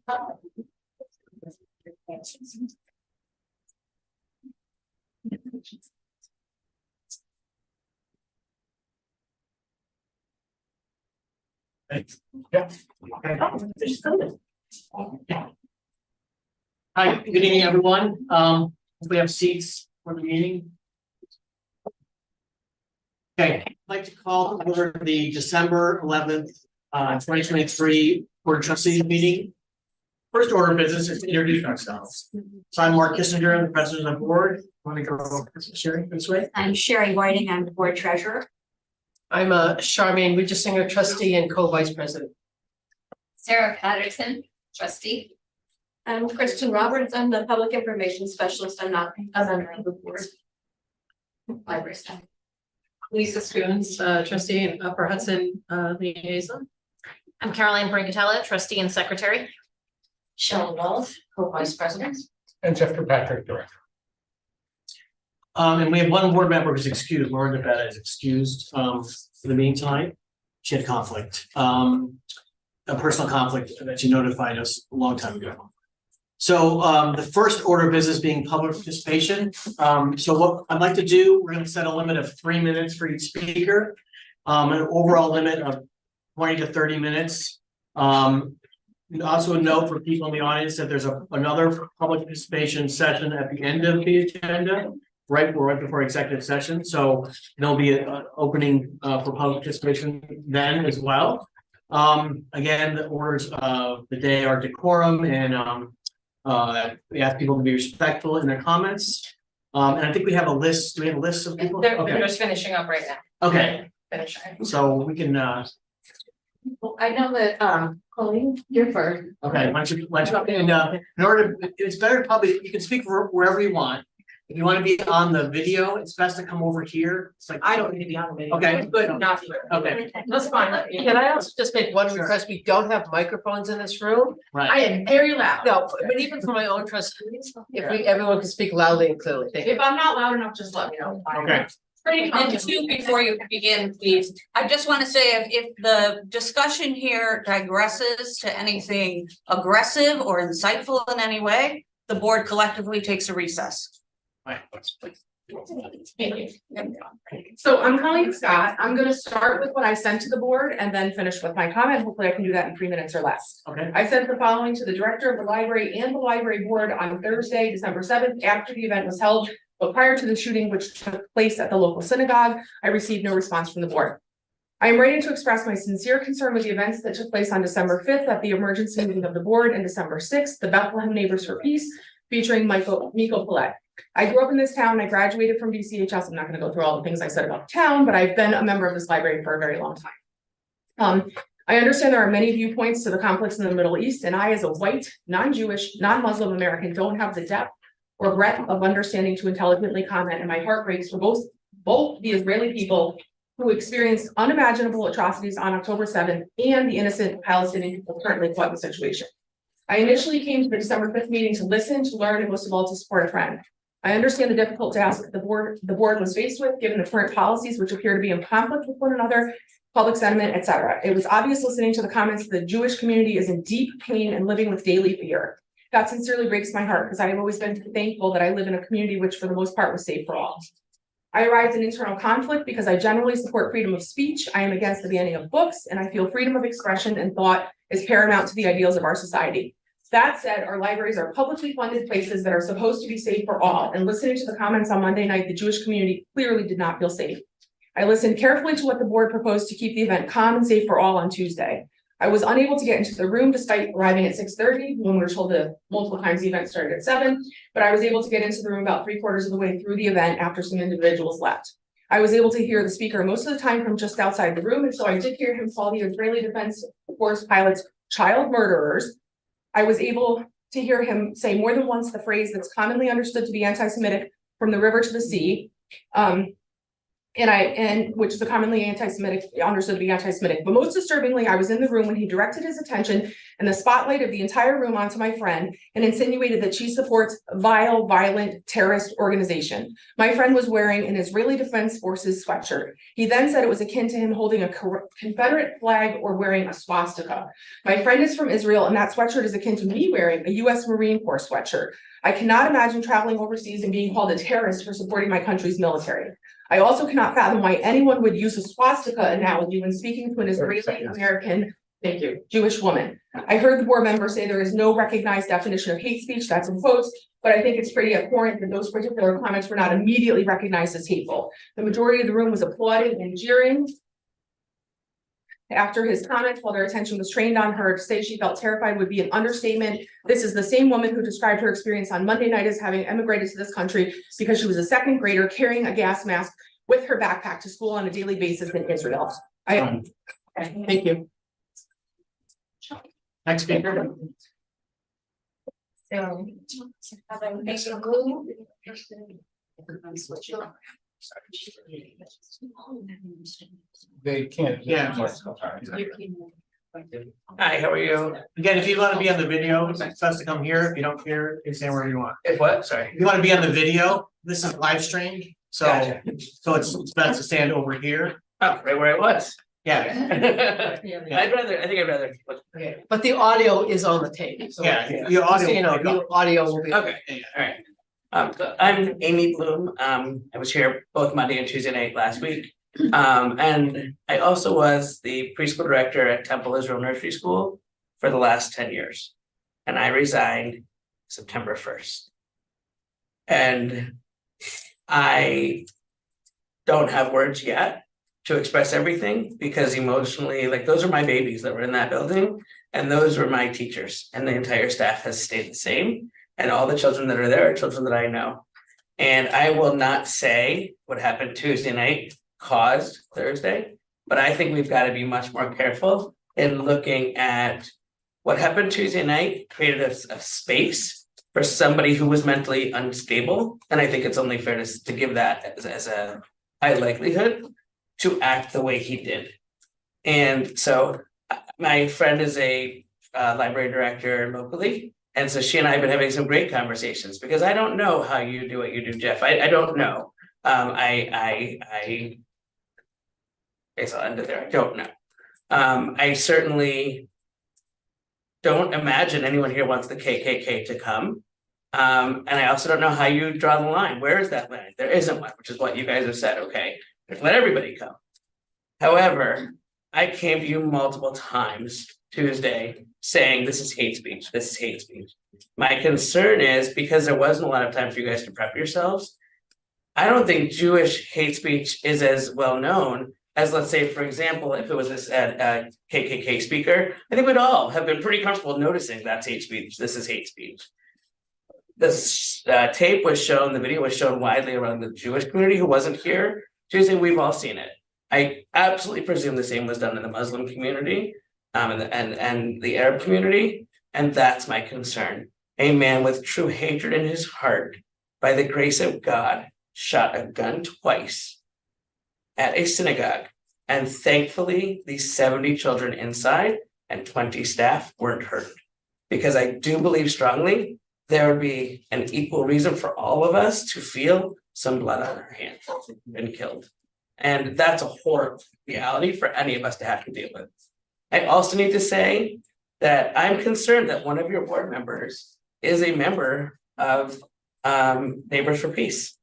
Hi, good evening, everyone. We have seats for the meeting. Okay, I'd like to call over the December 11th, 2023 Board of Trustees meeting. First order of business is to introduce ourselves. So I'm Mark Kissinger, I'm the president of the board. Want to go over Sherry this way? I'm Sherry Whiting, I'm the board treasurer. I'm Charmaine Ridgesinger, trustee and co-vice president. Sarah Patterson, trustee. I'm Kristen Roberts. I'm the public information specialist. I'm not a member of the board. Library staff. Lisa Spoons, trustee and Upper Hudson liaison. I'm Caroline Brigatella, trustee and secretary. Shelley Wells, co-vice president. And Jeff Kirkpatrick, director. And we have one board member who's excused. Lauren DeBetta is excused for the meeting tonight. She had conflict, a personal conflict that she notified us a long time ago. So the first order of business being public participation. So what I'd like to do, we're going to set a limit of 3 minutes for each speaker, an overall limit of 20 to 30 minutes. Also a note for people in the audience that there's another public participation session at the end of the agenda, right before executive session. So there'll be an opening for public participation then as well. Again, the orders of the day are decorum and we ask people to be respectful in their comments. And I think we have a list. Do we have a list of people? They're just finishing up right now. Okay. Finishing. So we can Well, I know that Colleen, you're first. okay, why don't you and in order it's better probably you can speak wherever you want. If you want to be on the video, it's best to come over here. It's like I don't need to be on the video. Okay. But not here. Okay. That's fine. Can I also just make one request? We don't have microphones in this room. right. I am very loud. No, but even for my own trustees, if everyone can speak loudly and clearly, thank you. If I'm not loud enough, just let me know. Okay. And two, before you begin, please, I just want to say if the discussion here digresses to anything aggressive or insightful in any way, the board collectively takes a recess. Right. Thank you. So I'm Colleen Scott. I'm gonna start with what I sent to the board and then finish with my comment. Hopefully I can do that in 3 minutes or less. Okay. I sent the following to the director of the library and the library board on Thursday, December 7th, after the event was held, but prior to the shooting, which took place at the local synagogue. I received no response from the board. I am writing to express my sincere concern with the events that took place on December 5th at the emergency meeting of the board and December 6th, the Bethlehem Neighbors for Peace, featuring Miko Paulette. I grew up in this town. I graduated from BCHS. I'm not going to go through all the things I said about the town, but I've been a member of this library for a very long time. I understand there are many viewpoints to the conflicts in the Middle East, and I, as a white, non-Jewish, non-Muslim American, don't have the depth or breadth of understanding to intelligently comment, and my heart breaks for both the Israeli people who experienced unimaginable atrocities on October 7th and the innocent Palestinian people currently caught in the situation. I initially came to the December 5th meeting to listen, to learn, and most of all to support a friend. I understand the difficult task the board was faced with, given the current policies which appear to be in conflict with one another, public sentiment, etc. It was obvious listening to the comments that the Jewish community is in deep pain and living with daily fear. That sincerely breaks my heart because I have always been thankful that I live in a community which for the most part was safe for all. I arrived in internal conflict because I generally support freedom of speech. I am against the banning of books, and I feel freedom of expression and thought is paramount to the ideals of our society. That said, our libraries are publicly funded places that are supposed to be safe for all, and listening to the comments on Monday night, the Jewish community clearly did not feel safe. I listened carefully to what the board proposed to keep the event calm and safe for all on Tuesday. I was unable to get into the room despite arriving at 6:30 when we were told that multiple times the event started at 7, but I was able to get into the room about 3/4 of the way through the event after some individuals left. I was able to hear the speaker most of the time from just outside the room, and so I did hear him call the Israeli Defense Force pilots child murderers. I was able to hear him say more than once the phrase that's commonly understood to be anti-Semitic, from the river to the sea. Which is a commonly anti-Semitic, understood to be anti-Semitic, but most disturbingly, I was in the room when he directed his attention and the spotlight of the entire room onto my friend and insinuated that she supports vile, violent terrorist organization. My friend was wearing an Israeli Defense Forces sweatshirt. He then said it was akin to him holding a Confederate flag or wearing a swastika. My friend is from Israel, and that sweatshirt is akin to me wearing a US Marine Corps sweatshirt. I cannot imagine traveling overseas and being called a terrorist for supporting my country's military. I also cannot fathom why anyone would use a swastika analogy when speaking to an Israeli American, thank you, Jewish woman. I heard the board member say there is no recognized definition of hate speech, that's in quotes, but I think it's pretty abhorrent that those particular comments were not immediately recognized as hateful. The majority of the room was applauding and jeering after his comments, while their attention was trained on her. To say she felt terrified would be an understatement. This is the same woman who described her experience on Monday night as having emigrated to this country because she was a second grader carrying a gas mask with her backpack to school on a daily basis in Israel. Thank you. Next speaker. They can't. Yeah. Hi, how are you? Again, if you want to be on the video, it's best to come here. If you don't care, you can stand wherever you want. If what? Sorry. If you want to be on the video, this is live streamed, so Gotcha. it's best to stand over here. Oh, right where I was. Yeah, I think I'd rather. Okay, but the audio is on the tape, so. yeah, your Just so you know, audio. the audio will be. Okay, all right. So I'm Amy Bloom. I was here both Monday and Tuesday night last week. And I also was the preschool director at Temple Israel Nursery School for the last 10 years. And I resigned September 1st. And I don't have words yet to express everything, because emotionally, like, those are my babies that were in that building, and those were my teachers, and the entire staff has stayed the same. And all the children that are there are children that I know. And I will not say what happened Tuesday night caused Thursday, but I think we've got to be much more careful in looking at what happened Tuesday night. Created a space for somebody who was mentally unstable, and I think it's only fair to give that as a high likelihood to act the way he did. And so my friend is a library director locally, and so she and I have been having some great conversations, because I don't know how you do what you do, Jeff. I don't know. I guess I'll end it there. I don't know. I certainly don't imagine anyone here wants the KKK to come. And I also don't know how you draw the line. Where is that line? There isn't one, which is what you guys have said. Okay, let everybody come. However, I came to you multiple times Tuesday saying this is hate speech. This is hate speech. My concern is, because there wasn't a lot of time for you guys to prep yourselves, I don't think Jewish hate speech is as well known as, let's say, for example, if it was this KKK speaker. I think we'd all have been pretty comfortable noticing that's hate speech. This is hate speech. This tape was shown, the video was shown widely around the Jewish community who wasn't here Tuesday. We've all seen it. I absolutely presume the same was done in the Muslim community and the Arab community, and that's my concern. A man with true hatred in his heart, by the grace of God, shot a gun twice at a synagogue, and thankfully these 70 children inside and 20 staff weren't hurt, because I do believe strongly there would be an equal reason for all of us to feel some blood on our hands and killed. And that's a horrible reality for any of us to have to deal with. I also need to say that I'm concerned that one of your board members is a member of Neighbors for Peace.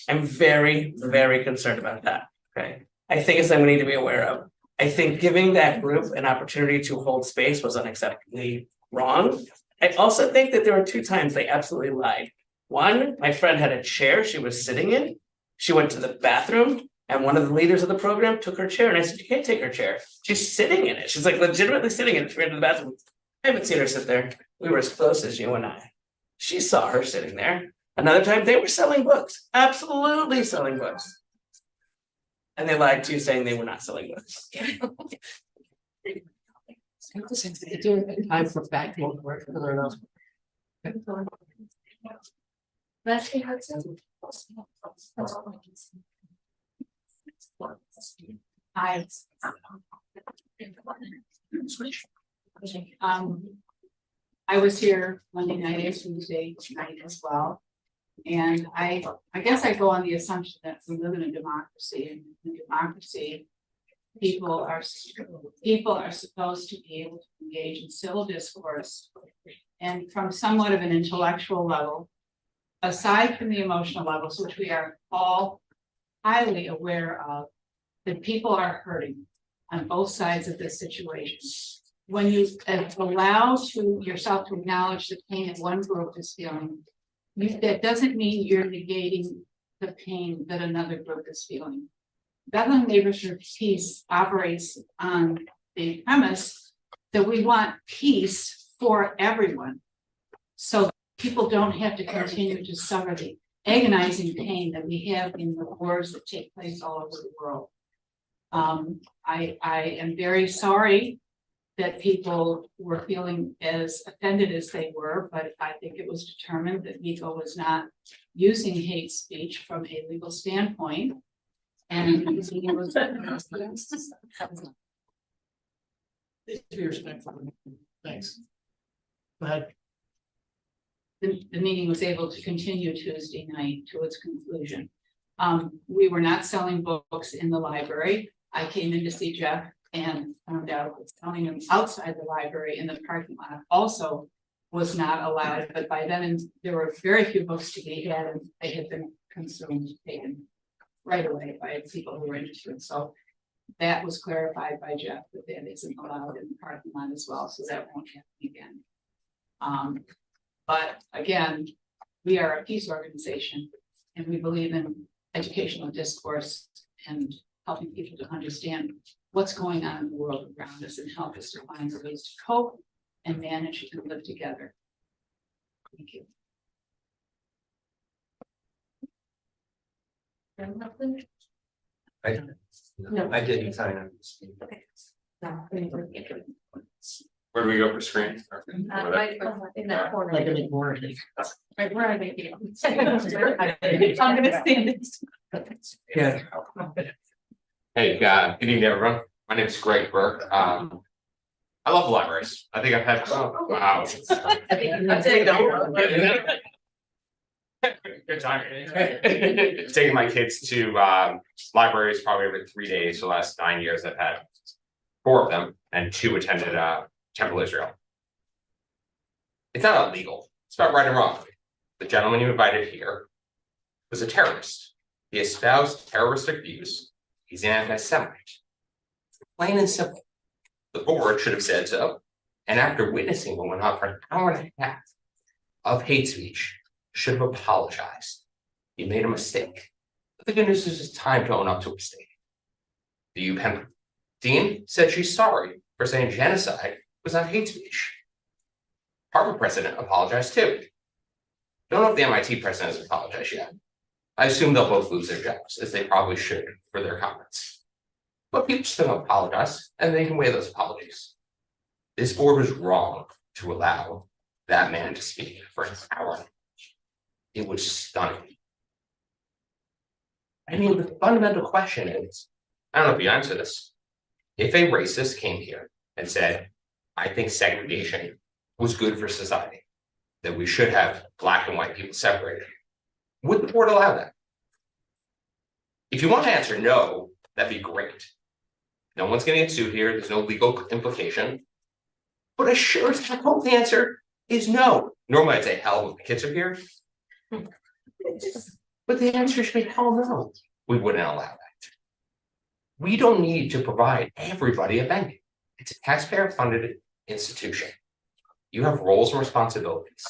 I'm very, very concerned about that. Okay. I think it's something we need to be aware of. I think giving that group an opportunity to hold space was unacceptably wrong. I also think that there were 2 times they absolutely lied. One, my friend had a chair she was sitting in. She went to the bathroom And one of the leaders of the program took her chair and I said, you can't take her chair. She's sitting in it. She's like legitimately sitting in it. She ran to the bathroom. I haven't seen her sit there. We were as close as you and I. She saw her sitting there. Another time they were selling books, absolutely selling books. And they lied to you saying they were not selling books. Time for back to work. Leslie Hudson. I. I was here Monday night and Tuesday night as well. And I guess I go on the assumption that we live in a democracy, and in democracy, people are supposed to be able to engage in civil discourse. And from somewhat of an intellectual level, aside from the emotional levels, which we are all highly aware of, that people are hurting on both sides of this situation. When you allow yourself to acknowledge the pain that one group is feeling, that doesn't mean you're negating the pain that another group is feeling. Bethlehem Neighbors for Peace operates on the premise that we want peace for everyone. So people don't have to continue to suffer the agonizing pain that we have in the wars that take place all over the world. I am very sorry that people were feeling as offended as they were, but I think it was determined that Nico was not using hate speech from a legal standpoint. And Please be respectful. Thanks. Go ahead. the meeting was able to continue Tuesday night to its conclusion. We were not selling books in the library. I came in to see Jeff and found out that selling them outside the library in the parking lot also was not allowed, but by then there were very few books to be had and they had been consumed, taken right away by people who were interested. So that was clarified by Jeff that that isn't allowed in the parking lot as well, so that won't happen again. But again, we are a peace organization and we believe in educational discourse and helping people to understand what's going on in the world around us and help us to find ways to cope and manage and live together. Thank you. I didn't sign up. Okay. Where do we go for screen? Right in that corner. Like a big board. Right, where are they? I'm gonna stand next. Yeah. Hey, good evening, everyone. My name is Greg Burke. I love libraries. I think I've had, wow. Good time. Taking my kids to libraries probably every 3 days for the last 9 years. I've had 4 of them and 2 attended Temple Israel. It's not illegal. It's about right and wrong. The gentleman you invited here was a terrorist. He espoused terroristic views. He's an anti-Semite. Plain and simple. The board should have said so. And after witnessing what went on for an hour and a half of hate speech, should have apologized. He made a mistake. But the good news is it's time to own up to a mistake. The UPenn dean said she's sorry for saying genocide was not hate speech. Harvard president apologized too. Don't know if the MIT president has apologized yet. I assume they'll both lose their jobs, as they probably should for their comments. But people still apologize, and they can weigh those apologies. This board was wrong to allow that man to speak for an hour. It was stunning. I mean, the fundamental question is, I don't know if you answer this. If a racist came here and said, I think segregation was good for society, that we should have black and white people separated, would the board allow that? If you want to answer no, that'd be great. No one's going to get sued here. There's no legal implication. But I sure as heck hope the answer is no. Normally I'd say hell when the kids are here. But the answer should be hell no. We wouldn't allow that. We don't need to provide everybody a venue. It's a taxpayer-funded institution. You have roles and responsibilities.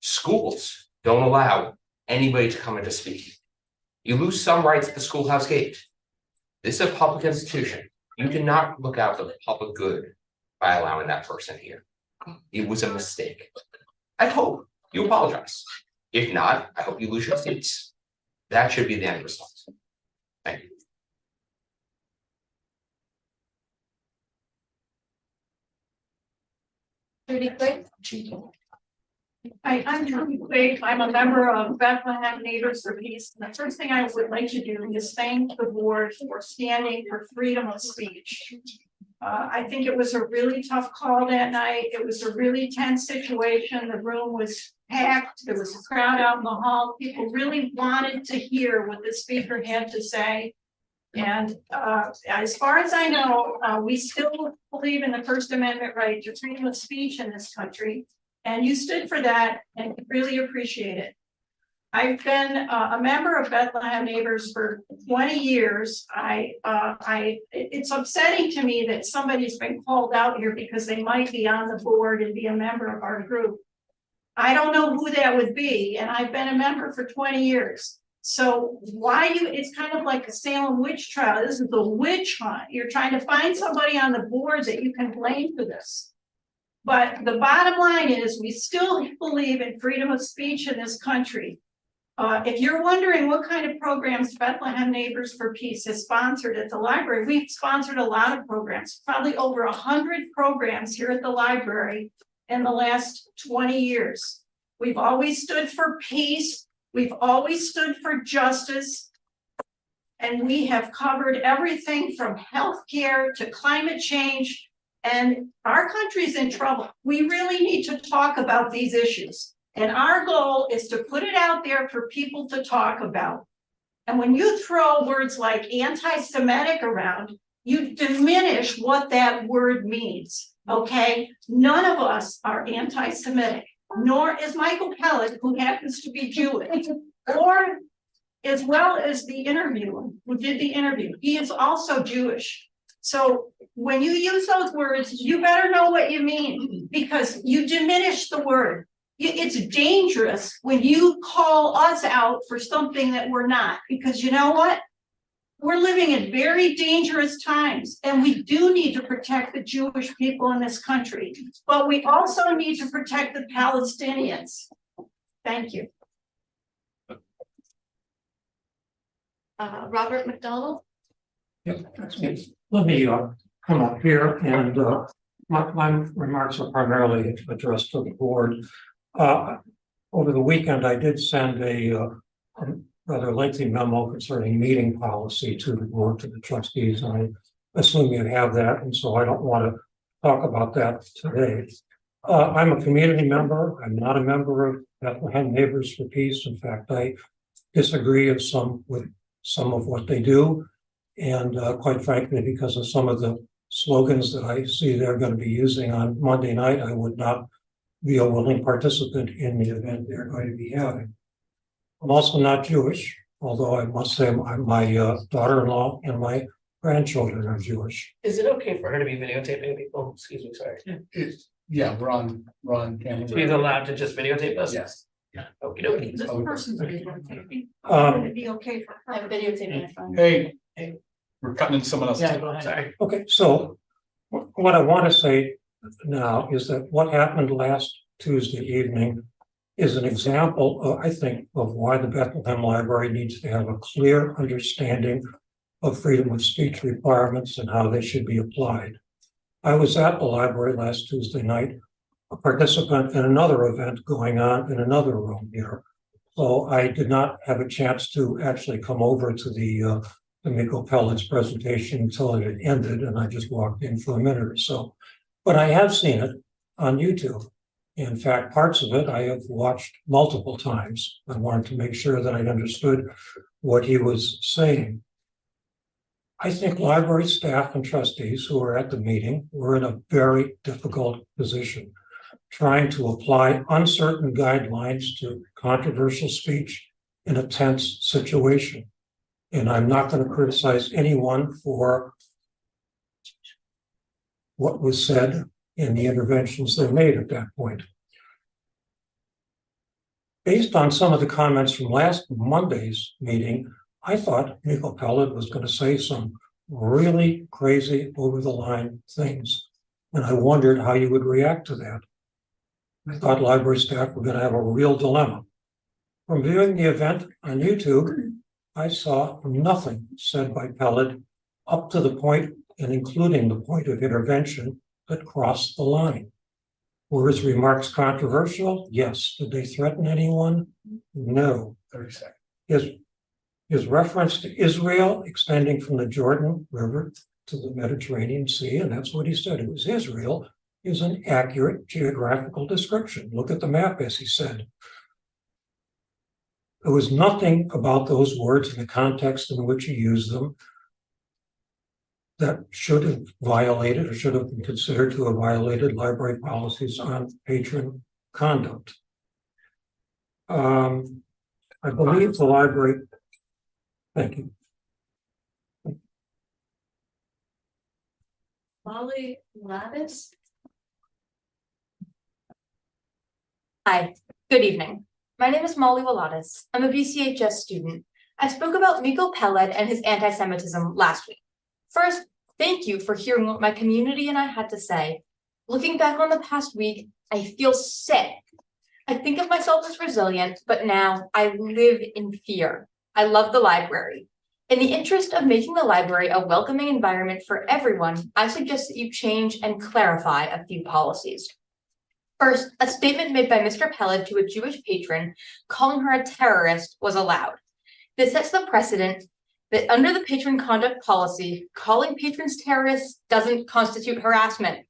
Schools don't allow anybody to come in to speak. You lose some rights at the schoolhouse gate. This is a public institution. You did not look out for the public good by allowing that person here. It was a mistake. I hope you apologize. If not, I hope you lose your seats. That should be the end result. Thank you. Judy Quick. I'm Judy Quake. I'm a member of Bethlehem Neighbors for Peace. And the first thing I would like to do is thank the board for standing for freedom of speech. I think it was a really tough call that night. It was a really tense situation. The room was packed. There was a crowd out in the hall. People really wanted to hear what the speaker had to say. And as far as I know, we still believe in the First Amendment right to freedom of speech in this country. And you stood for that and really appreciate it. I've been a member of Bethlehem Neighbors for 20 years. It's upsetting to me that somebody's been called out here because they might be on the board and be a member of our group. I don't know who that would be, and I've been a member for 20 years. So it's kind of like a Salem witch trial. This is the witch hunt. You're trying to find somebody on the board that you can blame for this. But the bottom line is we still believe in freedom of speech in this country. If you're wondering what kind of programs Bethlehem Neighbors for Peace has sponsored at the library, we've sponsored a lot of programs, probably over 100 programs here at the library in the last 20 years. We've always stood for peace. We've always stood for justice. And we have covered everything from healthcare to climate change. And our country's in trouble. We really need to talk about these issues. And our goal is to put it out there for people to talk about. And when you throw words like anti-Semitic around, you diminish what that word means, okay? None of us are anti-Semitic, nor is Michael Pellet, who happens to be Jewish, or as well as the interviewer who did the interview. He is also Jewish. So when you use those words, you better know what you mean, because you diminish the word. It's dangerous when you call us out for something that we're not, because you know what? We're living in very dangerous times, and we do need to protect the Jewish people in this country, but we also need to protect the Palestinians. Thank you. Robert McDonald. Yep, that's me. Let me come up here, and my remarks are primarily addressed to the board. Over the weekend, I did send a rather lengthy memo concerning meeting policy to the board, to the trustees. And I assume you have that, and so I don't want to talk about that today. I'm a community member. I'm not a member of Bethlehem Neighbors for Peace. In fact, I disagree with some of what they do. And quite frankly, because of some of the slogans that I see they're going to be using on Monday night, I would not be a willing participant in the event they're going to be having. I'm also not Jewish, although I must say my daughter-in-law and my grandchildren are Jewish. Is it okay for her to be videotaping people? Excuse me, sorry. Yeah, we're on camera. She's allowed to just videotape us? Yes. Yeah. Okie dokie. This person's videotaping. Would it be okay for her? I'm videotaping my phone. Hey, we're cutting in someone else's. Yeah, go ahead. Sorry. Okay, so what I want to say now is that what happened last Tuesday evening is an example, I think, of why the Bethlehem Library needs to have a clear understanding of freedom of speech requirements and how they should be applied. I was at the library last Tuesday night, a participant in another event going on in another room here. So I did not have a chance to actually come over to the Miko Pellet's presentation until it had ended, and I just walked in for a minute or so. But I have seen it on YouTube. In fact, parts of it I have watched multiple times. I wanted to make sure that I understood what he was saying. I think library staff and trustees who were at the meeting were in a very difficult position, trying to apply uncertain guidelines to controversial speech in a tense situation. And I'm not going to criticize anyone for what was said in the interventions they made at that point. Based on some of the comments from last Monday's meeting, I thought Miko Pellet was going to say some really crazy, over the line things. And I wondered how you would react to that. I thought library staff were going to have a real dilemma. From viewing the event on YouTube, I saw nothing said by Pellet up to the point and including the point of intervention that crossed the line. Were his remarks controversial? Yes. Did they threaten anyone? No. 30 seconds. His reference to Israel extending from the Jordan River to the Mediterranean Sea, and that's what he said, it was Israel, is an accurate geographical description. Look at the map, as he said. There was nothing about those words in the context in which he used them that should have violated or should have been considered to have violated library policies on patron conduct. I believe the library, thank you. Molly Lattis. Hi, good evening. My name is Molly Wallatis. I'm a BCHS student. I spoke about Miko Peled and his anti-Semitism last week. First, thank you for hearing what my community and I had to say. Looking back on the past week, I feel sick. I think of myself as resilient, but now I live in fear. I love the library. In the interest of making the library a welcoming environment for everyone, I suggest that you change and clarify a few policies. First, a statement made by Mr. Peled to a Jewish patron calling her a terrorist was allowed. This sets the precedent that under the patron conduct policy, calling patrons terrorists doesn't constitute harassment.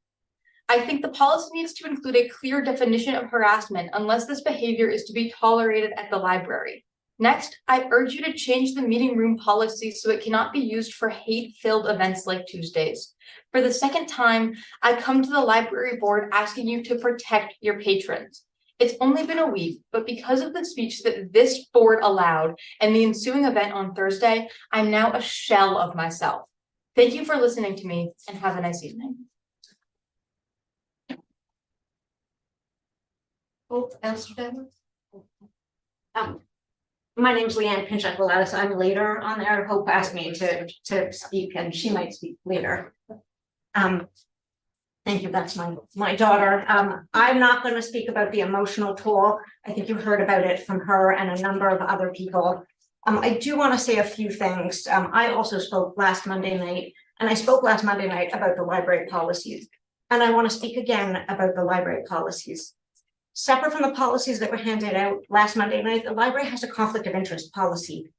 I think the policy needs to include a clear definition of harassment unless this behavior is to be tolerated at the library. Next, I urge you to change the meeting room policy so it cannot be used for hate-filled events like Tuesdays. For the second time, I come to the library board asking you to protect your patrons. It's only been a week, but because of the speech that this board allowed and the ensuing event on Thursday, I'm now a shell of myself. Thank you for listening to me and have a nice evening. Hope Amsterdam. My name's Leanne Pinchak-Galatis. I'm later on there. Hope asked me to speak and she might speak later. Thank you. That's my daughter. I'm not going to speak about the emotional toll. I think you heard about it from her and a number of other people. I do want to say a few things. I also spoke last Monday night, and I spoke last Monday night about the library policies. And I want to speak again about the library policies. Separate from the policies that were handed out last Monday night, the library has a conflict of interest policy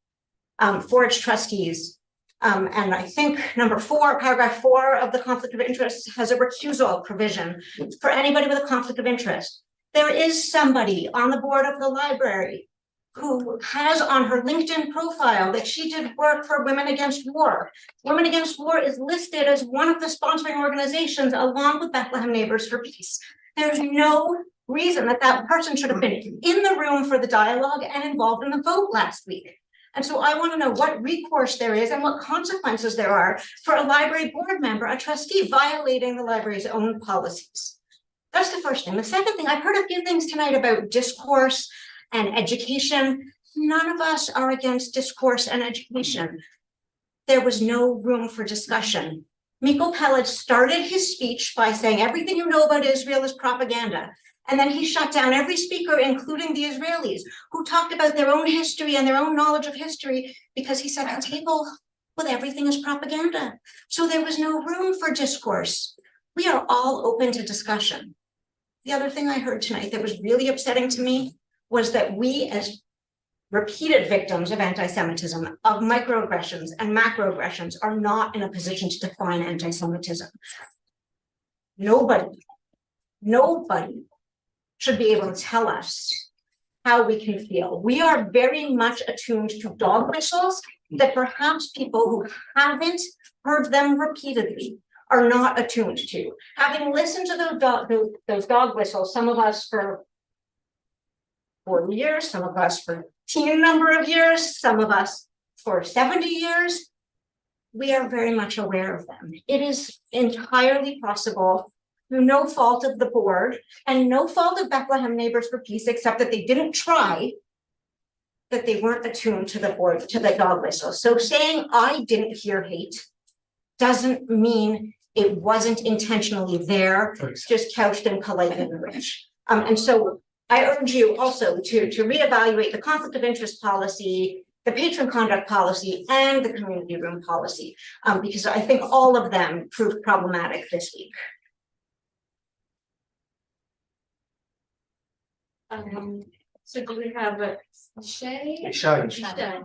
for its trustees. And I think number 4, paragraph 4 of the conflict of interest has a recusal provision for anybody with a conflict of interest. There is somebody on the board of the library who has on her LinkedIn profile that she did work for Women Against War. Women Against War is listed as one of the sponsoring organizations along with Bethlehem Neighbors for Peace. There's no reason that that person should have been in the room for the dialogue and involved in the vote last week. And so I want to know what recourse there is and what consequences there are for a library board member, a trustee, violating the library's own policies. That's the first thing. The second thing, I've heard a few things tonight about discourse and education. None of us are against discourse and education. There was no room for discussion. Miko Peled started his speech by saying everything you know about Israel is propaganda. And then he shut down every speaker, including the Israelis, who talked about their own history and their own knowledge of history, because he said, the table with everything is propaganda. So there was no room for discourse. We are all open to discussion. The other thing I heard tonight that was really upsetting to me was that we, as repeated victims of anti-Semitism, of microaggressions and macroaggressions, are not in a position to define anti-Semitism. Nobody should be able to tell us how we can feel. We are very much attuned to dog whistles that perhaps people who haven't heard them repeatedly are not attuned to. Having listened to those dog whistles, some of us for 40 years, some of us for teen number of years, some of us for 70 years, we are very much aware of them. It is entirely possible, through no fault of the board and no fault of Bethlehem Neighbors for Peace, except that they didn't try, that they weren't attuned to the board, to the dog whistle. So saying I didn't hear hate doesn't mean it wasn't intentionally there, just couched in polite English. And so I urge you also to reevaluate the conflict of interest policy, the patron conduct policy, and the community room policy, because I think all of them proved problematic this week. So do we have a Shay? Ishai. Shay.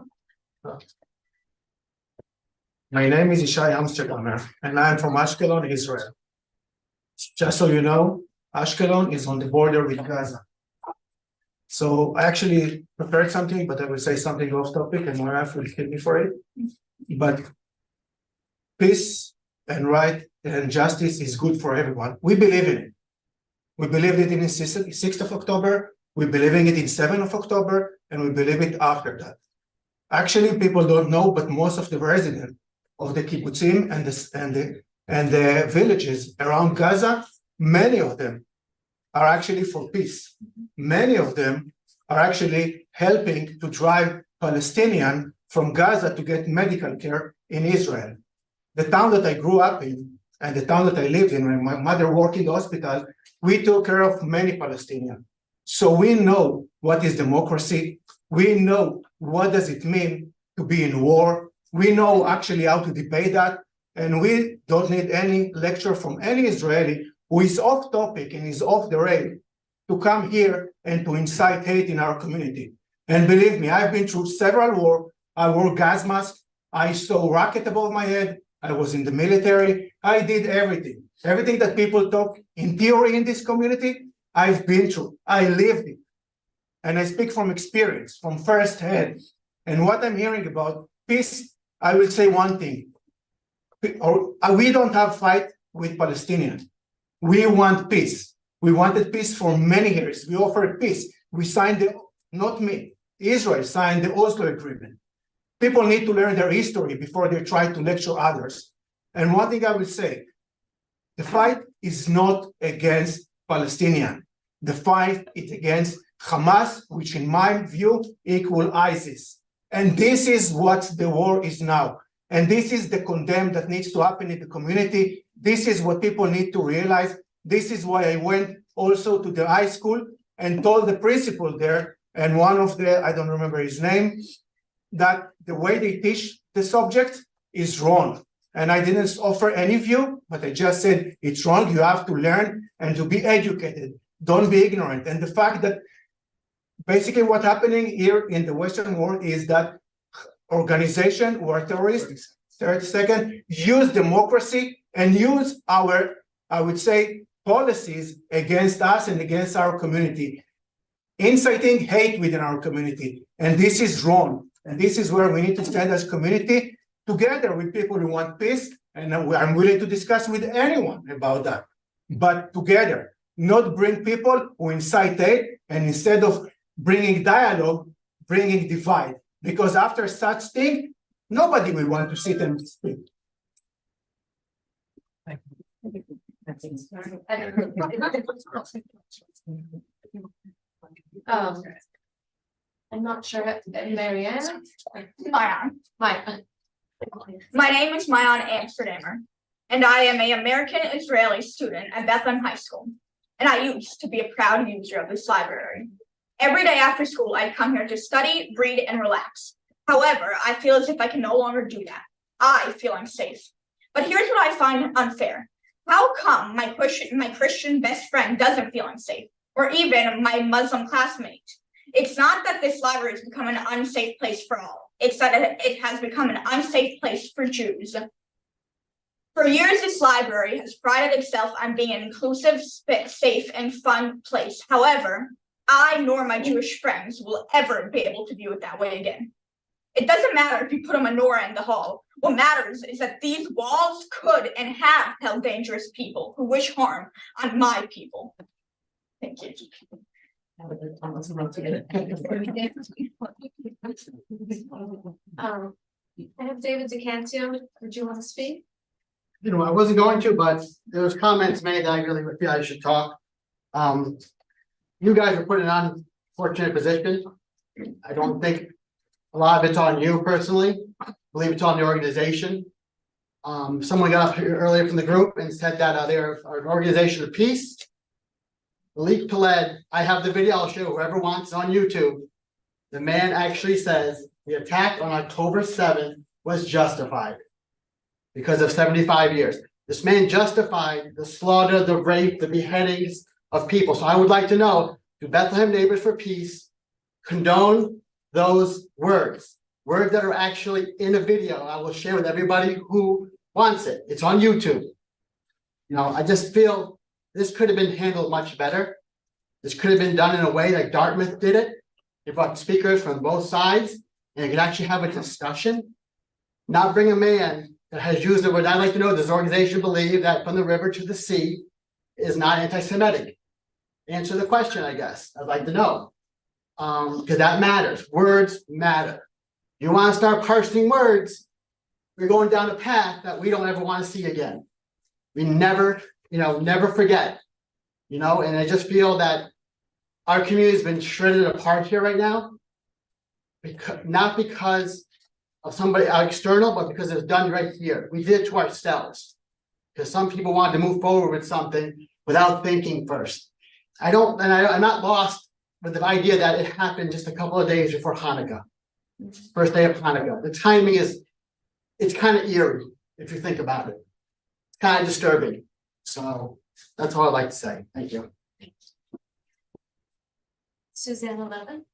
My name is Ishai Amsterdamer, and I am from Ashkelon, Israel. Just so you know, Ashkelon is on the border with Gaza. So I actually prepared something, but I will say something off topic, and my wife will kill me for it. But peace and right and justice is good for everyone. We believe in it. We believed it in 6th of October, we believing it in 7th of October, and we believe it after that. Actually, people don't know, but most of the residents of the kibbutzim and the villages around Gaza, many of them are actually for peace. Many of them are actually helping to drive Palestinians from Gaza to get medical care in Israel. The town that I grew up in and the town that I lived in, when my mother worked in the hospital, we took care of many Palestinians. So we know what is democracy. We know what does it mean to be in war. We know actually how to debate that. And we don't need any lecture from any Israeli who is off topic and is off the rail to come here and to incite hate in our community. And believe me, I've been through several wars. I wore gas masks. I saw rocket above my head. I was in the military. I did everything. Everything that people talk in theory in this community, I've been through. I lived it. And I speak from experience, from first hand. And what I'm hearing about peace, I will say one thing. We don't have fight with Palestinians. We want peace. We wanted peace for many years. We offered peace. We signed not me, Israel signed the Oslo Agreement. People need to learn their history before they try to lecture others. And one thing I will say, the fight is not against Palestinians. The fight is against Hamas, which in my view equal ISIS. And this is what the war is now. And this is the condemn that needs to happen in the community. This is what people need to realize. This is why I went also to the high school and told the principal there, and one of the, I don't remember his name, that the way they teach the subject is wrong. And I didn't offer any view, but I just said, it's wrong. You have to learn and to be educated. Don't be ignorant. And the fact that basically what's happening here in the Western world is that organization who are terrorists, use democracy and use our, I would say, policies against us and against our community, inciting hate within our community. And this is wrong. And this is where we need to stand as community together with people who want peace. And I'm willing to discuss with anyone about that, but together, not bring people who incite hate, and instead of bringing dialogue, bringing divide. Because after such thing, nobody will want to sit and speak. Thank you. I'm not sure, Marianne? My name is Mayan Amsterdamer, and I am an American-Israeli student at Bethlehem High School, and I used to be a proud user of this library. Every day after school, I come here to study, read, and relax. However, I feel as if I can no longer do that. I feel unsafe. But here's what I find unfair. How come my Christian best friend doesn't feel unsafe, or even my Muslim classmate? It's not that this library has become an unsafe place for all. It's that it has become an unsafe place for Jews. For years, this library has prided itself on being an inclusive, safe, and fun place. However, I nor my Jewish friends will ever be able to view it that way again. It doesn't matter if you put a menorah in the hall. What matters is that these walls could and have held dangerous people who wish harm on my people. Thank you. I have David DeCancio. Would you want to speak? You know, I wasn't going to, but there was comments made that I really feel I should talk. You guys are put in an unfortunate position. I don't think a lot of it's on you personally. I believe it's on the organization. Someone got up here earlier from the group and said that they're an organization of peace. Malik Peled, I have the video, I'll show whoever wants on YouTube. The man actually says the attack on October 7th was justified because of 75 years. This man justified the slaughter, the rape, the beheadings of people. So I would like to know, do Bethlehem Neighbors for Peace condone those words? Words that are actually in a video I will share with everybody who wants it. It's on YouTube. You know, I just feel this could have been handled much better. This could have been done in a way like Dartmouth did it. They brought speakers from both sides and you could actually have a discussion. Not bring a man that has used the word. I'd like to know, does the organization believe that from the river to the sea is not anti-Semitic? Answer the question, I guess. I'd like to know. Because that matters. Words matter. You want to start parsing words, we're going down a path that we don't ever want to see again. We never, never forget. And I just feel that our community has been shredded apart here right now. Not because of somebody external, but because it's done right here. We did it to ourselves. Because some people wanted to move forward with something without thinking first. I'm not lost with the idea that it happened just a couple of days before Hanukkah. First day of Hanukkah. The timing it's kind of eerie if you think about it. It's kind of disturbing. So that's all I'd like to say. Thank you. Suzanne Levin.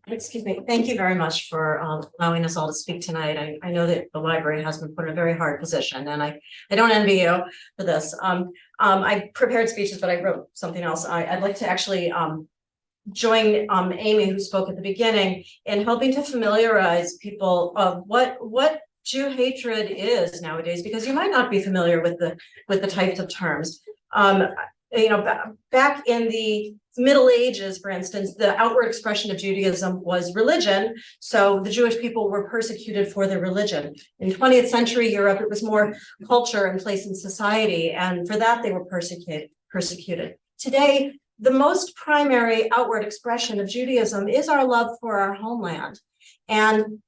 Excuse me. Thank you very much for allowing us all to speak tonight. I know that the library has been put in a very hard position, and I don't envy you for this. I prepared speeches, but I wrote something else. I'd like to actually join Amy, who spoke at the beginning, in helping to familiarize people of what Jew hatred is nowadays, because you might not be familiar with the types of terms. Back in the Middle Ages, for instance, the outward expression of Judaism was religion. So the Jewish people were persecuted for their religion. In 20th century Europe, it was more culture and place in society. And for that, they were persecuted. Today, the most primary outward expression of Judaism is our love for our homeland. And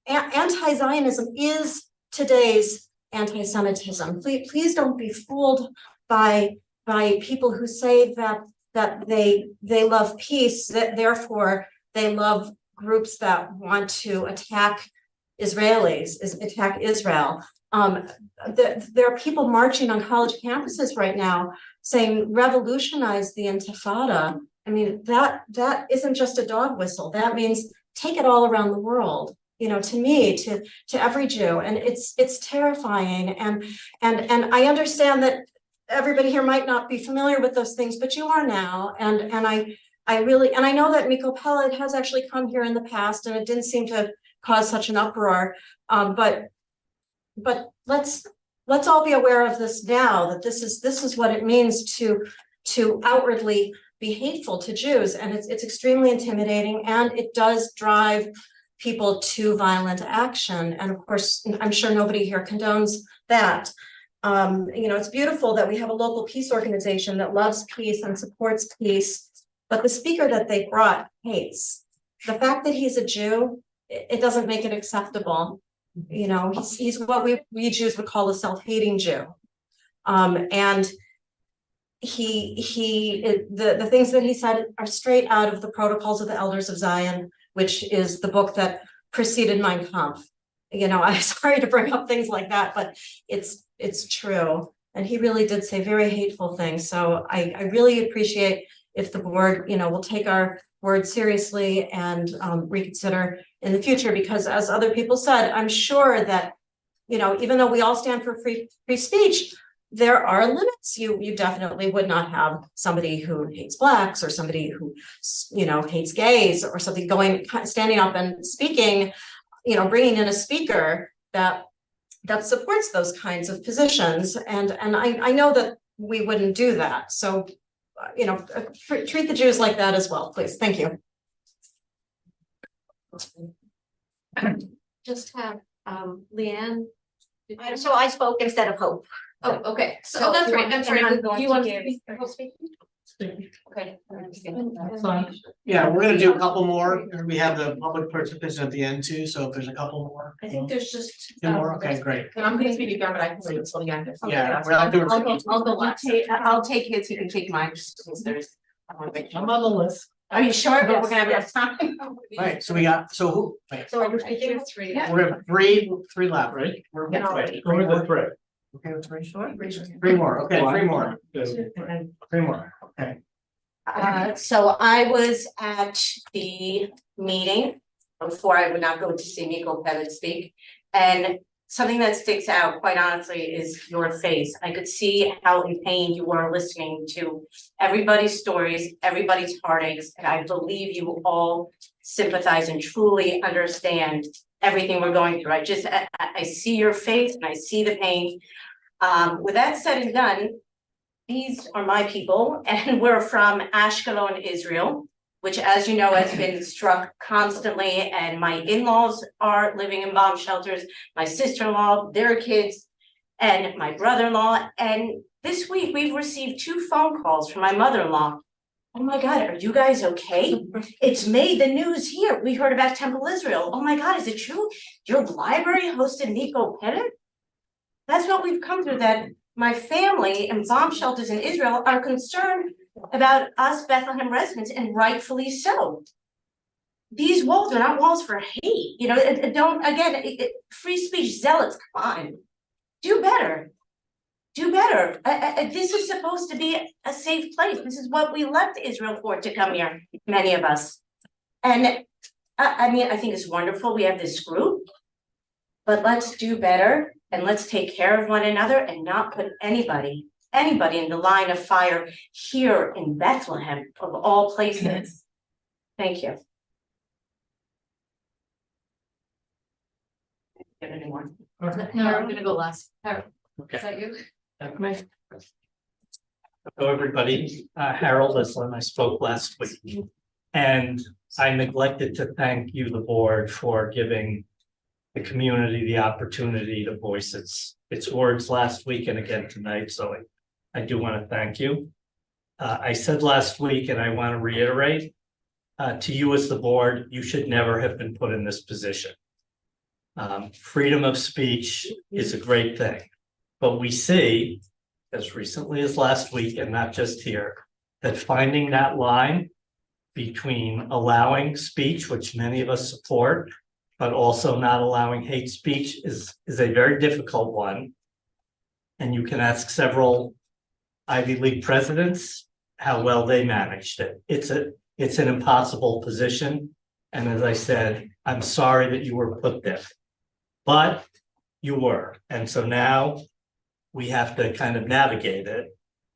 anti-Zionism is today's anti-Semitism. Please don't be fooled by people who say that they love peace, that therefore they love groups that want to attack Israelis, attack Israel. There are people marching on college campuses right now saying revolutionize the Intifada. I mean, that isn't just a dog whistle. That means take it all around the world. To me, to every Jew, and it's terrifying. And I understand that everybody here might not be familiar with those things, but you are now. And I know that Miko Peled has actually come here in the past, and it didn't seem to cause such an uproar. But let's all be aware of this now, that this is what it means to outwardly be hateful to Jews, and it's extremely intimidating, and it does drive people to violent action. And of course, I'm sure nobody here condones that. It's beautiful that we have a local peace organization that loves peace and supports peace, but the speaker that they brought hates. The fact that he's a Jew, it doesn't make it acceptable. He's what we Jews would call a self-hating Jew. And the things that he said are straight out of the Protocols of the Elders of Zion, which is the book that preceded Mein Kampf. I'm sorry to bring up things like that, but it's true. And he really did say very hateful things. So I really appreciate if the board, will take our word seriously and reconsider in the future, because as other people said, I'm sure that, even though we all stand for free speech, there are limits. You definitely would not have somebody who hates blacks or somebody who, hates gays or something standing up and speaking, bringing in a speaker that supports those kinds of positions. And I know that we wouldn't do that. So, treat the Jews like that as well, please. Thank you. Just have Leanne. So I spoke instead of Hope. Oh, okay. So that's right. That's right. Do you want to speak? Okay. Yeah, we're gonna do a couple more, and we have the public participation at the end too, so if there's a couple more. I think there's just. Two more, okay, great. And I'm gonna speak again, but I can wait until the end. Yeah, we're not doing. I'll go last. I'll take his, you can take mine, just because there's. I wanna make sure. I'm on the list. Are you sure? But we're gonna have enough time. Right, so we got, so who, wait, So are you speaking? Three. we're gonna have three left, right? We're Yeah. wait, go with the three. Okay, with three? Three more, okay, three more. Three more, okay. So I was at the meeting before I would not go to see Miko Pellet speak. And something that sticks out, quite honestly, is your face. I could see how in pain you were listening to everybody's stories, everybody's heartaches, and I believe you all sympathize and truly understand everything we're going through. I see your face and I see the pain. With that said and done, these are my people, and we're from Ashkelon, Israel, which, as you know, has been struck constantly, and my in-laws are living in bomb shelters, my sister-in-law, their kids, and my brother-in-law, and this week we've received 2 phone calls from my mother-in-law. Oh my God, are you guys okay? It's made the news here. We heard about Temple Israel. Oh my God, is it true? Your library hosted Nico Pettit? That's what we've come through, that my family and bomb shelters in Israel are concerned about us Bethlehem residents, and rightfully so. These walls are not walls for hate, you know, free speech zealots, come on. Do better. Do better. This is supposed to be a safe place. This is what we left Israel for, to come here, many of us. And I mean, I think it's wonderful we have this group, but let's do better. And let's take care of one another and not put anybody in the line of fire here in Bethlehem, of all places. Thank you. Get anyone? No, I'm gonna go last. Harold, Okay. is that you? Hello, everybody. Harold Islam. I spoke last week. And I neglected to thank you, the board, for giving the community the opportunity to voice its words last week and again tonight. So I do want to thank you. I said last week, and I want to reiterate, to you as the board, you should never have been put in this position. Freedom of speech is a great thing, but we see, as recently as last week, and not just here, that finding that line between allowing speech, which many of us support, but also not allowing hate speech is a very difficult one. And you can ask several Ivy League presidents how well they managed it. It's an impossible position. And as I said, I'm sorry that you were put there, but you were. And so now we have to kind of navigate it.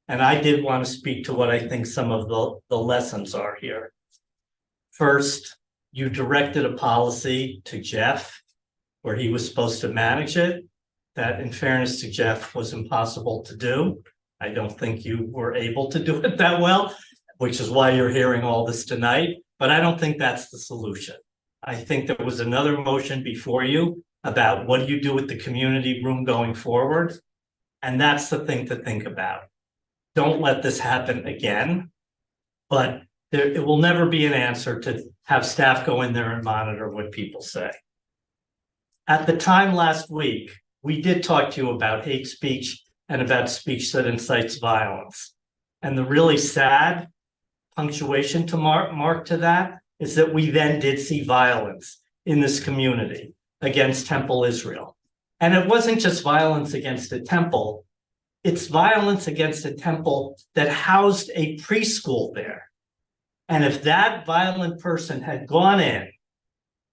And I did want to speak to what I think some of the lessons are here. First, you directed a policy to Jeff where he was supposed to manage it. That, in fairness to Jeff, was impossible to do. I don't think you were able to do it that well, which is why you're hearing all this tonight. But I don't think that's the solution. I think there was another motion before you about what do you do with the community room going forward. And that's the thing to think about. Don't let this happen again, but it will never be an answer to have staff go in there and monitor what people say. At the time last week, we did talk to you about hate speech and about speech that incites violence. And the really sad punctuation to mark to that is that we then did see violence in this community against Temple Israel. And it wasn't just violence against a temple, it's violence against a temple that housed a preschool there. And if that violent person had gone in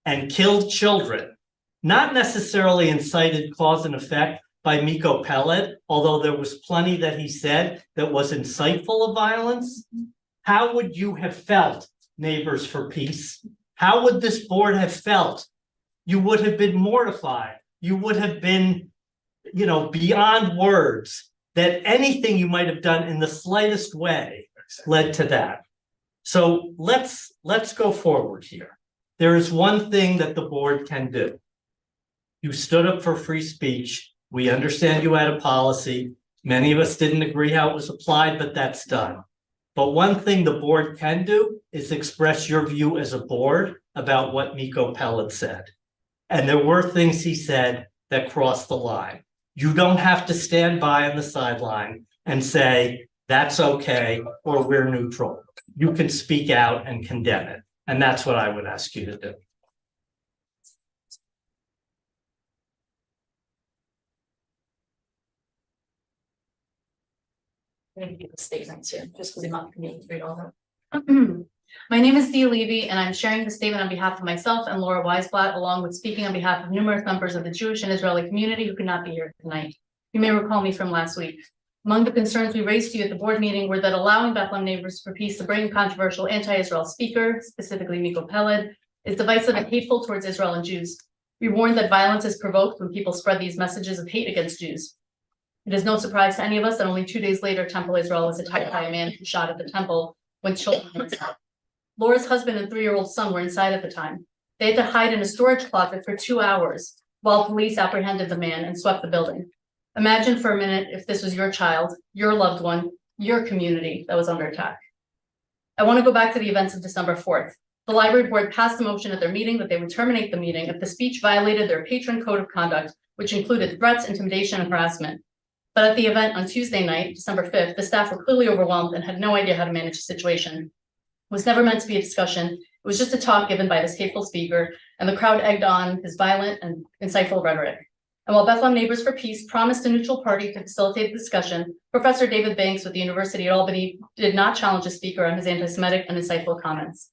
and killed children, not necessarily incited cause and effect by Miko Pellet, although there was plenty that he said that was insightful of violence, how would you have felt, Neighbors for Peace? How would this board have felt? You would have been mortified. You would have been, beyond words that anything you might have done in the slightest way led to that. So let's go forward here. There is one thing that the board can do. You stood up for free speech. We understand you had a policy. Many of us didn't agree how it was applied, but that's done. But one thing the board can do is express your view as a board about what Miko Pellet said. And there were things he said that crossed the line. You don't have to stand by on the sideline and say, that's okay, or we're neutral. You can speak out and condemn it. And that's what I would ask you to do. I'm gonna give the statements here, just because I'm not going to read all of them. My name is Dee Levy, and I'm sharing the statement on behalf of myself and Laura Weisblatt, along with speaking on behalf of numerous members of the Jewish and Israeli community who could not be here tonight. You may recall me from last week. Among the concerns we raised to you at the board meeting were that allowing Bethlehem Neighbors for Peace to bring a controversial anti-Israel speaker, specifically Miko Peled, is divisive and hateful towards Israel and Jews. We warned that violence is provoked when people spread these messages of hate against Jews. It is no surprise to any of us that only 2 days later, Temple Israel was attacked by a man who shot at the temple when children were inside. Laura's husband and 3-year-old son were inside at the time. They had to hide in a storage closet for 2 hours while police apprehended the man and swept the building. Imagine for a minute if this was your child, your loved one, your community that was under attack. I want to go back to the events of December 4th. The library board passed a motion at their meeting that they would terminate the meeting if the speech violated their patron code of conduct, which included threats, intimidation, and harassment. But at the event on Tuesday night, December 5th, the staff were clearly overwhelmed and had no idea how to manage the situation. It was never meant to be a discussion. It was just a talk given by this hateful speaker, and the crowd egged on his violent and insightful rhetoric. And while Bethlehem Neighbors for Peace promised a neutral party to facilitate the discussion, Professor David Banks with the University at Albany did not challenge the speaker on his anti-Semitic and insightful comments.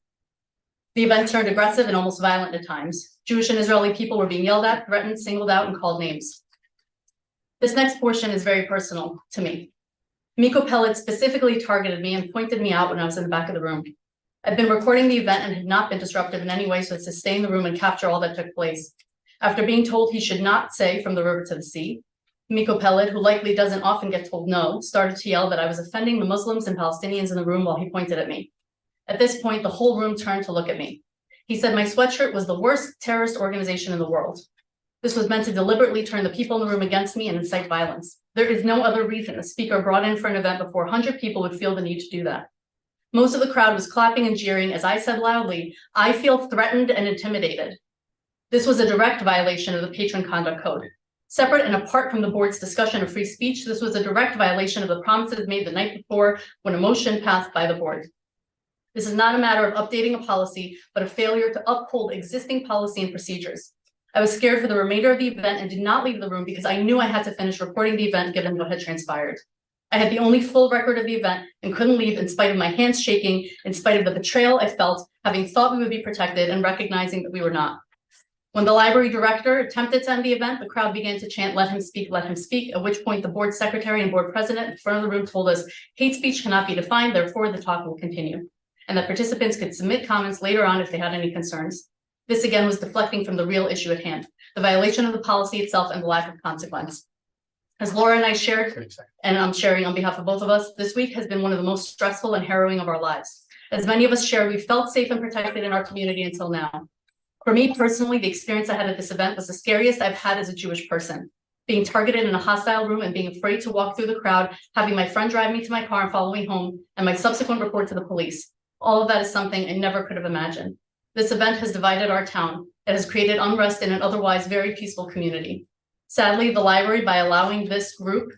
The event turned aggressive and almost violent at times. Jewish and Israeli people were being yelled at, threatened, singled out, and called names. This next portion is very personal to me. Miko Pellet specifically targeted me and pointed me out when I was in the back of the room. I'd been recording the event and had not been disruptive in any way so as to stay in the room and capture all that took place. After being told he should not say from the river to the sea, Miko Pellet, who likely doesn't often get told no, started to yell that I was offending the Muslims and Palestinians in the room while he pointed at me. At this point, the whole room turned to look at me. He said my sweatshirt was the worst terrorist organization in the world. This was meant to deliberately turn the people in the room against me and incite violence. There is no other reason a speaker brought in for an event before 100 people would feel the need to do that. Most of the crowd was clapping and jeering as I said loudly, I feel threatened and intimidated. This was a direct violation of the Patron Conduct Code. Separate and apart from the board's discussion of free speech, this was a direct violation of the promises made the night before when a motion passed by the board. This is not a matter of updating a policy, but a failure to uphold existing policy and procedures. I was scared for the remainder of the event and did not leave the room because I knew I had to finish recording the event given what had transpired. I had the only full record of the event and couldn't leave in spite of my hands shaking, in spite of the betrayal I felt, having thought we would be protected and recognizing that we were not. When the library director attempted to end the event, the crowd began to chant, let him speak, at which point the board secretary and board president in front of the room told us hate speech cannot be defined, therefore the talk will continue, and that participants could submit comments later on if they had any concerns. This again was deflecting from the real issue at hand, the violation of the policy itself and the lack of consequence. As Laura and I shared, and I'm sharing on behalf of both of us, this week has been one of the most stressful and harrowing of our lives. As many of us share, we felt safe and protected in our community until now. For me personally, the experience I had at this event was the scariest I've had as a Jewish person. Being targeted in a hostile room and being afraid to walk through the crowd, having my friend drive me to my car and follow me home, and my subsequent report to the police. All of that is something I never could have imagined. This event has divided our town. It has created unrest in an otherwise very peaceful community. Sadly, the library, by allowing this group,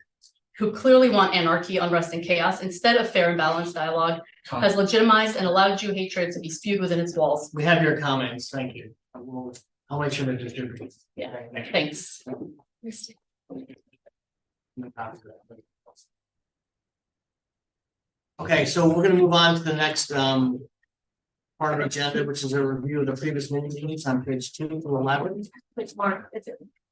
who clearly want anarchy, unrest, and chaos, instead of fair and balanced dialogue, has legitimized and allowed Jew hatred to be spewed within its walls. We have your comments, thank you. I'll make sure to distribute. Yeah, thanks. Okay, so we're gonna move on to the next part of the agenda, which is a review of the previous meetings on page 2 for the library. It's Mark.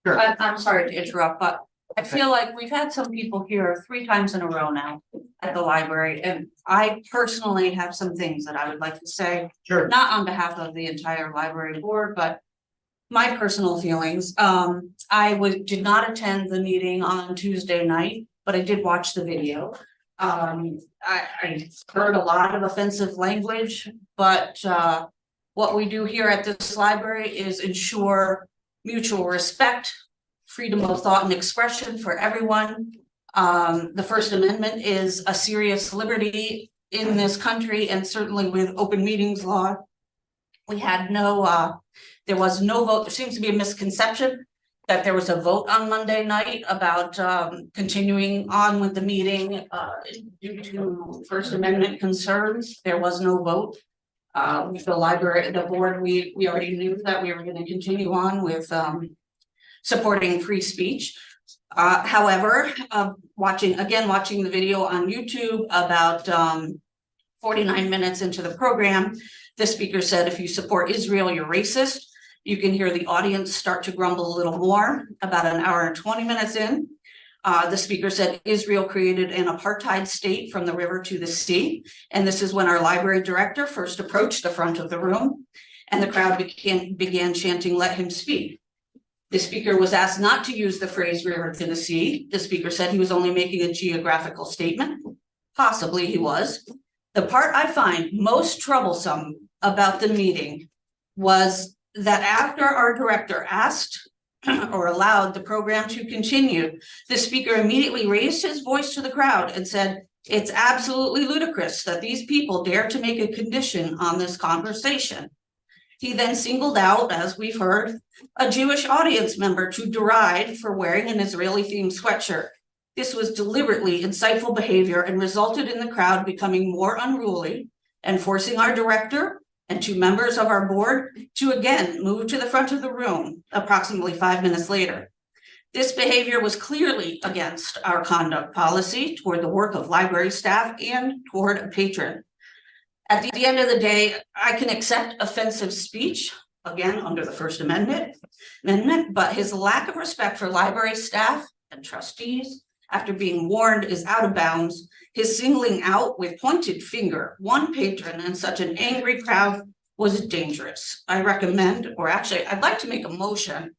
Sure. I'm sorry to interrupt, but I feel like we've had some people here 3 times in a row now at the library, and I personally have some things that I would like to say. Sure. Not on behalf of the entire library board, but my personal feelings. I did not attend the meeting on Tuesday night, but I did watch the video. I heard a lot of offensive language, but what we do here at this library is ensure mutual respect, freedom of thought and expression for everyone. The First Amendment is a serious liberty in this country, and certainly with open meetings law, we had no, there was no vote. There seems to be a misconception that there was a vote on Monday night about continuing on with the meeting due to First Amendment concerns. There was no vote. The library, the board, we already knew that we were going to continue on with supporting free speech. However, watching the video on YouTube about 49 minutes into the program, the speaker said, if you support Israel, you're racist. You can hear the audience start to grumble a little more. About an hour and 20 minutes in, the speaker said Israel created an apartheid state from the river to the sea. And this is when our library director first approached the front of the room, and the crowd began chanting, "Let him speak." The speaker was asked not to use the phrase river to the sea. The speaker said he was only making a geographical statement. Possibly he was. The part I find most troublesome about the meeting was that after our director asked or allowed the program to continue, the speaker immediately raised his voice to the crowd and said, "It's absolutely ludicrous that these people dare to make a condition on this conversation." He then singled out, as we've heard, a Jewish audience member to deride for wearing an Israeli-themed sweatshirt. This was deliberately insightful behavior and resulted in the crowd becoming more unruly and forcing our director and 2 members of our board to again move to the front of the room approximately 5 minutes later. This behavior was clearly against our conduct policy toward the work of library staff and toward a patron. At the end of the day, I can accept offensive speech, again, under the First Amendment, but his lack of respect for library staff and trustees after being warned is out of bounds. His singling out with pointed finger one patron and such an angry crowd was dangerous. I recommend, or actually, I'd like to make a motion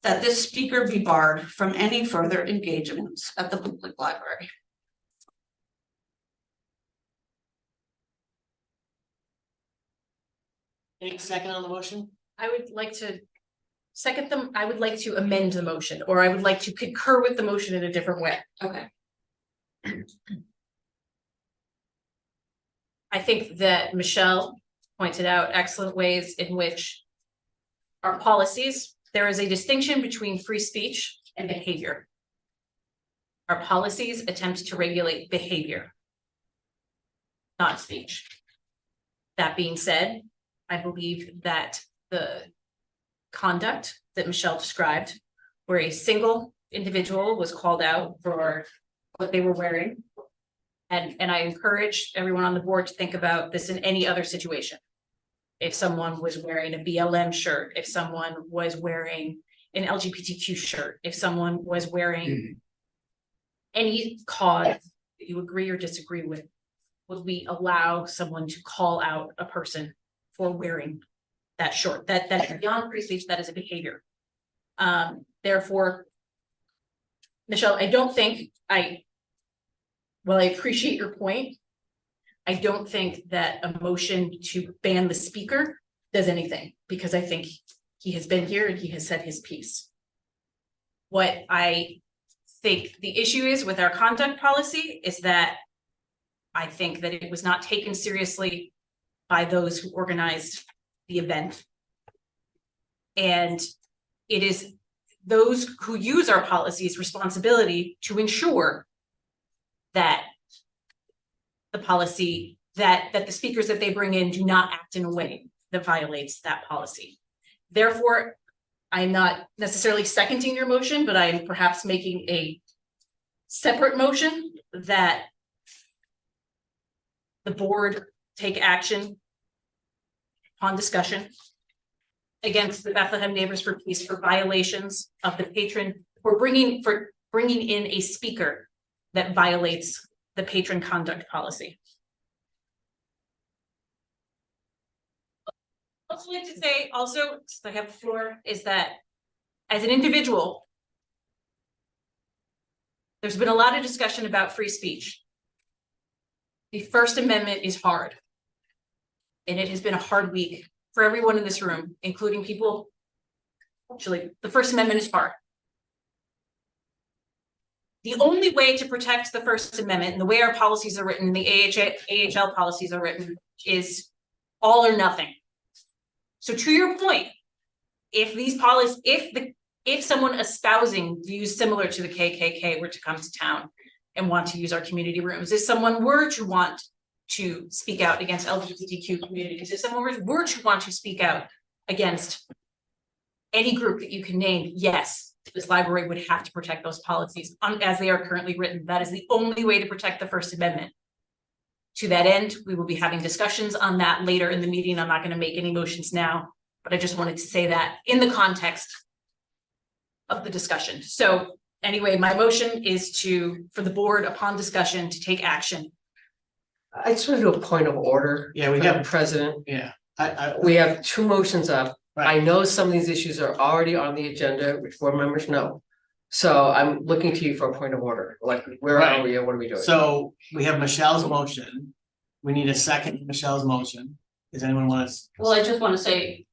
that this speaker be barred from any further engagements at the public library. Any second on the motion? I would like to second them. I would like to amend the motion, or I would like to concur with the motion in a different way. Okay. I think that Michelle pointed out excellent ways in which our policies, there is a distinction between free speech and behavior. Our policies attempt to regulate behavior, not speech. That being said, I believe that the conduct that Michelle described, where a single individual was called out for what they were wearing, and I encourage everyone on the board to think about this in any other situation. If someone was wearing a BLM shirt, if someone was wearing an LGBTQ shirt, if someone was wearing any cause that you agree or disagree with, would we allow someone to call out a person for wearing that short? That is beyond free speech, that is a behavior. Therefore, Michelle, I don't think well, I appreciate your point. I don't think that a motion to ban the speaker does anything, because I think he has been here and he has said his piece. What I think the issue is with our conduct policy is that I think that it was not taken seriously by those who organized the event. And it is those who use our policies' responsibility to ensure that the policy, that the speakers that they bring in do not act in a way that violates that policy. Therefore, I'm not necessarily seconding your motion, but I am perhaps making a separate motion that the board take action upon discussion against the Bethlehem Neighbors for Peace for violations of the patron, for bringing in a speaker that violates the patron conduct policy. I'd also like to say also, so I have the floor, is that as an individual, there's been a lot of discussion about free speech. The First Amendment is hard. And it has been a hard week for everyone in this room, including people. Actually, the First Amendment is hard. The only way to protect the First Amendment and the way our policies are written, the AHL policies are written, is all or nothing. So to your point, if these policies, if someone espousing views similar to the KKK were to come to town and want to use our community rooms, if someone were to want to speak out against LGBTQ communities, if someone were to want to speak out against any group that you can name, yes, this library would have to protect those policies as they are currently written. That is the only way to protect the First Amendment. To that end, we will be having discussions on that later in the meeting. I'm not going to make any motions now, but I just wanted to say that in the context of the discussion. So anyway, my motion is for the board upon discussion to take action. I just want to do a point of order. Yeah, we Madam have, President. yeah, We have two motions up. Right. I know some of these issues are already on the agenda, which board members know. So I'm looking to you for a point of order, like where Right. are we and what are we doing? so we have Michelle's motion. We need a second to Michelle's motion. Does anyone want to? Well, I just want to say,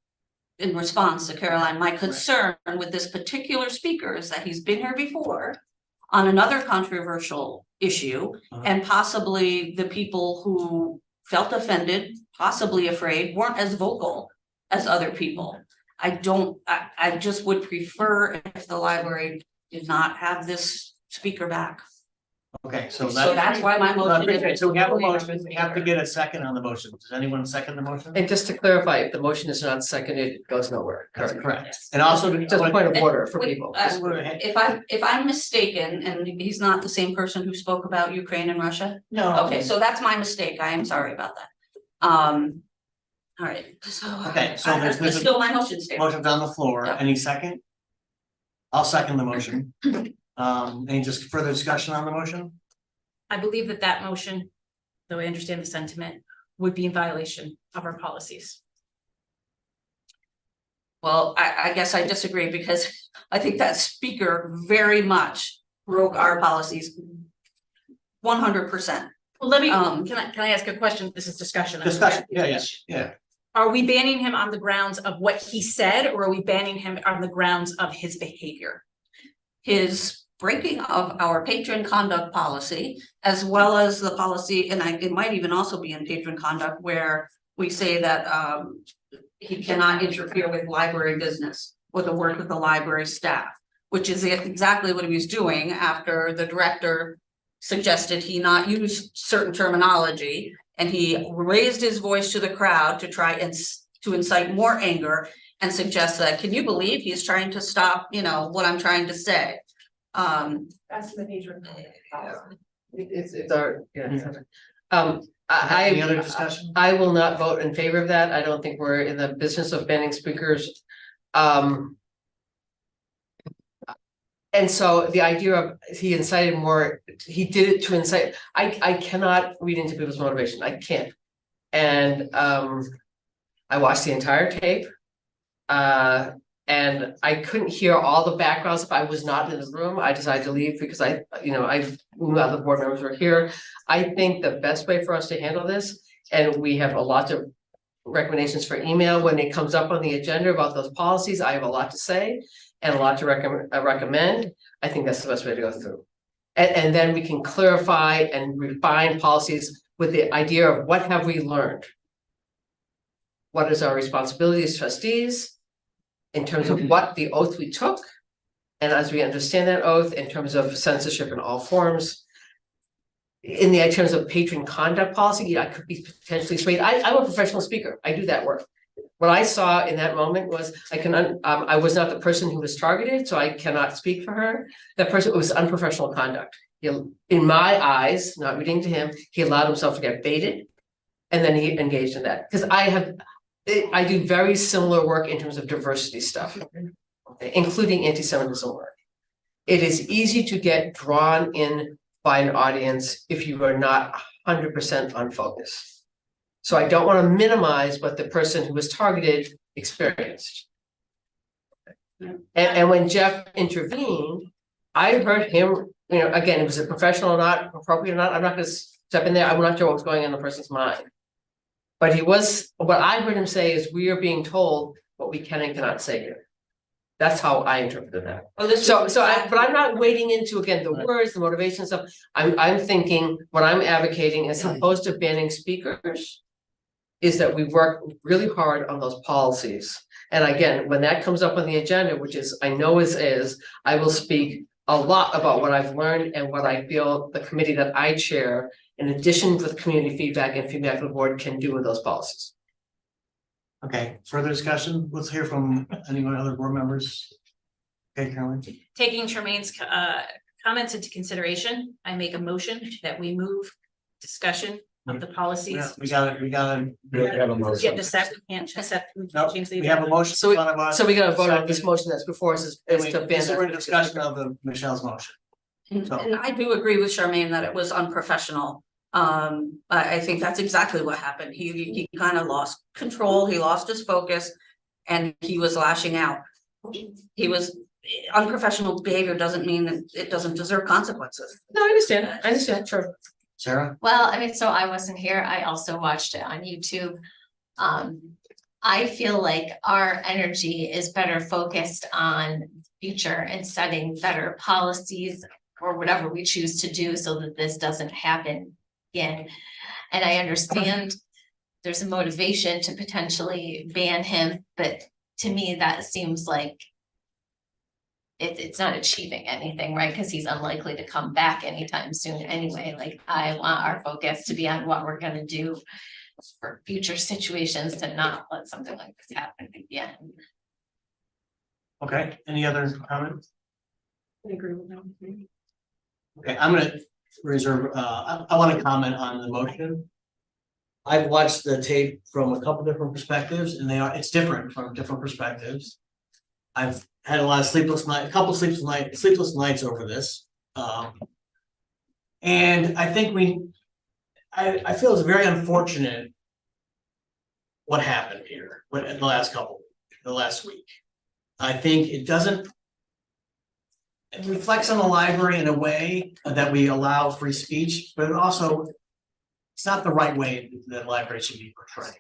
in response to Caroline, my concern with this particular speaker is that he's been here before on another controversial issue, and possibly the people who felt offended, possibly afraid, weren't as vocal as other people. I just would prefer if the library did not have this speaker back. Okay, so that's why my motion is. So we have a motion, we have to get a second on the motion. Does anyone second the motion? And just to clarify, if the motion is not seconded, it goes nowhere. That's correct. And also. Just a point of order for Wait, people. If I'm mistaken, and he's not the same person who spoke about Ukraine and Russia? No. Okay, so that's my mistake. I am sorry about that. All right, so. Okay, so there's It's still my motion statement. motion's on the floor. Yeah. Any second? I'll second the motion. Any just further discussion on the motion? I believe that motion, though I understand the sentiment, would be in violation of our policies. Well, I guess I disagree because I think that speaker very much broke our policies 100%. Well, let me, can I ask a question? This is discussion. Discussion, yeah. Are we banning him on the grounds of what he said, or are we banning him on the grounds of his behavior? His breaking of our patron conduct policy, as well as the policy, and it might even also be in patron conduct where we say that he cannot interfere with library business or the work of the library staff, which is exactly what he was doing after the director suggested he not use certain terminology, and he raised his voice to the crowd to try and to incite more anger and suggest that, can you believe he's trying to stop, what I'm trying to say? That's the patron. It's our, yeah. Any other discussion? I will not vote in favor of that. I don't think we're in the business of banning speakers. And so the idea of he incited more, he did it to incite, I cannot read into people's motivation. I can't. And I watched the entire tape. And I couldn't hear all the backgrounds if I was not in the room. I decided to leave because I knew other board members were here. I think the best way for us to handle this, and we have a lot of recommendations for email when it comes up on the agenda about those policies. I have a lot to say and a lot to recommend. I think that's the best way to go through. And then we can clarify and refine policies with the idea of what have we learned? What is our responsibility as trustees in terms of what the oath we took? And as we understand that oath in terms of censorship in all forms, in the terms of patron conduct policy, I could be potentially swayed. I'm a professional speaker. I do that work. What I saw in that moment was I was not the person who was targeted, so I cannot speak for her. That person, it was unprofessional conduct. In my eyes, not reading to him, he allowed himself to get baited, and then he engaged in that. Because I do very similar work in terms of diversity stuff, including anti-Semitism work. It is easy to get drawn in by an audience if you are not 100% on focus. So I don't want to minimize what the person who was targeted experienced. And when Jeff intervened, I heard him, again, it was a professional or not, appropriate or not, I'm not going to step in there. I'm not sure what was going on in the person's mind. But what I heard him say is, we are being told what we can and cannot say here. That's how I interpreted that. Oh, this So, was- but I'm not wading into, again, the words, the motivation stuff. I'm thinking, what I'm advocating as opposed to banning speakers is that we work really hard on those policies. And again, when that comes up on the agenda, which is, I know is, I will speak a lot about what I've learned and what I feel the committee that I chair, in addition with community feedback and feedback from the board, can do with those policies. Okay, further discussion? Let's hear from anyone, other board members. Okay, Carolyn. Taking Charmaine's comments into consideration, I make a motion that we move discussion of the policies. We got it. Get the set, we can't set. No, change the we have a motion So in front of us. So we gotta vote on this Second. motion that's before us is And to ban. this is that. a discussion of the Michelle's motion. So- And I do agree with Charmaine that it was unprofessional. I think that's exactly what happened. He kind of lost control, he lost his focus, and he was lashing out. He was, unprofessional behavior doesn't mean that it doesn't deserve consequences. No, I understand, sure. Sarah? Well, I mean, so I wasn't here. I also watched it on YouTube. I feel like our energy is better focused on future and setting better policies or whatever we choose to do so that this doesn't happen again. And I understand there's a motivation to potentially ban him, but to me, that seems like it's not achieving anything, right? Because he's unlikely to come back anytime soon anyway. Like, I want our focus to be on what we're gonna do for future situations to not let something like this happen again. Okay, any other comments? I agree with that. Okay, I'm gonna reserve, I wanna comment on the motion. I've watched the tape from a couple different perspectives and it's different from different perspectives. I've had a lot of sleepless nights over this. And I think I feel it's very unfortunate what happened here, the last week. I think it reflects on the library in a way that we allow free speech, but it also, it's not the right way that the library should be portrayed.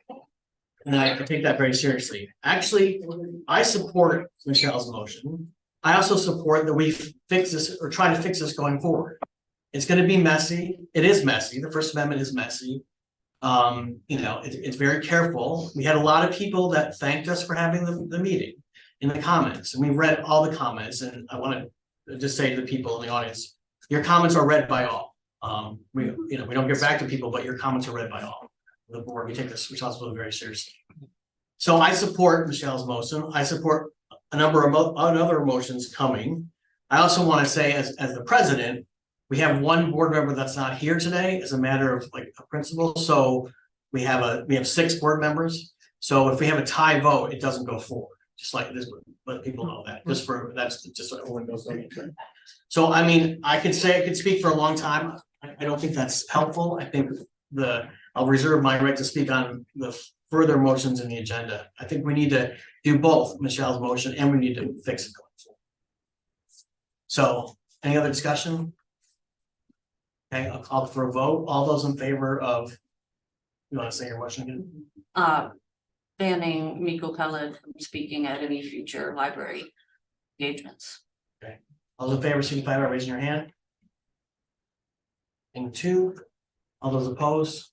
And I take that very seriously. Actually, I support Michelle's motion. I also support that we fix this or try to fix this going forward. It's gonna be messy. It is messy. The First Amendment is messy. It's very careful. We had a lot of people that thanked us for having the meeting in the comments, and we read all the comments, and I want to just say to the people in the audience, your comments are read by all. We don't get back to people, but your comments are read by all. The board, we take this responsibility very seriously. So I support Michelle's motion. I support a number of other motions coming. I also want to say, as the president, we have one board member that's not here today as a matter of like a principle. So we have 6 board members. So if we have a tie vote, it doesn't go forward. Just like this, let people know that. That's just what everyone knows. So I mean, I could speak for a long time. I don't think that's helpful. I think I'll reserve my right to speak on the further motions in the agenda. I think we need to do both Michelle's motion and we need to fix it going forward. So any other discussion? Okay, I'll call for a vote. All those in favor of, you want to say your motion again? Banning Miko Pellet from speaking at any future library engagements. Okay, all those in favor signify by raising your hand. And 2, all those opposed?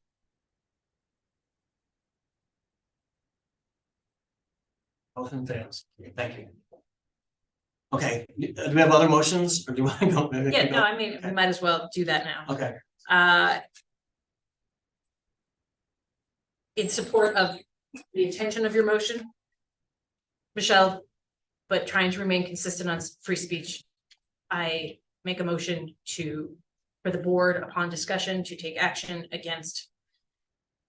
Motion fails. Thank you. Okay, do we have other motions or do you want to go? Yeah, no, I mean, we might as well do that now. Okay, In support of the intention of your motion, Michelle, but trying to remain consistent on free speech, I make a motion for the board upon discussion to take action against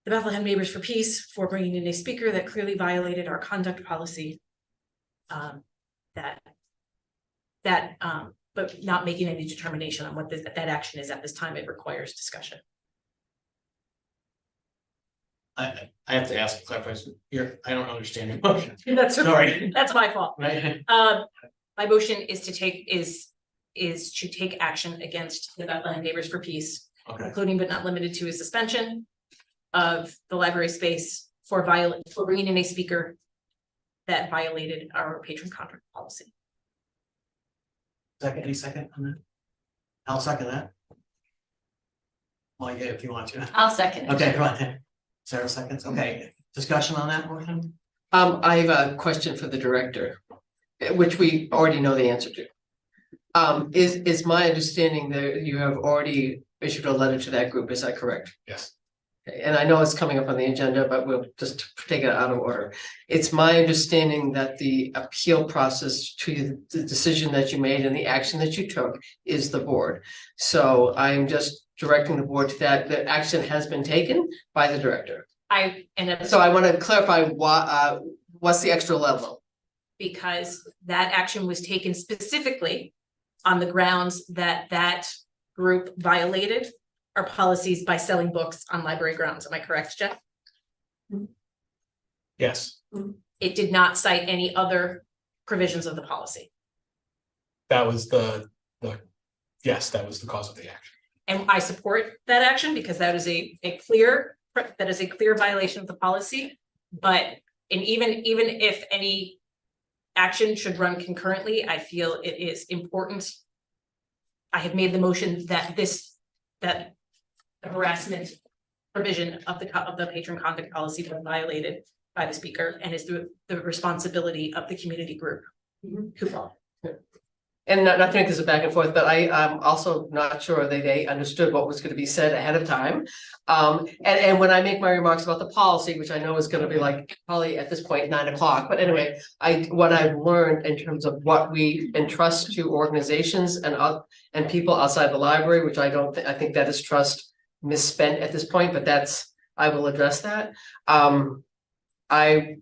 the Bethlehem Neighbors for Peace for bringing in a speaker that clearly violated our conduct policy. But not making any determination on what that action is at this time. It requires discussion. I have to ask a clarification. I don't understand your motion. That's Sorry. That's my fault. Right. My motion is to take action against the Bethlehem Neighbors for Peace, including but not limited to a suspension of the library space for bringing in a speaker that violated our patron conduct policy. Second, any second on that? I'll second that. Well, yeah, if you want to. I'll second it. Okay, go on. Sarah seconds, okay, discussion on that motion? I have a question for the director, which we already know the answer to. Is my understanding that you have already issued a letter to that group, is that correct? Yes. Okay, and I know it's coming up on the agenda, but we'll just take it out of order. It's my understanding that the appeal process to the decision that you made and the action that you took is the board. So I'm just directing the board to that, the action has been taken by the director. So I want to clarify why, what's the extra level? Because that action was taken specifically on the grounds that that group violated our policies by selling books on library grounds. Am I correct, Jeff? Yes, It did not cite any other provisions of the policy. that was yes, that was the cause of the action. And I support that action because that is a clear violation of the policy. But even if any action should run concurrently, I feel it is important. I have made the motion that the harassment provision of the patron conduct policy was violated by the speaker and is the responsibility of the community group who followed. And not to make this a back and forth, but I'm also not sure that they understood what was going to be said ahead of time. And when I make my remarks about the policy, which I know is going to be like probably at this point 9 o'clock, but anyway, what I've learned in terms of what we entrust to organizations and people outside the library, which I think that is trust misspent at this point, but I will address that. I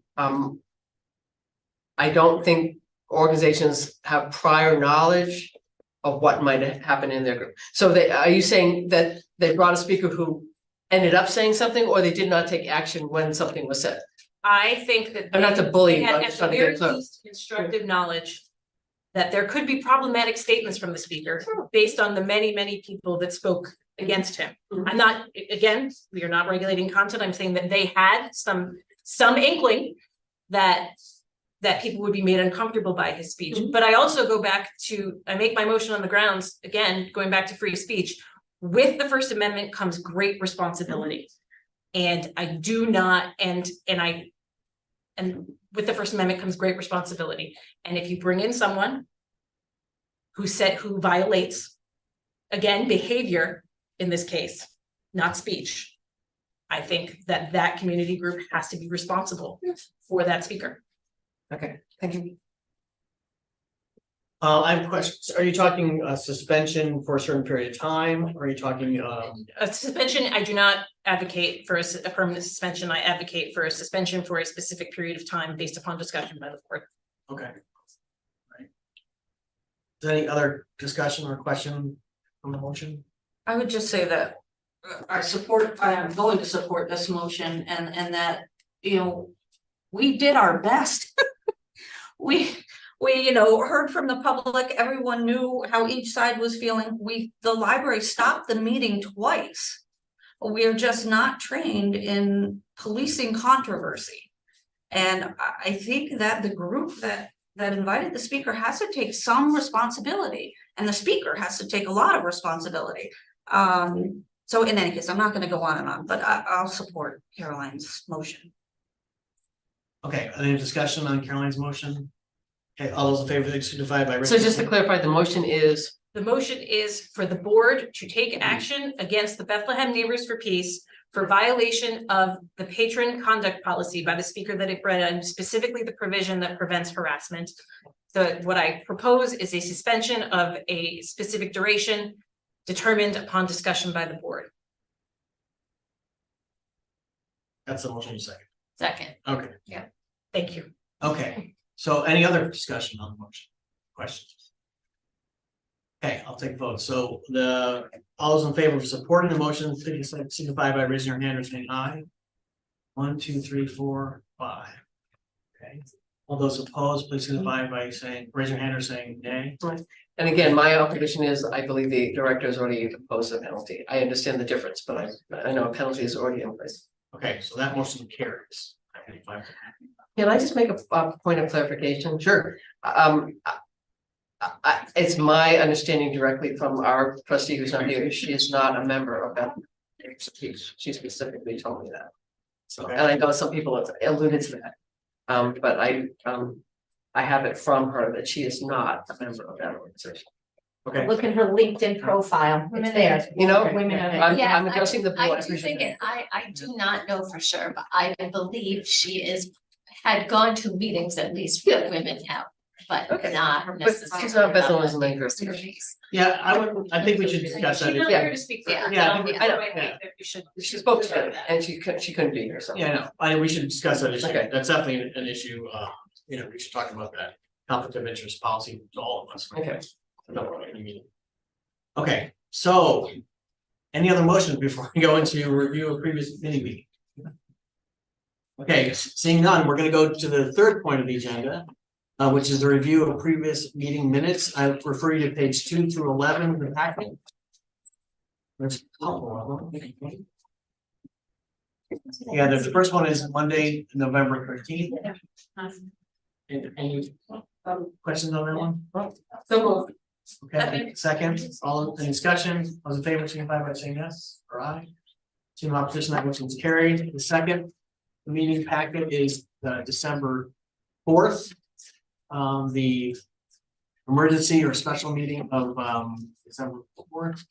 don't think organizations have prior knowledge of what might happen in their group. So are you saying that they brought a speaker who ended up saying something, or they did not take action when something was said? I think that I'm not to bully, they had I'm at just the trying to very get clear. least constructive knowledge that there could be problematic statements from the speaker based on the many people that spoke against him. I'm not, again, we are not regulating content. I'm saying that they had some inkling that people would be made uncomfortable by his speech. But I also go back to, I make my motion on the grounds, again, going back to free speech. With the First Amendment comes great responsibility. And I do not, and with the First Amendment comes great responsibility. And if you bring in someone who violates, again, behavior in this case, not speech, I think that community group has to be responsible for that speaker. Okay, thank you. I have a question. Are you talking suspension for a certain period of time? Or are you talking A suspension, I do not advocate for a permanent suspension. I advocate for a suspension for a specific period of time based upon discussion by the board. Okay. Right. Is there any other discussion or question on the motion? I would just say that I am going to support this motion and that, we did our best. We heard from the public, everyone knew how each side was feeling. The library stopped the meeting twice. We are just not trained in policing controversy. And I think that the group that invited the speaker has to take some responsibility, and the speaker has to take a lot of responsibility. So in any case, I'm not going to go on and on, but I'll support Caroline's motion. Okay, any discussion on Caroline's motion? Okay, all those in favor signify by. So just to clarify, the motion is? The motion is for the board to take action against the Bethlehem Neighbors for Peace for violation of the patron conduct policy by the speaker that it read, and specifically the provision that prevents harassment. So what I propose is a suspension of a specific duration determined upon discussion by the board. That's the motion, second. Second. Okay. Yeah. Thank you. Okay, so any other discussion on the motion? Questions? Okay, I'll take a vote. So all those in favor of supporting the motion, please signify by raising your hand or saying aye. 1, 2, 3, 4, 5. Okay. All those opposed, please signify by raise your hand or saying nay. And again, my opposition is, I believe the director has already imposed a penalty. I understand the difference, but I know a penalty is already in place. Okay, so that motion carries. Can I just make a point of clarification? Sure. It's my understanding directly from our trustee who's not here, she is not a member of that. She specifically told me that. So, and I know some people have alluded to that. But I have it from her that she is not a member of that organization. Okay. Look at her LinkedIn profile, it's there. You know, Women of- I'm addressing the board. I do think it, I do not know for sure, but I believe she had gone to meetings at least where women have, but not But necessarily. she's not Bethlehem main group. Yeah, I think we should discuss that. She's not here to speak for her. Yeah, I think- I know. I think that we should. She spoke to them and she couldn't be here, so. Yeah, no, we should discuss that issue. Okay. That's definitely an issue, we should talk about that. Conflict of interest policy to all of us. Okay. Okay, so any other motions before we go into review of previous meeting? Okay, seeing none, we're gonna go to the third point of the agenda, which is the review of previous meeting minutes. I refer you to page 2 through 11 of the packet. There's a couple of them. Yeah, the first one is Monday, November 13th. Any questions on that one? So Okay, second, all in discussion, all in favor, signify by saying yes or aye. Team opposition, that motion is carried. The second meeting packet is December 4th. The emergency or special meeting of December 4th.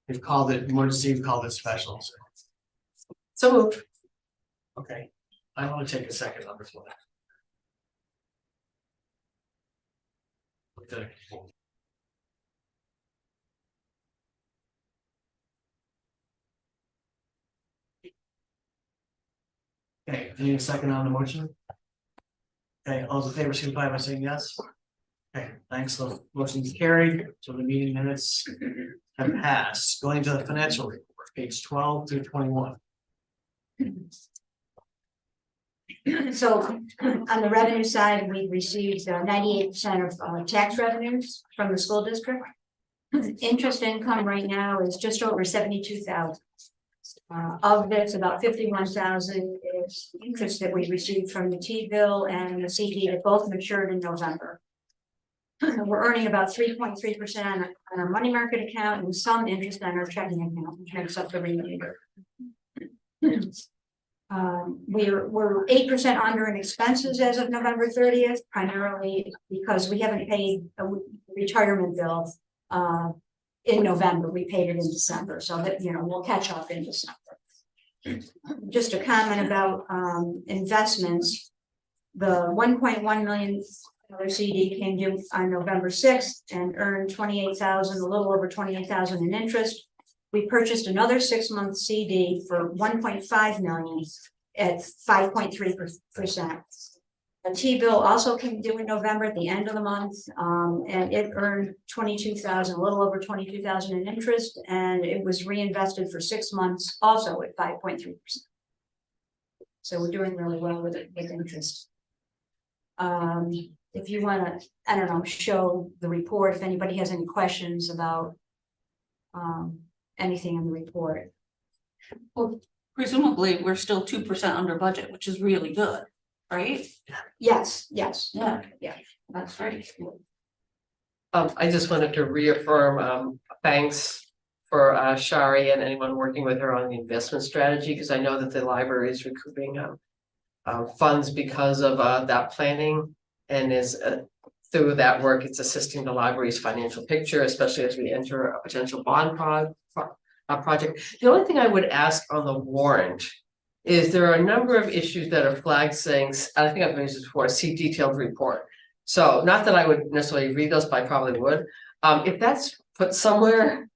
We've called it emergency, we've called it special. So moved. Okay, I want to take a second on this one. Okay. Okay, I need a second on the motion. Okay, all those in favor, signify by saying yes. Okay, thanks, the motion is carried, so the meeting minutes have passed. Going to the financial report, page 12 through 21. So on the revenue side, we received 98% of tax revenues from the school district. Interest income right now is just over 72,000. Of this, about 51,000 is interest that we received from the T-bill and the CD that both matured in November. We're earning about 3.3% on our money market account and some interest on our checking account, which makes up the remainder. We're 8% under in expenses as of November 30th, primarily because we haven't paid a retirement bill in November. We paid it in December, so that we'll catch up in December. Just a comment about investments. The $1.1 million CD came due on November 6th and earned 28,000, a little over 28,000 in interest. We purchased another 6-month CD for 1.5 million at 5.3%. The T-bill also came due in November at the end of the month, and it earned 22,000, a little over 22,000 in interest, and it was reinvested for 6 months, also at 5.3%. So we're doing really well with it, with interest. If you want to, I don't know, show the report, if anybody has any questions about anything in the report. Well, presumably, we're still 2% under budget, which is really good, right? Yes, Yeah, that's right. I just wanted to reaffirm, thanks for Shari and anyone working with her on the investment strategy, because I know that the library is recouping funds because of that planning, and is through that work, it's assisting the library's financial picture, especially as we enter a potential bond project. The only thing I would ask on the warrant is there are a number of issues that are flagged saying, I think I've mentioned this before, see detailed report. So not that I would necessarily read those, but I probably would. If that's put somewhere,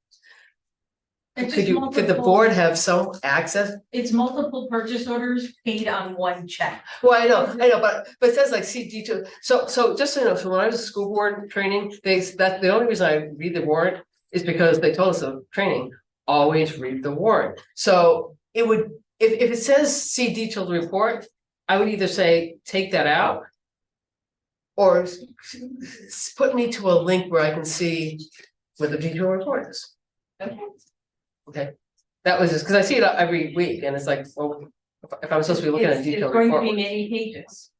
could the board have some access? It's multiple purchase orders paid on one check. Well, I know, but it says like see detail. So just so you know, so when I was at school board training, that the only reason I read the warrant is because they told us in training, always read the warrant. So it would, if it says see detailed report, I would either say take that out, or put me to a link where I can see what the detailed report is. Okay. Okay, that was just because I see it every week and it's like, well, if I was supposed to be looking at a It's detailed going to report. be many pages.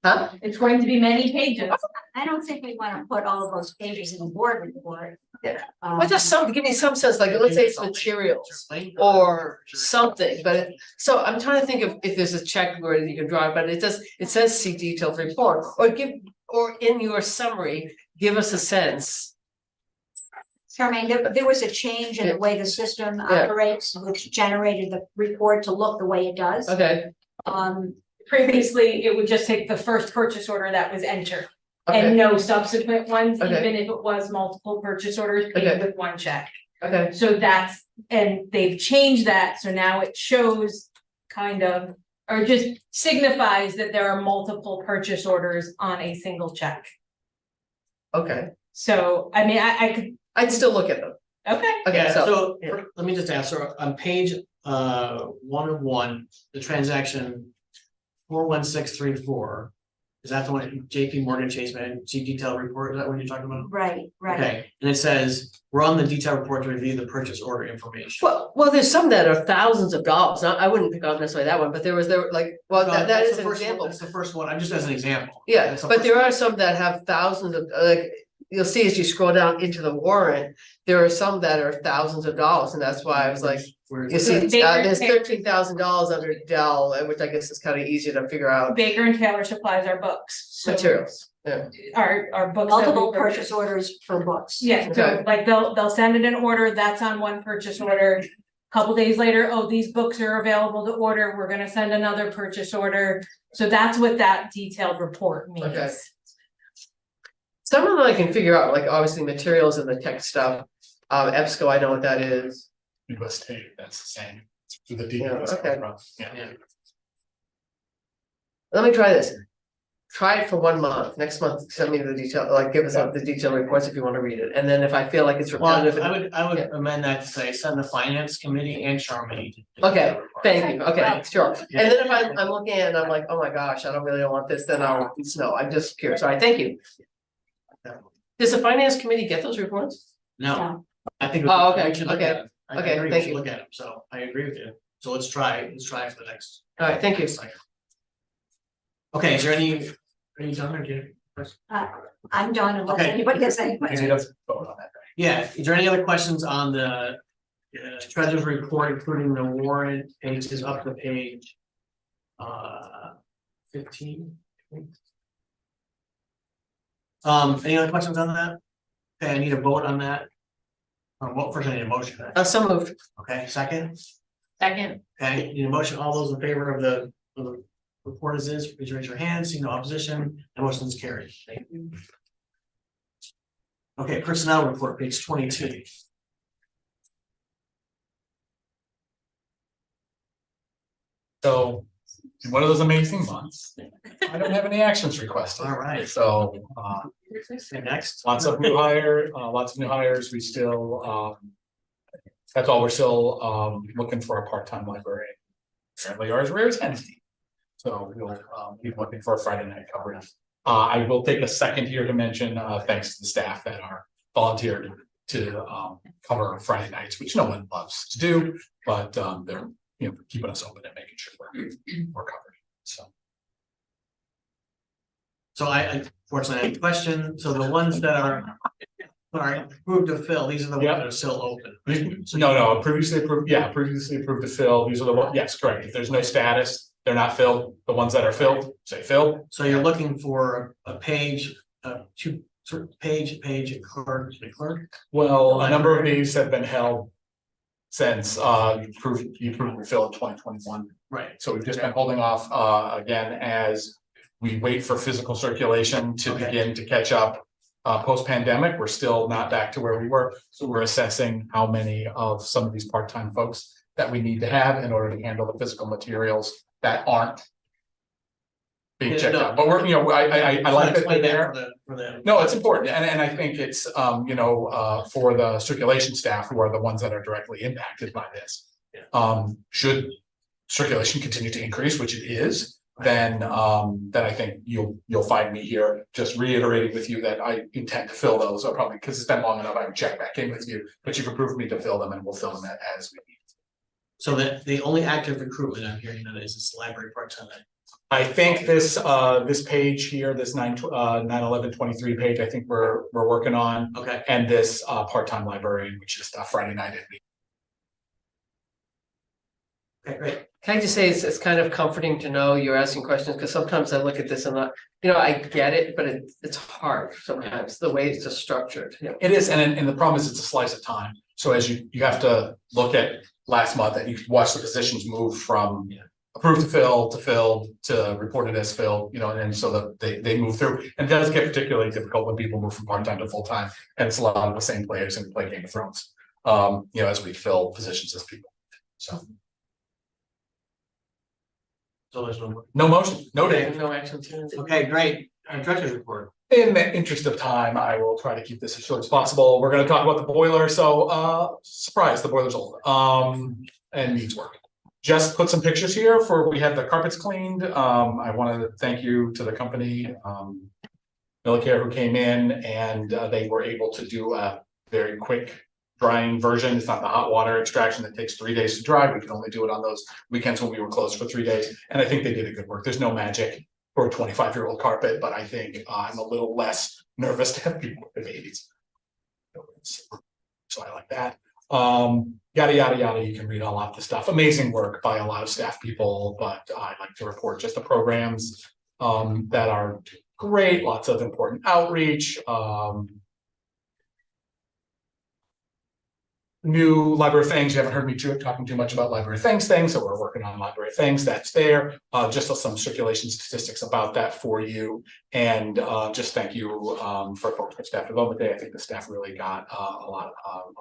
Huh? It's going to be many pages. I don't think we want to put all of those pages in the board report. Yeah. Well, just some, give me some sense, like, let's say it's materials or something, but so I'm trying to think of if there's a check where you can draw, but it says see detailed report, or in your summary, give us a sense. Charmaine, there was a change in the way the system operates, which generated the report to look the way it does. Okay, Previously, it would just take the first purchase order that was entered. okay, And no subsequent ones, Okay. even if it was multiple purchase orders Okay. paid with one check. okay, So that's, and they've changed that, so now it shows kind of, or just signifies that there are multiple purchase orders on a single check. okay, So, I mean, I could, I'd still look at them. okay, Okay, Yeah, so, so let me just answer, on page 1 the transaction 41634. Is that the one, JP Morgan Chase Bank, see detailed report, is that what you're talking about? Right, right. Okay, and it says, we're on the detailed report to review the purchase order information. well, there's some that are thousands of dollars, I wouldn't pick on necessarily that one, but there like, well, No, that that's is the an first one- example. That's the first one, I'm just as an example. Yeah, That's the but first there one. are some that have thousands of, like, you'll see as you scroll down into the warrant, there are some that are thousands of dollars, and that's why I was like, you see, there's $13,000 under Dell, which I guess is kind of easier to figure out. Baker and Taylor supplies our books, so. Materials, yeah, Our books. that we Multiple purchase. purchase orders for books. Yeah, so Okay. like they'll send it in order, that's on one purchase order. Couple days later, oh, these books are available to order, we're gonna send another purchase order. So that's what that detailed report means. Okay. Some of them I can figure out, like obviously materials and the tech stuff, EBSCO, I know what that is. US State, that's the same. Through the Yeah, DPS okay. program. Yeah. Let me try this. Try it for 1 month, next month, send me the detail, like give us the detailed reports if you wanna read it, and then if I feel like it's Well, repetitive. I would amend that to say, send the finance committee and Charmaine. Okay, thank you, okay, sure, Yeah. and then if I'm looking at it and I'm like, oh my gosh, I don't really want this, then I'll, no, I'm just curious, all right, thank you. Does the finance committee get those reports? No, I think. Oh, okay, we should look okay, at it. I okay, agree, we thank should you. Look at them, so I agree with you, so let's try for the next. All right, thank you. Okay, is there any, are you done or do you? I'm done unless Okay. anybody has any questions. Yeah, is there any other questions on the treasurer's report, including the warrant pages up to page 15? Any other questions on that? Okay, I need a vote on that. What first I need a motion? So moved. Okay, second, Second, okay, need a motion, all those in favor of the report as is, please raise your hand, see no opposition, the motion is carried. Thank you. Okay, personnel report, page 22. So, in one of those amazing months, I don't have any actions requested. All right. So, Okay, next. lots of new hires, we still, that's all, we're still, looking for a part-time librarian. Apparently ours rare entity. So we'll, be looking for a Friday night coverage. I will take a second here to mention, thanks to the staff that are volunteered to, cover Friday nights, which no one loves to do, but, they're, keeping us open and making sure we're covered, so. So I unfortunately have a question, so the ones that are approved to fill, these are the ones that are still open. No, previously approved to fill, these are the ones, yes, correct, if there's no status, they're not filled, the ones that are filled, say filled. So you're looking for a page, two, sort of page, clerk. Well, a number of these have been held since you approved to fill in 2021. Right. So we've just been holding off again as we wait for physical circulation to begin to catch up. Post-pandemic, we're still not back to where we were, so we're assessing how many of some of these part-time folks that we need to have in order to handle the physical materials that aren't being checked out. But we're, I like that they're there. No, it's important, and I think it's, for the circulation staff who are the ones that are directly impacted by this. Should circulation continue to increase, which it is, then I think you'll find me here just reiterating with you that I intend to fill those, or probably because it's been long enough, I can check back in with you, but you've approved me to fill them and we'll fill them as we need. So that the only active recruitment I'm hearing that is this library part-time. I think this page here, this 9/11/23 page, I think we're working on. Okay. And this part-time librarian, which is Friday night at week. Okay, great. Can I just say, it's kind of comforting to know you're asking questions, because sometimes I look at this and I get it, but it's hard sometimes, the way it's just structured. It is, and the problem is it's a slice of time. So as you have to look at last month and you watch the positions move from approved to filled to reported as filled, and so that they move through. And it does get particularly difficult when people move from part-time to full-time, and it's a lot of the same players who play Game of Thrones. As we fill positions as people. So there's no motion, no data. No action. Okay, great. Treasurer's report. In the interest of time, I will try to keep this as short as possible. We're gonna talk about the boiler, so surprise, the boiler's old, and needs work. Just put some pictures here we had the carpets cleaned. I wanted to thank you to the company, Millicare, who came in, and they were able to do a very quick drying version. It's not the hot water extraction that takes 3 days to dry. We could only do it on those weekends when we were closed for 3 days, and I think they did a good work. There's no magic for a 25-year-old carpet, but I think I'm a little less nervous to have people with babies. So I like that. Yada, yada, yada. You can read all out the stuff. Amazing work by a lot of staff people, but I like to report just the programs that are great. Lots of important outreach. New library things. You haven't heard me talking too much about library things, so we're working on library things. That's there. Just some circulation statistics about that for you, and just thank you for folks for Staff Development Day. I think the staff really got a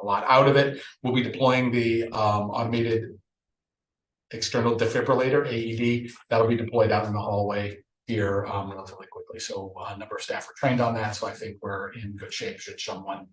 lot out of it. We'll be deploying the automated external defibrillator (AED) that'll be deployed out in the hallway here relatively quickly. So a number of staff are trained on that, so I think we're in good shape should someone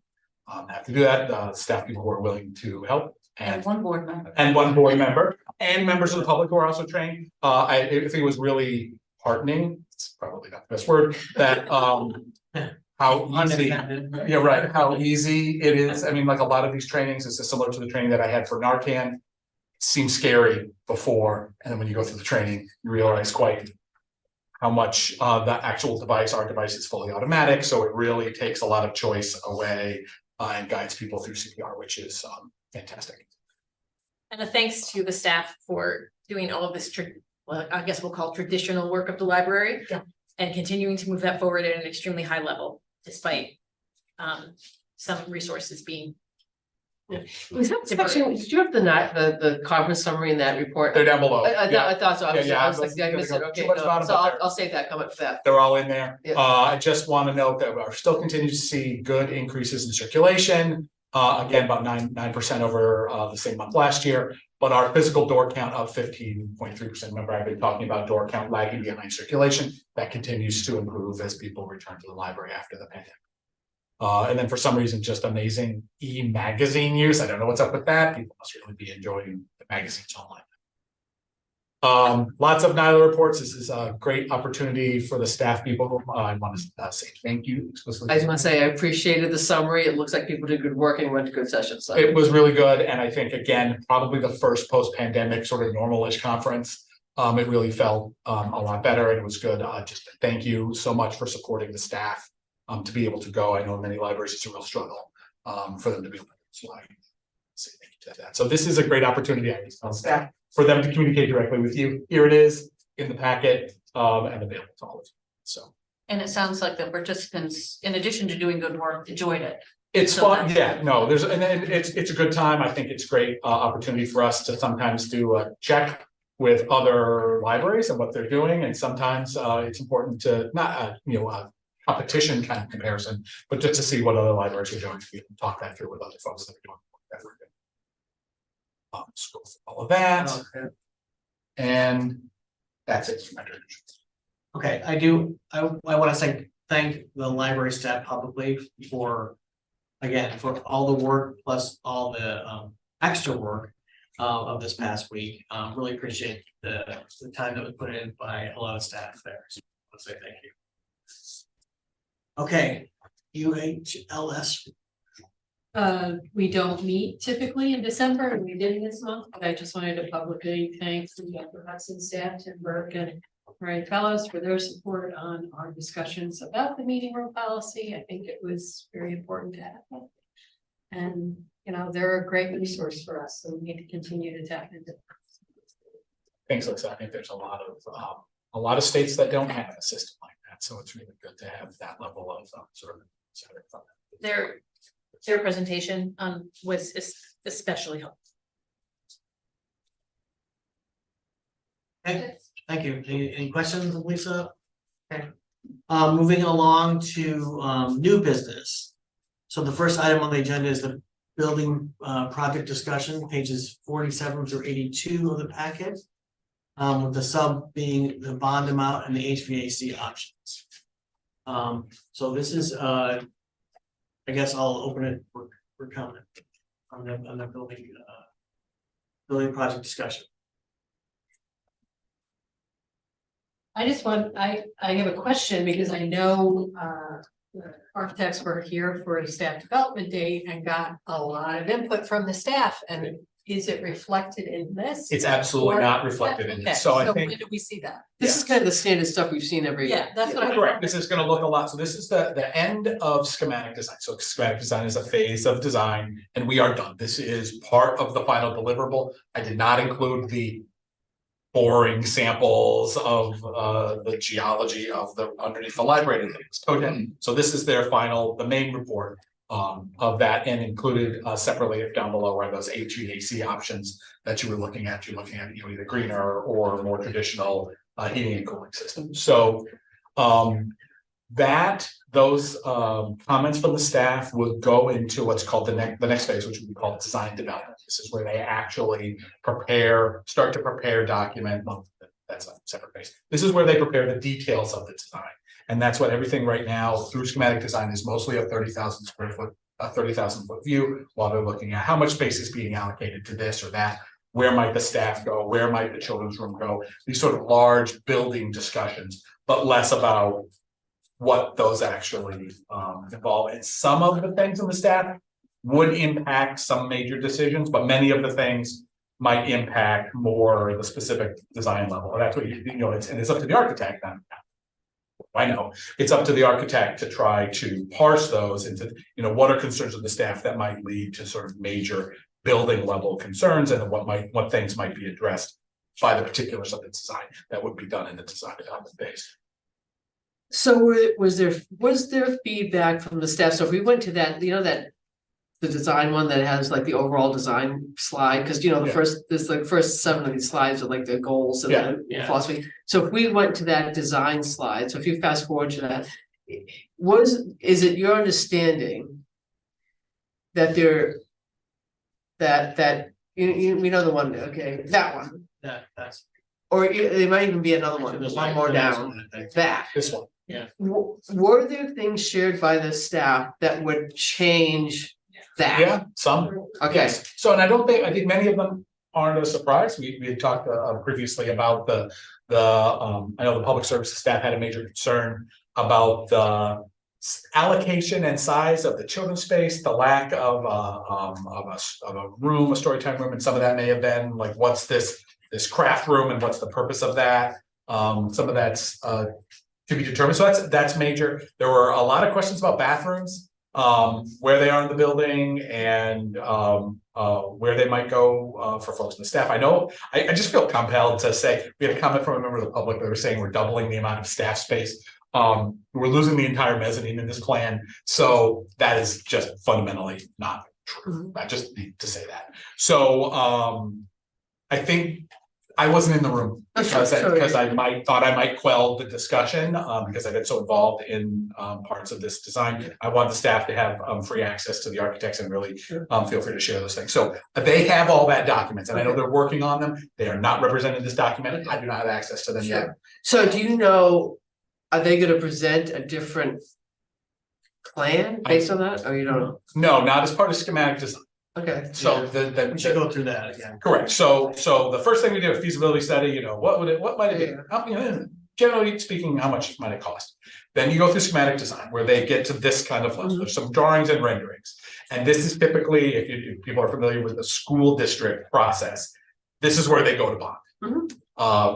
have to do that. Staff people who are willing to help, And one board member. and one board member, and members of the public who are also trained. I think it was really heartening. It's probably not the best word. That how easy, how easy it is. I mean, like a lot of these trainings, this is similar to the training that I had for Narcan. It seemed scary before, and then when you go through the training, you realize quite how much the actual device, our device, is fully automatic. So it really takes a lot of choice away. And guides people through CPR, which is fantastic. And a thanks to the staff for doing all of this, well, I guess we'll call traditional work of the library. Yeah. And continuing to move that forward at an extremely high level, despite some resources being. Was that section, did you have the conference summary in that report? They're down below. I thought so. I was like, I I missed it. Okay, too much about so them, but I'll save that comment for that. they're all in there. Yeah. I just want to note that we're still continuing to see good increases in circulation. Again, about 9% over the same month last year, but our physical door count of 15.3%. Remember, I've been talking about door count lagging behind circulation. That continues to improve as people return to the library after the pandemic. And then for some reason, just amazing e-magazine use. I don't know what's up with that. People must really be enjoying the magazines online. Lots of NILA reports. This is a great opportunity for the staff people. I want to say thank you explicitly. I just want to say I appreciated the summary. It looks like people did good work and went to good sessions. So. It was really good, and I think again, probably the first post-pandemic sort of normal-ish conference. It really felt a lot better, and it was good. Just thank you so much for supporting the staff to be able to go. I know in many libraries it's a real struggle for them to be able to. So I say thank you to that. So this is a great opportunity, I tell staff, for them to communicate directly with you. Here it is in the packet and available to all of you. So. And it sounds like the participants, in addition to doing good work, enjoyed it. It's fun, yeah, no, and it's a good time. I think it's a great opportunity for us to sometimes do a check with other libraries and what they're doing. And sometimes it's important to not, competition kind of comparison, but just to see what other libraries are doing. We can talk that through with other folks that are doing that we're doing. Scroll through all of that. Okay. And that's it for my direction. Okay, I want to thank the library staff publicly for all the work plus all the extra work of this past week. Really appreciate the time that was put in by a lot of staff there. So I'll say thank you. Okay, UHLS. We don't meet typically in December, and we did this month, but I just wanted to publicly thank the Dr. Hudson staff, Tim Burke and Ryan Fellows for their support on our discussions about the meeting room policy. I think it was very important to have that. And, you know, they're a great resource for us, so we need to continue to tap into. Things like that. I think there's a lot of states that don't have a system like that, so it's really good to have that level of sort of. Their presentation was especially helpful. Okay, thank you. Any questions, Lisa? Okay. Moving along to new business. So the first item on the agenda is the building project discussion, pages 47 through 82 of the packet. With the sub being the bond amount and the HVAC options. So this is I guess I'll open it for comment on the building project discussion. I just want, I have a question because I know the architects were here for a staff development day and got a lot of input from the staff, and is it reflected in this? It's absolutely Or- not reflected in Okay, this, so I when think. do we see that? This is kind of the standard stuff we've seen every year. Yeah, that's what I. Correct, this is gonna look a lot, so this is the end of schematic design, so schematic design is a phase of design, and we are done. This is part of the final deliverable. I did not include the boring samples of the geology of the underneath the library things. So this is their final, the main report of that, and included separately down below are those HVAC options that you were looking at. You're looking at, you know, either greener or more traditional heating and cooling systems. So those comments from the staff will go into what's called the next phase, which we call design development. This is where they actually start to prepare document. That's a separate phase. This is where they prepare the details of the design. And that's what everything right now through schematic design is mostly a 30,000 square foot, a 30,000 foot view, while they're looking at how much space is being allocated to this or that. Where might the staff go? Where might the children's room go? These sort of large building discussions, but less about what those actually involve. And some of the things in the staff would impact some major decisions, but many of the things might impact more the specific design level. And that's what you know, it's up to the architect then. I know it's up to the architect to try to parse those into, you know, what are concerns of the staff that might lead to sort of major building level concerns, and what things might be addressed by the particulars of the design that would be done in the design development phase. So was there feedback from the staff? So if we went to that, you know, that the design one that has like the overall design slide, because you know, the first 7 of these slides are like the goals and the philosophy. So if we went to that design slide, so if you fast forward to that, is it your understanding that that we know the one, okay, that one. That's. Or there might even be another one, there's one more down, This one. Yeah. Were there things shared by the staff that would change that? Yeah, some. Okay. Yes. So, and I think many of them aren't a surprise. We had talked previously about the I know the public services staff had a major concern about the allocation and size of the children's space, the lack of a room, a story time room, and some of that may have been like, what's this craft room and what's the purpose of that? Some of that's to be determined. So that's major. There were a lot of questions about bathrooms, where they are in the building, and where they might go for folks in the staff. I know I just feel compelled to say, we had a comment from a member of the public that were saying we're doubling the amount of staff space. We're losing the entire mezzanine in this plan. So that is just fundamentally not true. I just need to say that. So I think I wasn't in the room because I thought I might quell the discussion because I get so involved in parts of this design. I want the staff to have free access to the architects and really feel free to share those things. So they have all that documents, and I know they're working on them. They are not represented in this document. I do not have access to them yet. So do you know, are they gonna present a different plan based on that, or you don't know? No, not as part of schematic design. Okay. So we should go through that again. Correct. So the first thing we did a feasibility study, you know, what might it be? generally speaking, how much might it cost? Then you go through schematic design, where they get to this kind of level, there's some drawings and renderings. And this is typically, if people are familiar with the school district process, this is where they go to bond.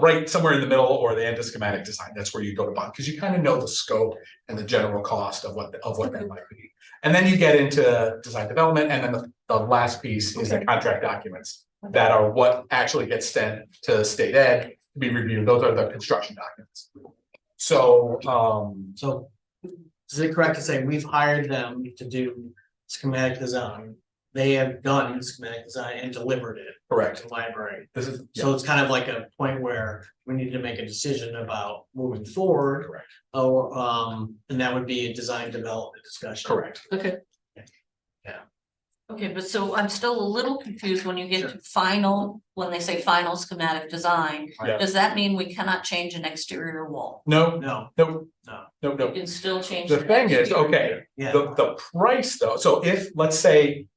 Right somewhere in the middle or the end of schematic design, that's where you go to bond, because you kind of know the scope and the general cost of what that might be. And then you get into design development, and then the last piece is the contract documents that are what actually gets sent to state ed to be reviewed. Those are the construction documents. So is it correct to say we've hired them to do schematic design? They have done schematic design and delivered it. Correct. To the library. This is, So it's kind of like a point where we need to make a decision about moving forward. Correct. Or, and that would be a design development discussion. Correct. Okay. Yeah. Okay, but so I'm still a little confused when you get to final, when they say final schematic design. Yeah. Does that mean we cannot change an exterior wall? No, No, no, no. no, no. We can still change. The thing is, okay, Yeah. the price though, so if, let's say.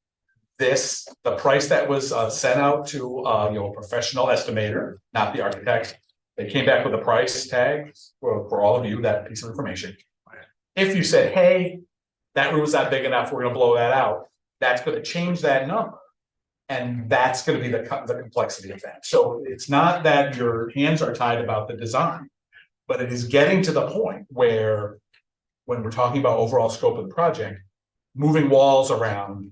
The price that was sent out to a professional estimator, not the architect. They came back with a price tag for all of you, that piece of information. If you said, hey, that room is not big enough, we're gonna blow that out, that's gonna change that number. And that's gonna be the complexity of that. So it's not that your hands are tied about the design, but it is getting to the point where when we're talking about overall scope of the project, moving walls around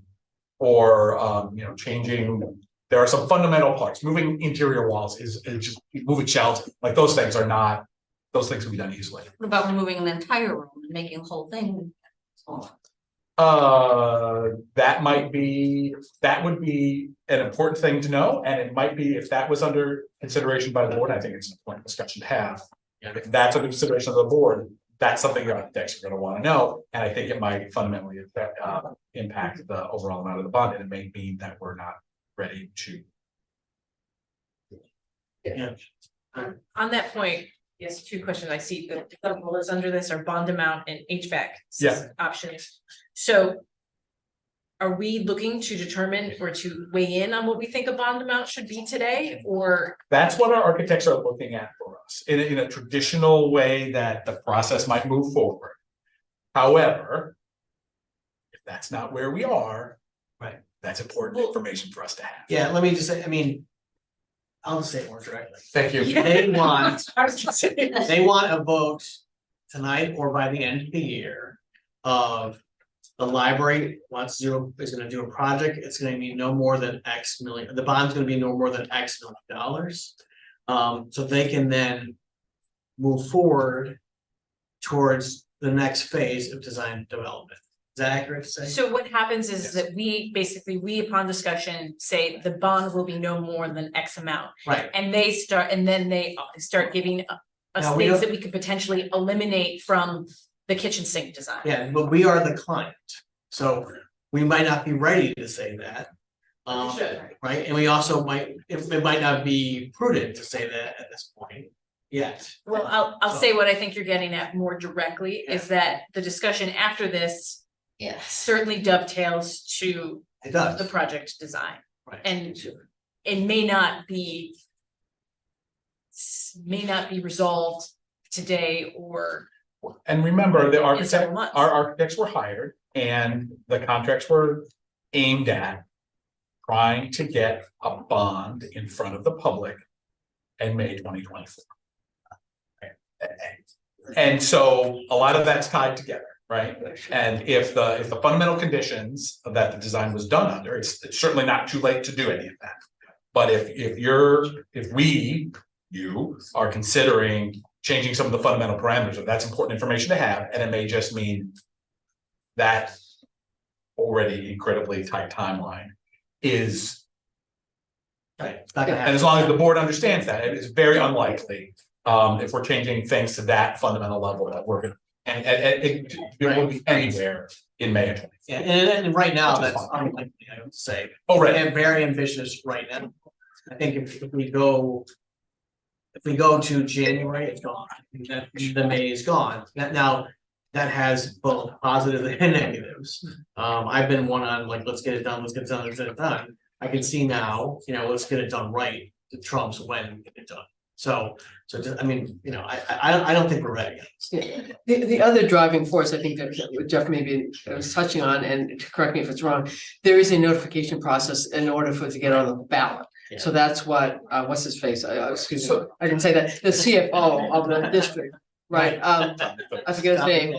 or changing, there are some fundamental parts. Moving interior walls is just moving shelves, like those things can be done easily. What about removing an entire room and making the whole thing smaller? That would be an important thing to know, and it might be, if that was under consideration by the board, I think it's an important discussion to have. If that's under consideration of the board, that's something the architects are gonna wanna know, and I think it might fundamentally impact the overall amount of the bond, and it may mean that we're not ready to. Yeah. On that point, yes, two questions. I see the rollers under this are bond amount and HVAC Yeah. options. So are we looking to determine or to weigh in on what we think a bond amount should be today, or? That's what our architects are looking at for us, in a traditional way that the process might move forward. However, if that's not where we are, right, that's important information for us to have. Yeah, let me just say, I mean, I'll just say it more directly. Thank you. They want a vote tonight or by the end of the year of the library is gonna do a project, it's gonna be no more than X million, the bond's gonna be no more than X million dollars. So they can then move forward towards the next phase of design development. Is that accurate to say? So what happens is that we upon discussion say the bond will be no more than X amount. Right. And then they start giving us Now, we things don't- that we could potentially eliminate from the kitchen sink design. Yeah, but we are the client, so we might not be ready to say that. Right, and we also it might not be prudent to say that at this point yet. Well, I'll say what I think you're getting at more directly is that the discussion after this. Yes. Certainly dovetails to. It does. The project design. Right. And it may not be resolved today or. And remember, In several months. our architects were hired and the contracts were aimed at trying to get a bond in front of the public in May 2024. And so a lot of that's tied together, right? And if the fundamental conditions that the design was done under, it's certainly not too late to do any of that. But if you are considering changing some of the fundamental parameters, that's important information to have, and it may just mean that already incredibly tight timeline is. Right. And as long as the board understands that, it is very unlikely, if we're changing things to that fundamental level that we're gonna, and it will be anywhere in May of 20. Yeah, and right now, that's unlikely, I would say. Oh, right. And very ambitious right now. I think if we go to January, it's gone. The May is gone. Now, that has both positive and negatives. I've been one on like, let's get it done, let's get it done. I can see now, let's get it done right. The trumps when we get it done. So just, I mean, you know, I don't think we're ready. Yeah. The other driving force, I think that Jeff maybe was touching on, and correct me if it's wrong, there is a notification process in order for it to get on the ballot. Yeah. So that's what, what's his face, excuse me, I didn't say that, the CFO of the district, right? I forget his name,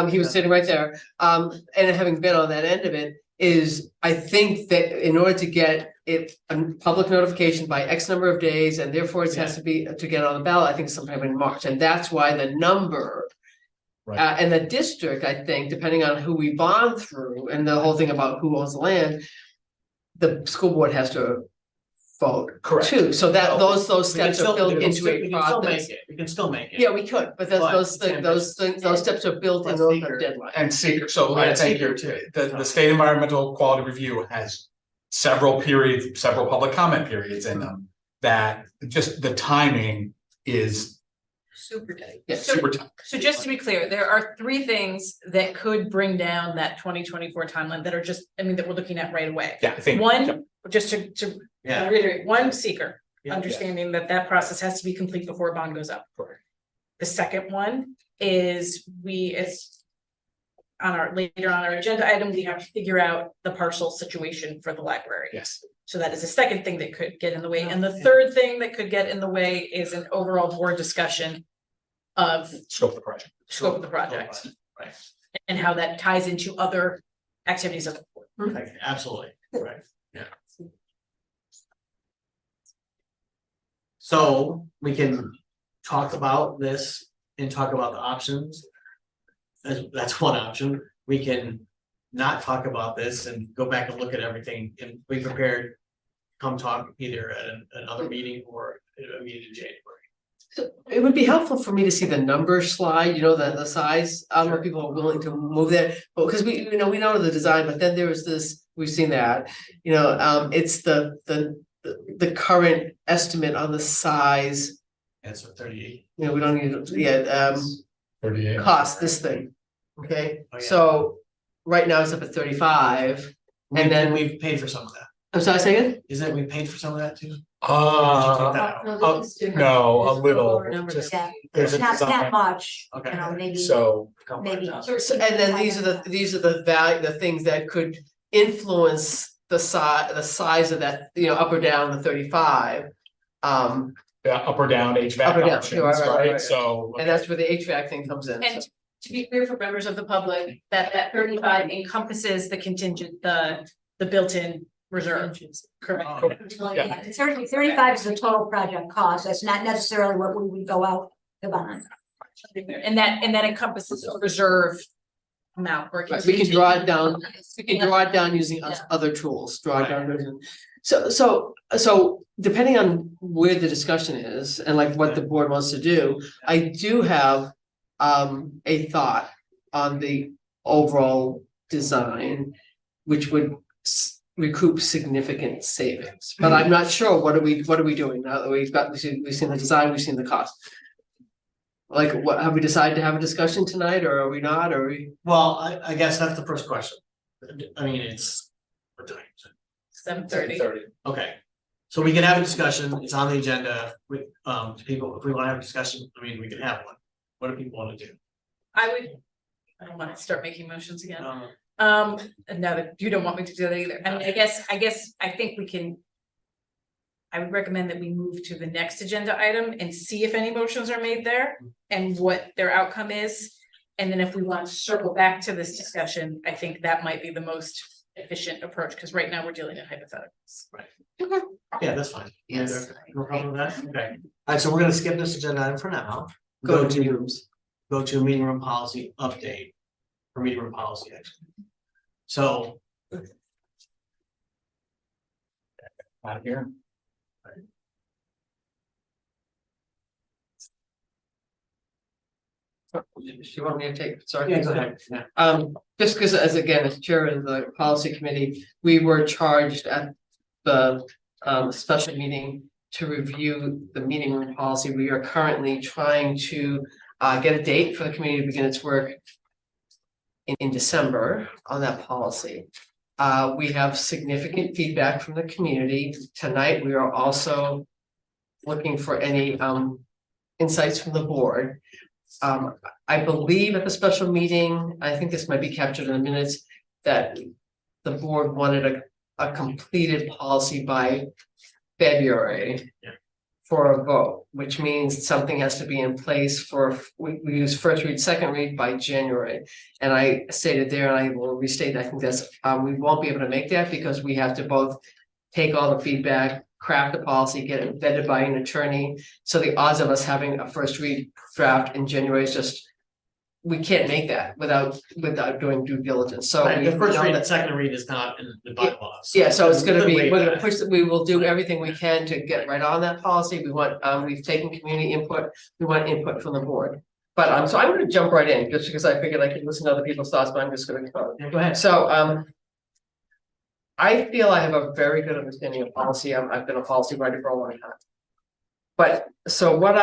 he was sitting right there, and having been on that end of it, is I think that in order to get it a public notification by X number of days, and therefore it has to be to get on the ballot, I think sometime in March, and that's why the number. Right. And the district, I think, depending on who we bond through and the whole thing about who owns the land, the school board has to vote. Correct. Too, so that So, those steps are built into a We can still process. make it, we can still make it. Yeah, we could, but But those steps are built in those deadlines. And seeker, so I Right, think seeker too. the state environmental quality review has several periods, several public comment periods in them. That just the timing is Super tight. Yeah, super tight. So just to be clear, there are 3 things that could bring down that 2024 timeline that are just, I mean, that we're looking at right away. Yeah, I think. One, just to Yeah. reiterate, one, seeker, Yeah. understanding that process has to be complete before a bond goes up. Correct. The second one is later on our agenda item, we have to figure out the parcel situation for the library. Yes. So that is the second thing that could get in the way. And the third thing that could get in the way is an overall board discussion of Scope of the project. scope of the project Right, and how that ties into other activities of the board. right, absolutely, right, yeah. So we can talk about this and talk about the options. That's one option. We can not talk about this and go back and look at everything and be prepared. Come talk either at another meeting or a meeting in January. So it would be helpful for me to see the number slide, you know, the size, I don't know if people are willing to move there, but because we know the design, but then there is this, we've seen that. You know, it's the current estimate on the size, That's for 38. you know, we don't need to, yeah, 38. cost this thing. Okay, Oh, yeah. so right now it's up at 35, and then we've paid for some of that. I'm sorry, say again? Isn't it we paid for some of that too? No, a little, Number just, Yeah, there's a not that design, much, Okay. you know, maybe, so. maybe. So, and then these are the value, the things that could influence the size of that, you know, up or down the 35. Yeah, up or down Up or HVAC down, options, right. right, so. And that's where the HVAC thing comes in. And So- to be clear for members of the public, that 35 encompasses the contingent, the built-in reserve. Correct. Yeah. Certainly, 35 is the total project cost, that's not necessarily what we would go out to bond. And that encompasses a reserve amount or. Right, we can draw it down, using other tools, draw it down. So depending on where the discussion is and like what the board wants to do, I do have a thought on the overall design, which would recoup significant savings, but I'm not sure, what are we doing now that we've seen the design, we've seen the cost. Like, what, have we decided to have a discussion tonight, or are we not, or are we? Well, I guess that's the first question. I mean, it's. What time is it? 7:30. Okay, so we can have a discussion, it's on the agenda with people, if we wanna have a discussion, I mean, we can have one. What do people wanna do? I don't want to start making motions again. And now that you don't want me to do that either. I mean, I think we can. I would recommend that we move to the next agenda item and see if any motions are made there and what their outcome is. And then if we want to circle back to this discussion, I think that might be the most efficient approach, because right now we're dealing in hypotheticals. Right. Yeah, that's fine. Yes. No problem with that, okay. Alright, so we're gonna skip this agenda item for now. Go to rooms. Go to meeting room policy update. Or meeting room policy, actually. So. Out here. Do you want me to take, sorry? Yeah, go ahead, yeah. Just because as chair of the policy committee, we were charged at the special meeting to review the meeting room policy. We are currently trying to get a date for the committee to begin its work in December on that policy. We have significant feedback from the community. Tonight, we are also looking for any insights from the board. I believe at the special meeting, I think this might be captured in the minutes, that the board wanted a completed policy by February. Yeah. For a vote, which means something has to be in place for, we use first read, second read by January. And I stated there, and I will restate, I think that's, we won't be able to make that because we have to both take all the feedback, craft the policy, get it vetted by an attorney. So the odds of us having a first read draft in January is just, we can't make that without doing due diligence. So Right, we the first know read that- and second read is not in the bylaws. Yeah, so it's gonna be, Wait, we're gonna push, we will do everything we can to get right on that policy. We want, we've taken community input, we want input from the board. But, so I'm gonna jump right in, just because I figured I could listen to other people's thoughts, but I'm just gonna go. Yeah, go ahead. So, I feel I have a very good understanding of policy. I've been a policy writer for a long time. But, so what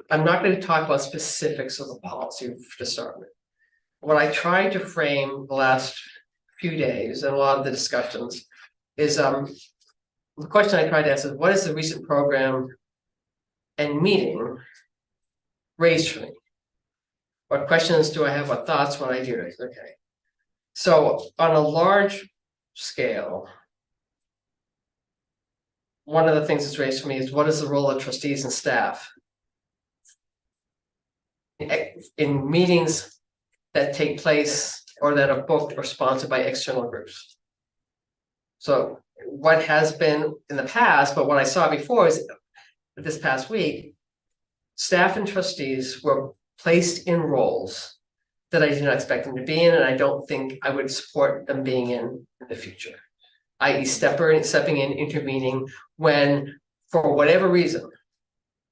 I'm not gonna talk about specifics of the policy to start with. What I tried to frame the last few days and a lot of the discussions is, the question I tried to ask is, what is the recent program and meeting raised for me? What questions do I have, what thoughts, what ideas? Okay. So on a large scale, one of the things that's raised for me is, what is the role of trustees and staff in meetings that take place or that are booked or sponsored by external groups? So what has been in the past, but what I saw before is this past week, staff and trustees were placed in roles that I did not expect them to be in, and I don't think I would support them being in the future. I.e. stepping in, intervening when, for whatever reason,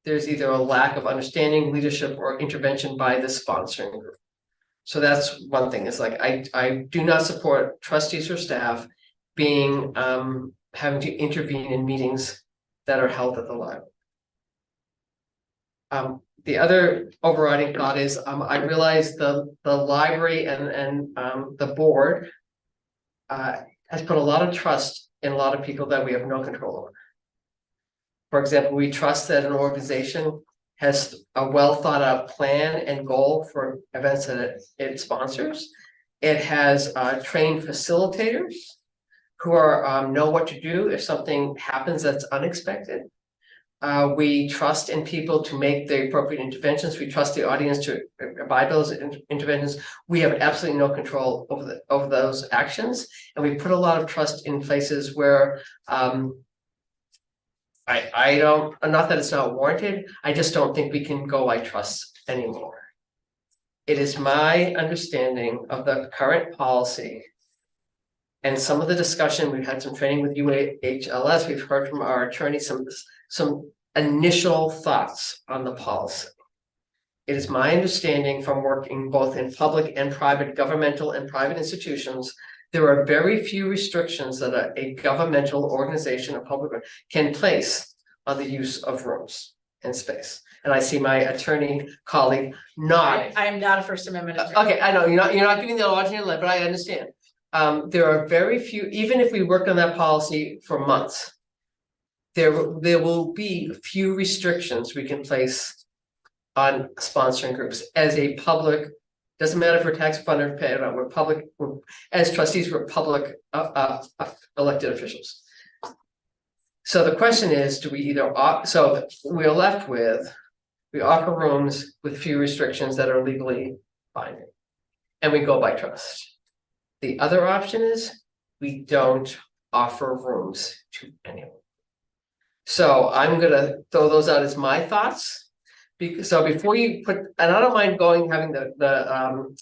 there's either a lack of understanding, leadership, or intervention by the sponsoring group. So that's one thing, is like, I do not support trustees or staff being, having to intervene in meetings that are held at the library. The other overriding thought is, I realize the library and the board has put a lot of trust in a lot of people that we have no control over. For example, we trust that an organization has a well thought out plan and goal for events that it sponsors. It has trained facilitators who are know what to do if something happens that's unexpected. We trust in people to make the appropriate interventions. We trust the audience to abide those interventions. We have absolutely no control over those actions, and we put a lot of trust in places where I don't, not that it's not warranted, I just don't think we can go by trust anymore. It is my understanding of the current policy and some of the discussion, we've had some training with UHLS, we've heard from our attorney some initial thoughts on the policy. It is my understanding from working both in public and private, governmental and private institutions, there are very few restrictions that a governmental organization or public can place on the use of rooms and space. And I see my attorney colleague nodding. I am not a First Amendment attorney. Okay, I know, you're not giving the logic, but I understand. There are very few, even if we worked on that policy for months, there will be few restrictions we can place on sponsoring groups as a public. Doesn't matter if we're tax funded or paid or not, we're public, as trustees, we're public elected officials. So the question is, do we either, so we're left with, we offer rooms with few restrictions that are legally binding, and we go by trust. The other option is, we don't offer rooms to anyone. So I'm gonna throw those out as my thoughts. So before you put, and I don't mind having the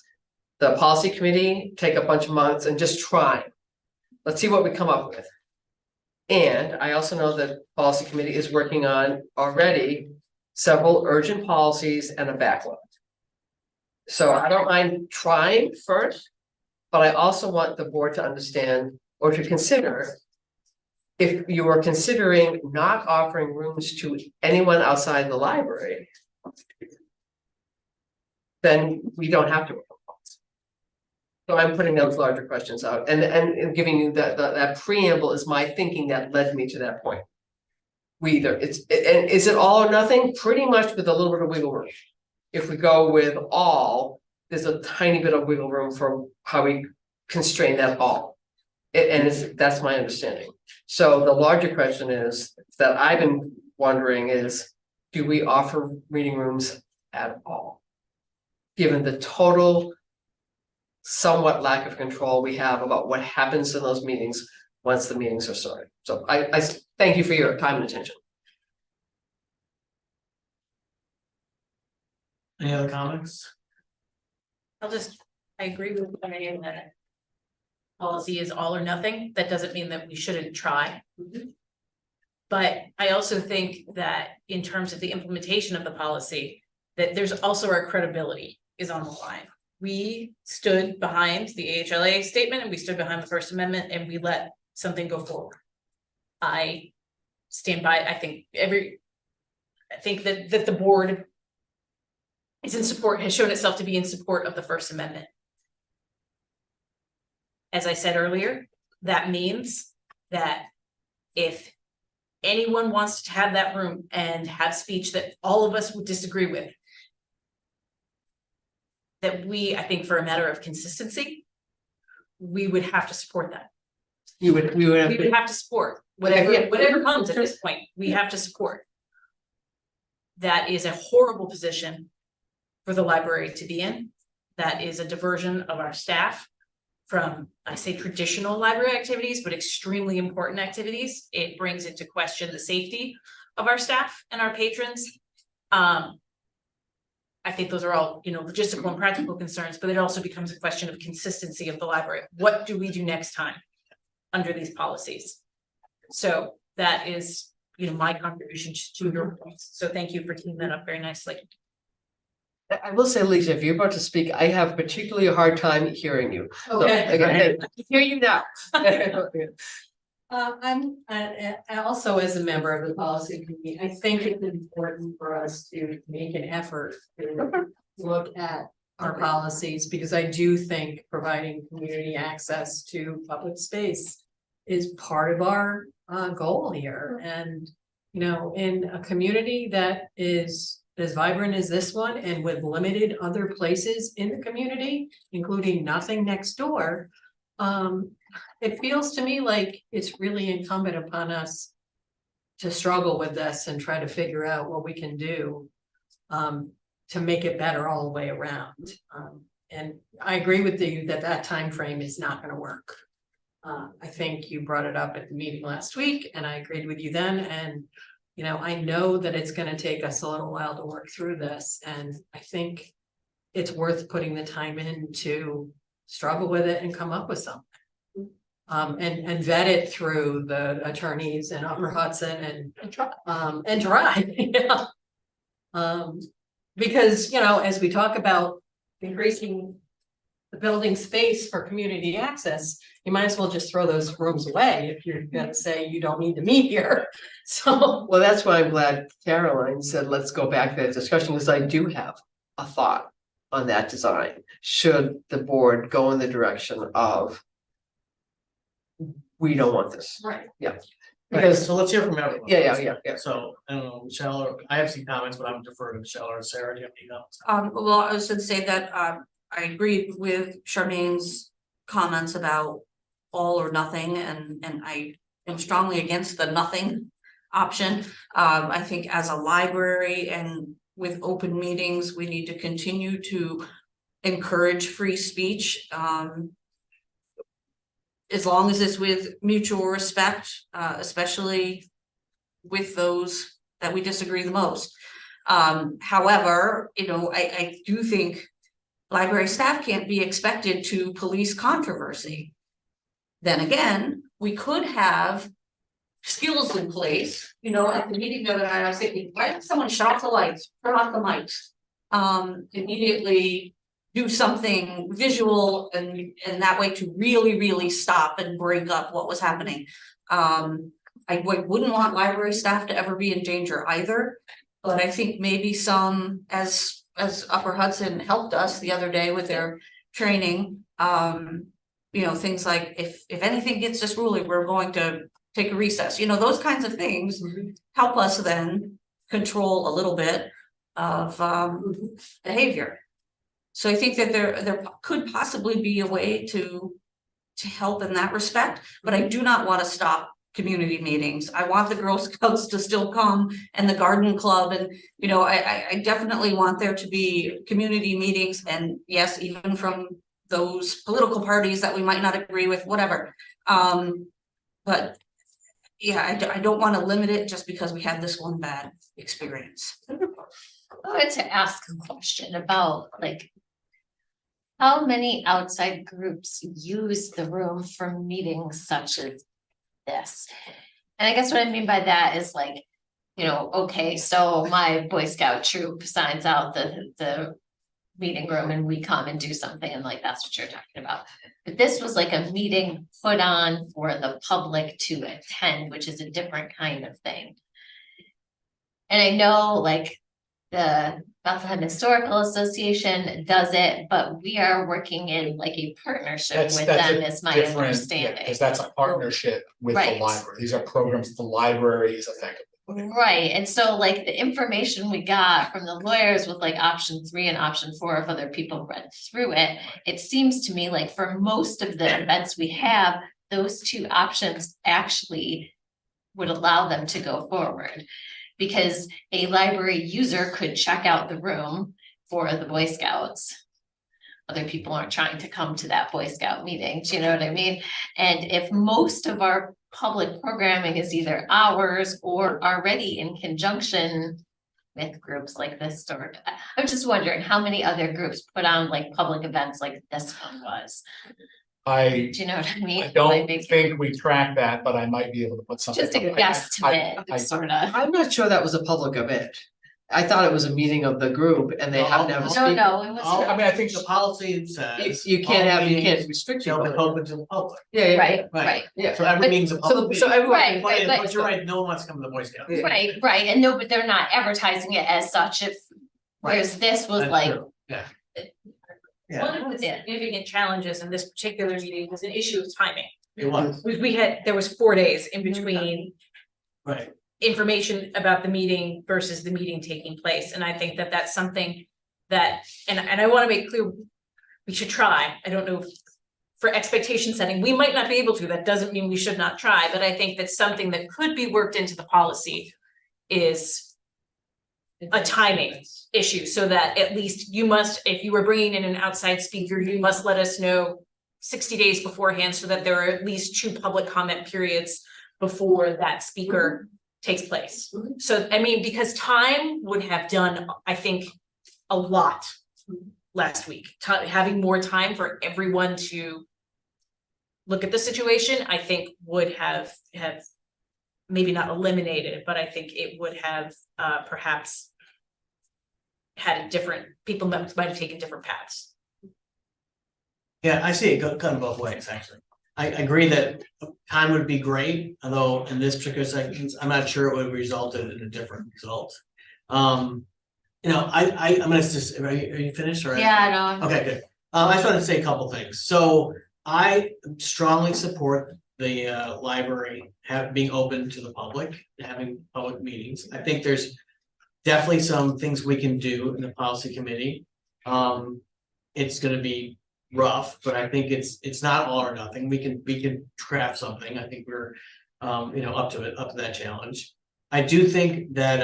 policy committee take a bunch of months and just try. Let's see what we come up with. And I also know that policy committee is working on already several urgent policies and a backlog. So I don't mind trying first, but I also want the board to understand or to consider, if you are considering not offering rooms to anyone outside the library, then we don't have to. So I'm putting those larger questions out and giving you that preamble is my thinking that led me to that point. we either, and is it all or nothing? Pretty much with a little bit of wiggle room. If we go with all, there's a tiny bit of wiggle room for how we constrain that all. That's my understanding. So the larger question is, that I've been wondering is, do we offer reading rooms at all? Given the total somewhat lack of control we have about what happens in those meetings once the meetings are started. So I thank you for your time and attention. Any other comments? I agree with Diane that policy is all or nothing. That doesn't mean that we shouldn't try. But I also think that in terms of the implementation of the policy, that there's also our credibility is on the line. We stood behind the AHLA statement and we stood behind the First Amendment and we let something go forward. I stand by, I think that the board is in support, has shown itself to be in support of the First Amendment. As I said earlier, that means that if anyone wants to have that room and have speech that all of us would disagree with, that I think for a matter of consistency, we would have to support that. We would have to support whatever comes at this point, we have to support. That is a horrible position for the library to be in. That is a diversion of our staff from, I say, traditional library activities, but extremely important activities. It brings into question the safety of our staff and our patrons. I think those are all, logistical and practical concerns, but it also becomes a question of consistency of the library. What do we do next time under these policies? So that is, my contribution to your points. So thank you for teeing that up very nicely. I will say, Lisa, if you're about to speak, I have particularly a hard time hearing you. Okay. So, I can hear you now. I'm also as a member of the policy committee, I think it's important for us to make an effort to look at our policies, because I do think providing community access to public space is part of our goal here. And, in a community that is as vibrant as this one and with limited other places in the community, including nothing next door, it feels to me like it's really incumbent upon us to struggle with this and try to figure out what we can do to make it better all the way around. And I agree with you that time frame is not going to work. I think you brought it up at the meeting last week, and I agreed with you then. And I know that it's going to take us a little while to work through this, and I think it's worth putting the time in to struggle with it and come up with something. And vet it through the attorneys in Upper Hudson and try. Because, as we talk about increasing the building space for community access, you might as well just throw those rooms away if you're gonna say you don't need to meet here. So. Well, that's why I'm glad Caroline said, let's go back to that discussion, because I do have a thought on that design. Should the board go in the direction of, we don't want this. Right. Yeah. Because, so let's hear from everyone. Yeah. So, I don't know, Michelle, or I have some comments, but I'm deferring to Michelle or Sarah. Do you have any comments? Well, I was gonna say that, I agree with Charmaine's comments about all or nothing, and I am strongly against the nothing option. I think as a library and with open meetings, we need to continue to encourage free speech. As long as it's with mutual respect, especially with those that we disagree the most. However, I do think library staff can't be expected to police controversy. Then again, we could have skills in place, at the meeting the other night, I was thinking, why didn't someone shut off the lights, turn off the mics? Immediately do something visual and that way to really stop and break up what was happening. I wouldn't want library staff to ever be in danger either, but I think maybe some, as Upper Hudson helped us the other day with their training, things like if anything gets us ruling, we're going to take a recess, those kinds of things help us then control a little bit of behavior. So I think that there could possibly be a way to help in that respect, but I do not want to stop community meetings. I want the Girl Scouts to still come and the garden club, and I definitely want there to be community meetings, and yes, even from those political parties that we might not agree with, whatever. But yeah, I don't want to limit it just because we had this one bad experience. I wanted to ask a question about how many outside groups use the room for meetings such as this? And I guess what I mean by that is okay, so my Boy Scout troop signs out the meeting room and we come and do something, and that's what you're talking about. But this was a meeting put on for the public to attend, which is a different kind of thing. And I know the Bethlehem Historical Association does it, but we are working in a partnership with them, is my understanding. Because that's a partnership with the Right. library. These are programs the library is effectively. Right, and so the information we got from the lawyers with option 3 and option 4, if other people read through it, it seems to me for most of the events we have, those 2 options actually would allow them to go forward. Because a library user could check out the room for the Boy Scouts. Other people aren't trying to come to that Boy Scout meeting, do you know what I mean? And if most of our public programming is either ours or already in conjunction with groups like this, or I'm just wondering how many other groups put on public events like this one was. Do you know what I mean? I don't think we track that, but I might be able to put something. Just a guesstimate, sort of. I'm not sure that was a public event. I thought it was a meeting of the group and they happened to have a speaker. No, it was. I think The policy says. You can't restrict They'll be people. open to the public. Yeah. Right. Yeah. So every meeting's a public meeting. So everyone. Right, But you're right, no one wants to come to the Boy Scouts. Right, and no, but they're not advertising it as such, whereas this was That's true. Yeah. One of the significant challenges in this particular meeting was an issue of timing. It was, There was 4 days in between right. information about the meeting versus the meeting taking place, and I think that that's something that, and I want to make clear, we should try. I don't know if for expectation setting, we might not be able to, that doesn't mean we should not try, but I think that's something that could be worked into the policy is a timing issue, so that at least you must, if you were bringing in an outside speaker, you must let us know 60 days beforehand, so that there are at least 2 public comment periods before that speaker takes place. So, I mean, because time would have done, I think, a lot last week. Having more time for everyone to look at the situation, I think would have maybe not eliminated it, but I think it would have perhaps had a different, people might have taken different paths. Yeah, I see it kind of both ways, actually. I agree that time would be great, although in this particular section, I'm not sure it would have resulted in a different result. I'm gonna just, are you finished or? Yeah, no. Okay, good. I just wanted to say a couple things. So I strongly support the library being open to the public, having public meetings. I think there's definitely some things we can do in the policy committee. It's gonna be rough, but I think it's not all or nothing. We can craft something. I think we're up to that challenge. I do think that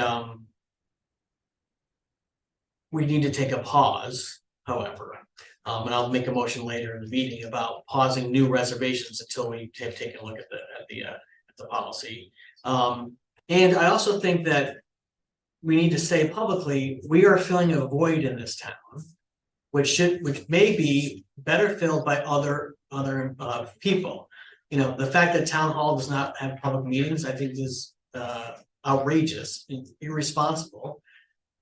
we need to take a pause, however. And I'll make a motion later in the meeting about pausing new reservations until we have taken a look at the policy. And I also think that we need to say publicly, we are filling a void in this town, which may be better filled by other people. The fact that town hall does not have public meetings, I think is outrageous and irresponsible.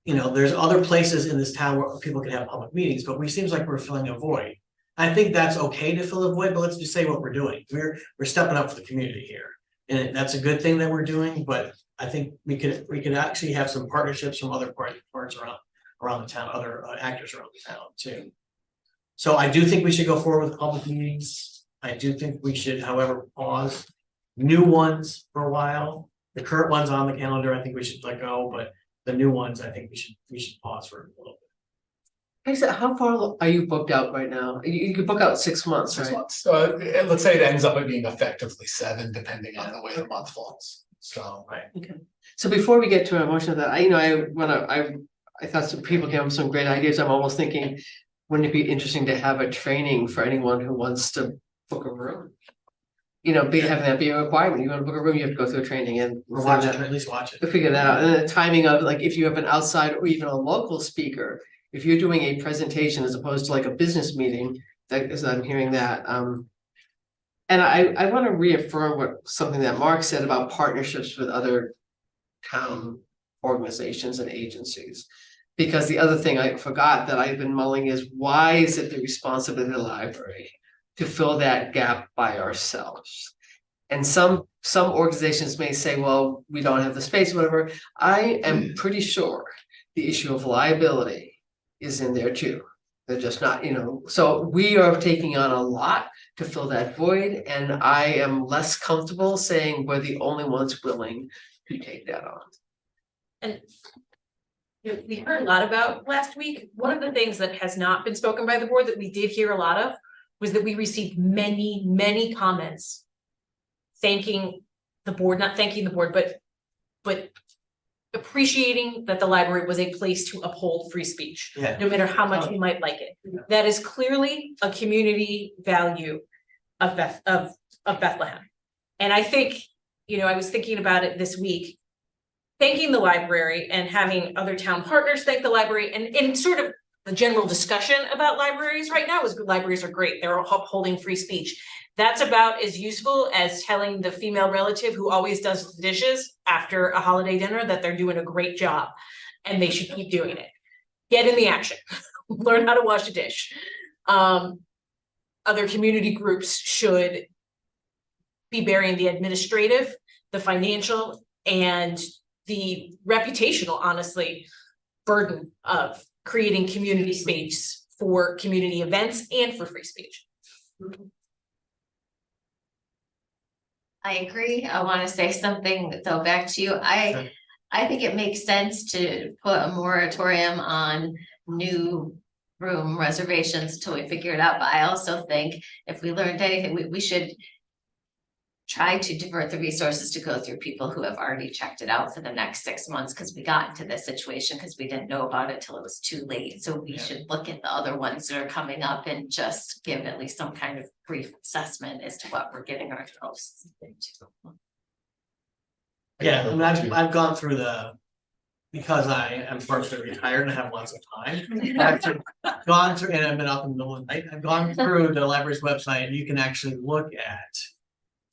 There's other places in this town where people can have public meetings, but seems like we're filling a void. I think that's okay to fill a void, but let's just say what we're doing. We're stepping up for the community here. And that's a good thing that we're doing, but I think we could actually have some partnerships from other parts around the town, other actors around the town too. So I do think we should go forward with public meetings. I do think we should, however, pause new ones for a while. The current ones on the calendar, I think we should let go, but the new ones, I think we should pause for a little bit. I said, how far are you booked out right now? You could book out 6 months, 6 right? months. So let's say it ends up being effectively 7, depending on the way the month falls. So. Right. Okay. So before we get to our motion of that, I thought some people came up with some great ideas. I'm almost thinking, wouldn't it be interesting to have a training for anyone who wants to book a room? You know, having that be a requirement. You want to book a room, you have to go through a training and. Or watch it, or at least watch it. To figure that out, and then the timing of, like, if you have an outside or even a local speaker, if you're doing a presentation as opposed to like a business meeting, that is, I'm hearing that, and I want to reaffirm something that Mark said about partnerships with other town organizations and agencies. Because the other thing I forgot that I've been mulling is, why is it the responsibility of the library to fill that gap by ourselves? And some organizations may say, well, we don't have the space, whatever. I am pretty sure the issue of liability is in there too. They're just not, so we are taking on a lot to fill that void, and I am less comfortable saying we're the only ones willing to take that on. And we heard a lot about last week. One of the things that has not been spoken by the board that we did hear a lot of was that we received many, many comments thanking the board, not thanking the board, but appreciating that the library was a place to uphold free speech, no matter how much you might like it. That is clearly a community value of Bethlehem. And I think, I was thinking about it this week, thanking the library and having other town partners thank the library, and in sort of the general discussion about libraries right now is libraries are great. They're upholding free speech. That's about as useful as telling the female relative who always does the dishes after a holiday dinner that they're doing a great job and they should keep doing it. Get in the action, learn how to wash a dish. Other community groups should be bearing the administrative, the financial, and the reputational, honestly, burden of creating community space for community events and for free speech. I agree. I want to say something though back to you. I think it makes sense to put a moratorium on new room reservations until we figure it out. But I also think if we learned anything, we should try to divert the resources to go through people who have already checked it out for the next 6 months, because we got into this situation because we didn't know about it till it was too late. So we should look at the other ones that are coming up and just give at least some kind of brief assessment as to what we're getting ourselves into. Yeah, I mean, I've gone through because I am fortunately retired and have lots of time. I've gone through, and I've been up in the middle of the night. I've gone through the library's website, and you can actually look at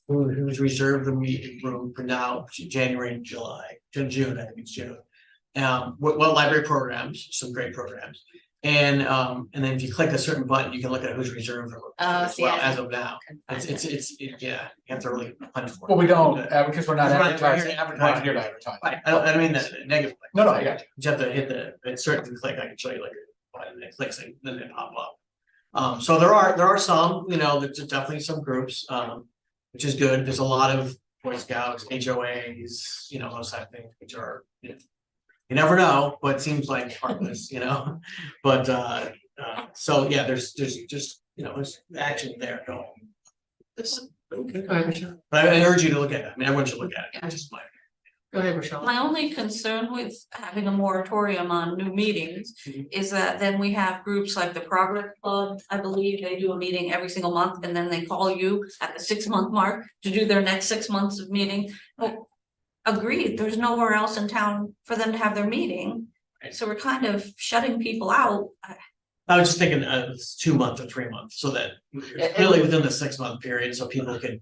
who's reserved the meeting room for now, January and June, I think it's June. What library programs, some great programs. And then if you click a certain button, you can look at who's reserved as of now. You have to really hunt for it. Well, we don't, because we're not advertising. Not here to advertise. Right, I don't mean that negatively. No, I got you. You have to hit the certain click. I can show you like a button that clicks and then they pop up. So there are some, there's definitely some groups, which is good. There's a lot of Boy Scouts, HOAs, those type of things, which are, you never know, but it seems like heartless, but so yeah, there's just, there's action there going. But I urge you to look at it. I mean, everyone should look at it. Just my. Go ahead, Rochelle. My only concern with having a moratorium on new meetings is that then we have groups like the Progress Club. I believe they do a meeting every single month, and then they call you at the 6-month mark to do their next 6 months of meeting. Well, agreed, there's nowhere else in town for them to have their meeting, so we're kind of shutting people out. I was just thinking 2 months or 3 months, so that really within the 6-month period, so people can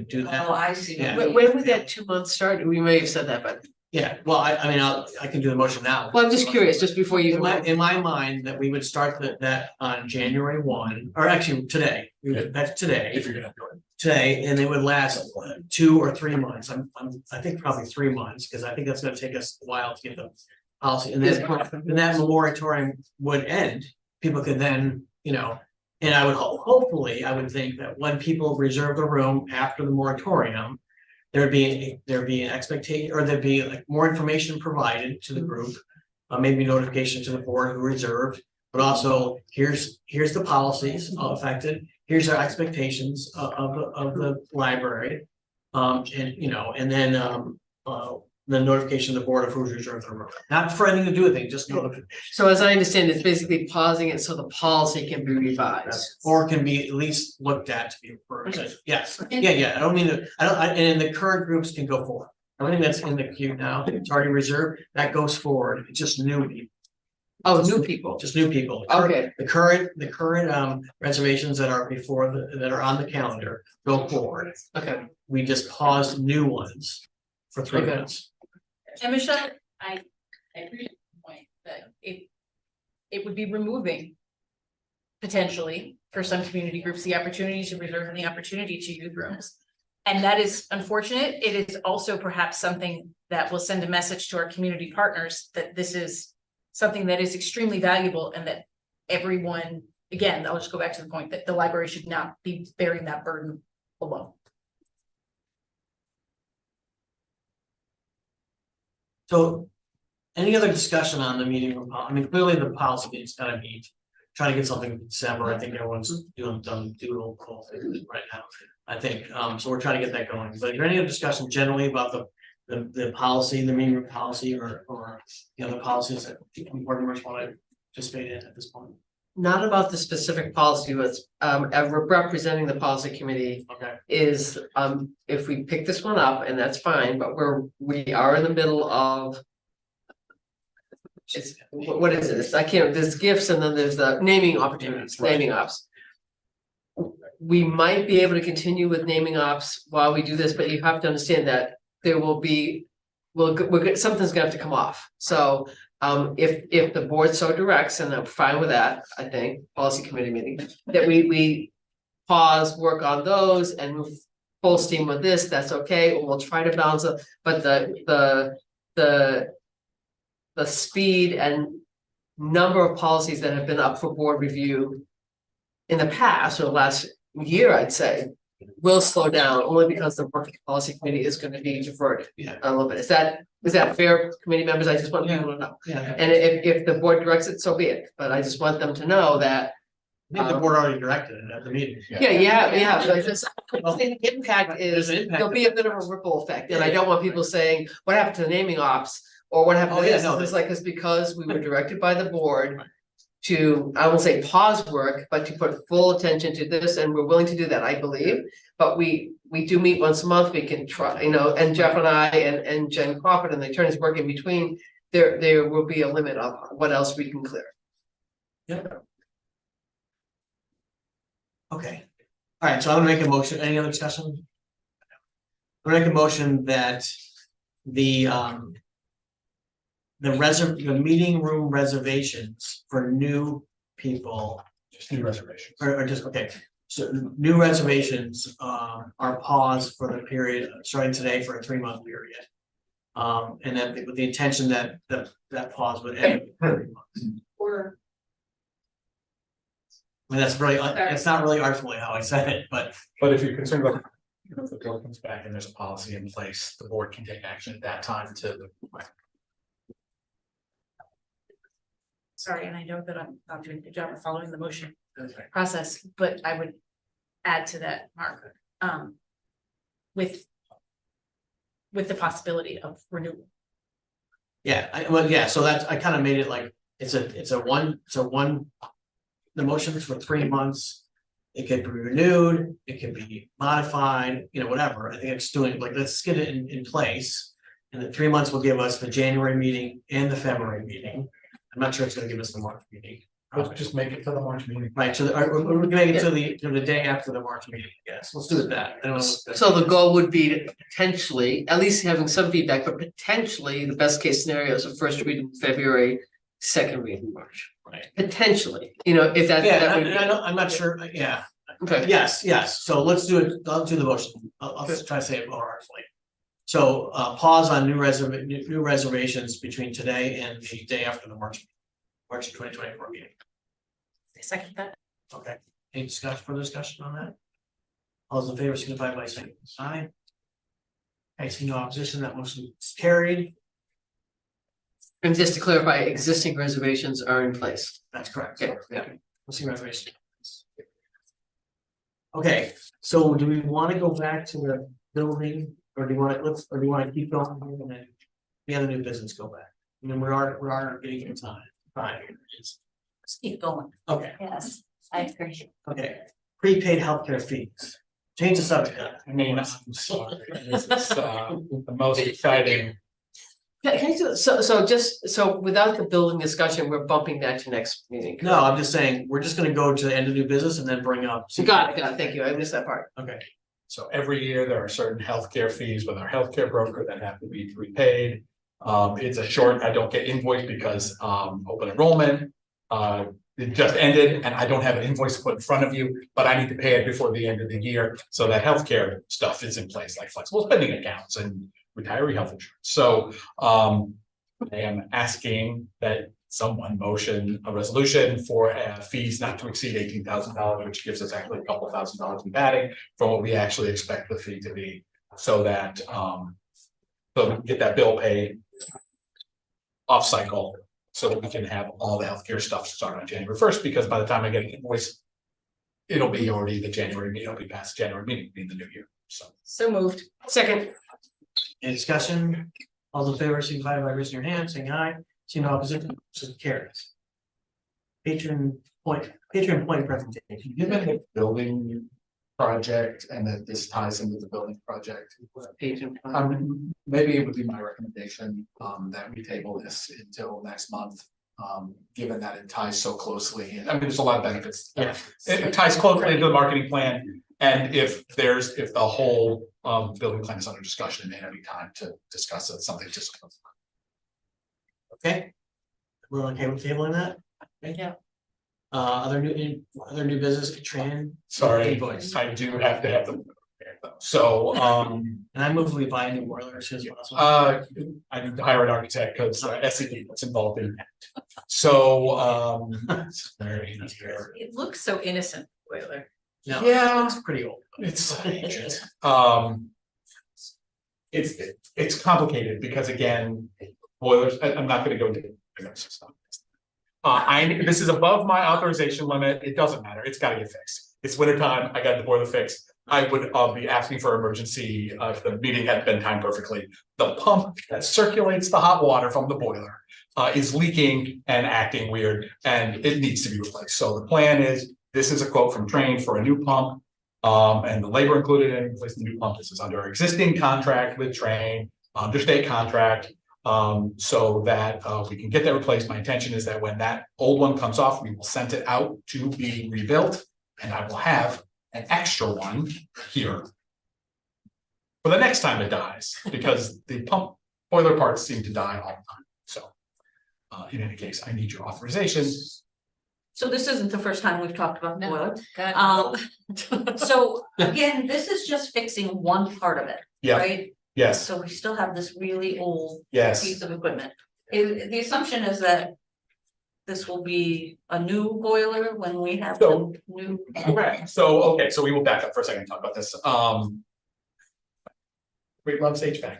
do that. Oh, I see. Yeah. When would that 2 months start? We may have said that, but. Yeah, well, I mean, I can do the motion now. Well, I'm just curious, just before you. In my mind, that we would start that on January 1, or actually today. That's today. If you're gonna do it. Today, and it would last 2 or 3 months. I think probably 3 months, because I think that's gonna take us a while to get the policy. And then that moratorium would end. People could then, and I would hopefully, I would think that when people reserve the room after the moratorium, there'd be an expectation, or there'd be like more information provided to the group. Maybe notification to the board who reserved, but also here's the policies affected, here's our expectations of the library. And you know, and then the notification to the board of who's reserved the room, not for anything to do with it, just notification. So as I understand, it's basically pausing it so the policy can be revised. Or can be at least looked at to be reversed. Yes, yeah, I don't mean to, and the current groups can go forward. Everything that's in the queue now, it's already reserved, that goes forward, it's just new people. Oh, new people. Just new people. Okay. The current reservations that are that are on the calendar go forward. Okay. We just paused new ones for 3 minutes. And Michelle, I appreciate the point that it would be removing potentially for some community groups, the opportunity to reserve and the opportunity to use rooms. And that is unfortunate. It is also perhaps something that will send a message to our community partners that this is something that is extremely valuable and that everyone, again, I'll just go back to the point that the library should not be bearing that burden alone. So any other discussion on the meeting room? I mean, clearly the policy is gonna be trying to get something in December. I think everyone's done doodle call right now. I think, so we're trying to get that going. But is there any other discussion generally about the policy, the meeting room policy or the other policies that board members want to participate in at this point? Not about the specific policy, but representing the policy committee. Okay. Is if we pick this one up, and that's fine, but we are in the middle of. It's what is it? I can't, there's gifts and then there's the naming opportunities, naming ops. We might be able to continue with naming ops while we do this, but you have to understand that there will be, something's gonna have to come off. So if the board so directs, and I'm fine with that, I think, policy committee meeting, that we pause, work on those and move full steam with this, that's okay, we'll try to balance it, but the speed and number of policies that have been up for board review in the past, or the last year, I'd say, will slow down only because the working policy committee is going to be diverted a little bit. Is that fair, committee members? I just want people to know. Yeah. And if the board directs it, so be it. But I just want them to know that. I think the board already directed it at the meeting. Yeah. But the impact is, there'll be a bit of a ripple effect, and I don't want people saying, what happened to the naming ops? Or what happened to this? It's like this because we were directed by the board to, I won't say pause work, but to put full attention to this, and we're willing to do that, I believe. But we do meet once a month, we can try, and Jeff and I and Jen Crawford and the attorneys work in between, there will be a limit of what else we can clear. Yeah. Okay. All right, so I'm gonna make a motion. Any other discussion? I'm gonna make a motion that the meeting room reservations for new people. Just new reservations. Or just, okay, so new reservations are paused for the period starting today for a 3-month period. And then with the intention that that pause would end. Or I mean, that's really, it's not really artfully how I said it, but if you're concerned about, if the bill comes back and there's a policy in place, the board can take action at that time to. Sorry, and I know that I'm not doing a good job of following the motion process, but I would add to that, Mark, with the possibility of renewal. Yeah, so that's, I kind of made it like, it's a one, the motion is for 3 months. It can be renewed, it can be modified, whatever. I think it's doing, like, let's get it in place. And the 3 months will give us the January meeting and the February meeting. I'm not sure it's gonna give us the March meeting. Let's just make it to the March meeting. Right, so we're make it to the day after the March meeting, yes, let's do it that. I don't know. So the goal would be to potentially, at least having some feedback, but potentially the best case scenario is a first read in February, second read in March. Right. Potentially, if that's. Yeah, I'm not sure, yeah. Okay. Yes, so let's do it, I'll do the motion, I'll try to say it more artfully. So pause on new reservations between today and the day after the March 2024 meeting. Second that. Okay, any further discussion on that? All those in favor signify by saying aye. I see no opposition, that motion is carried. And just to clarify, existing reservations are in place. That's correct. Okay, yeah. We'll see reservation. Okay, so do we want to go back to the building, or do you want to, or do you want to keep going and then the other new business go back? I mean, we are getting in time. Fine. Let's keep going. Okay, Yes, I agree. okay. Prepaid healthcare fees. Change the subject. I mean, I'm sorry, this is the most exciting. So without the building discussion, we're bumping that to next meeting. No, I'm just saying, we're just gonna go to the end of new business and then bring up. Got it, thank you, I missed that part. Okay, So every year, there are certain healthcare fees with our healthcare broker that have to be prepaid. It's a short, I don't get invoiced because open enrollment. It just ended and I don't have an invoice to put in front of you, but I need to pay it before the end of the year. So that healthcare stuff is in place, like flexible spending accounts and retiree health insurance. So I am asking that someone motion a resolution for fees not to exceed $18,000, which gives us actually a couple $1,000s in padding for what we actually expect the fee to be, so that so we can get that bill paid off cycle, so that we can have all the healthcare stuff start on January 1st, because by the time I get an invoice, it'll be already the January meeting, it'll be past January meeting, in the new year, so. So moved. Second. any discussion? All those in favor, signify by raising your hand, saying aye. See no opposition, so carries. Patron point presentation. Given the building project and that this ties into the building project, maybe it would be my recommendation that we table this until next month. Given that it ties so closely, I mean, there's a lot of benefits. Yeah. It ties closely into the marketing plan, and if the whole building plan is under discussion, it may not be time to discuss it, something just. Okay. We're okay with tabling that? Yeah. Other new business, Sorry, invoice. I do have to have them. So, And I move we buy a new boiler as soon as possible. I need to hire an architect because SED is involved in that. So, it's very here. It looks so innocent, boiler. No, Yeah. it's pretty old. It's it's complicated because again, boilers, I'm not gonna go into. This is above my authorization limit. It doesn't matter. It's gotta get fixed. It's winter time. I got the boiler fixed. I would be asking for emergency if the meeting had been timed perfectly. The pump that circulates the hot water from the boiler is leaking and acting weird, and it needs to be replaced. So the plan is, this is a quote from Train for a new pump, and the labor included in replacing the new pump. This is under our existing contract with Train, under state contract. So that we can get that replaced. My intention is that when that old one comes off, we will send it out to be rebuilt, and I will have an extra one here for the next time it dies, because the pump boiler parts seem to die all the time. So in any case, I need your authorization. So this isn't the first time we've talked about the boiler. God. So again, this is just fixing one part of it, Yeah. right? Yes, So we still have this really old yes. piece of equipment. The assumption is that this will be a new boiler when we have So- the new. Correct. So, okay, so we will back up for a second and talk about this. We love HVAC.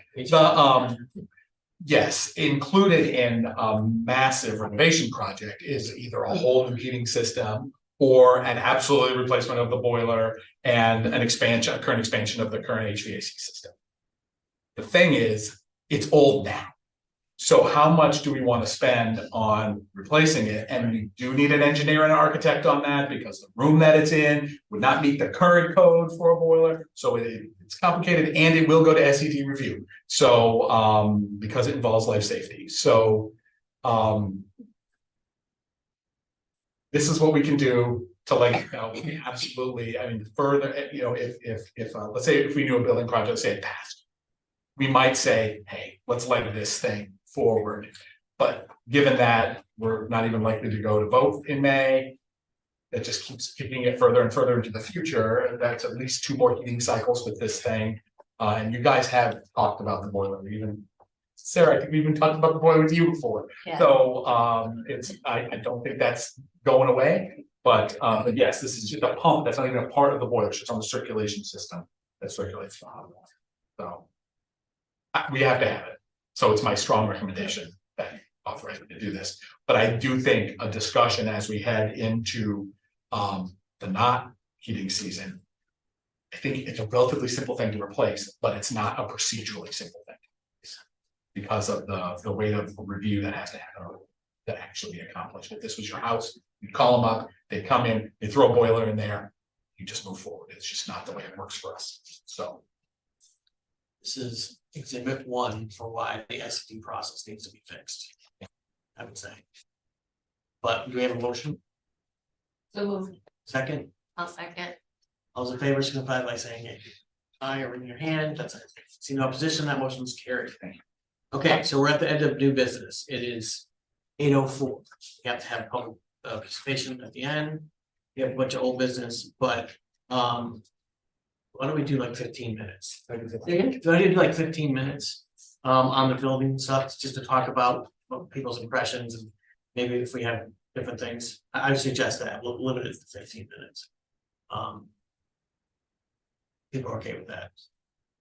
Yes, included in a massive renovation project is either a whole new heating system or an absolute replacement of the boiler and an expansion, a current expansion of the current HVAC system. The thing is, it's old now. So how much do we want to spend on replacing it? And we do need an engineer and an architect on that because the room that it's in would not meet the current code for a boiler. So it's complicated and it will go to SED review. So because it involves life safety. So this is what we can do to we absolutely, I mean, further, if let's say if we do a building project, say it passed, we might say, hey, let's leg this thing forward. But given that we're not even likely to go to vote in May, that just keeps kicking it further and further into the future. That's at least 2 more heating cycles with this thing. And you guys have talked about the boiler, even Sarah, I think we even talked about the boiler with you before. Yeah. So I don't think that's going away. But yes, this is just a pump that's not even a part of the boiler, it's just on the circulation system that circulates the hot water. So we have to have it. So it's my strong recommendation that you authorize me to do this. But I do think a discussion as we head into the not heating season. I think it's a relatively simple thing to replace, but it's not a procedurally simple thing. Because of the weight of review that has to happen to actually be accomplished. If this was your house, you'd call them up, they come in, they throw a boiler in there, you just move forward. It's just not the way it works for us. So. This is exhibit 1 for why the SED process needs to be fixed, I would say. But do we have a motion? So moved. Second, I'll second. all those in favor signify by saying aye or raising your hand. That's it. See no opposition, that motion is carried. Okay, so we're at the end of new business. It is 8:04. You have to have public participation at the end. We have a bunch of old business, but why don't we do like 15 minutes? Do I do like 15 minutes on the building stuff, just to talk about people's impressions and maybe if we have different things. I would suggest that we'll limit it to 15 minutes. People are okay with that.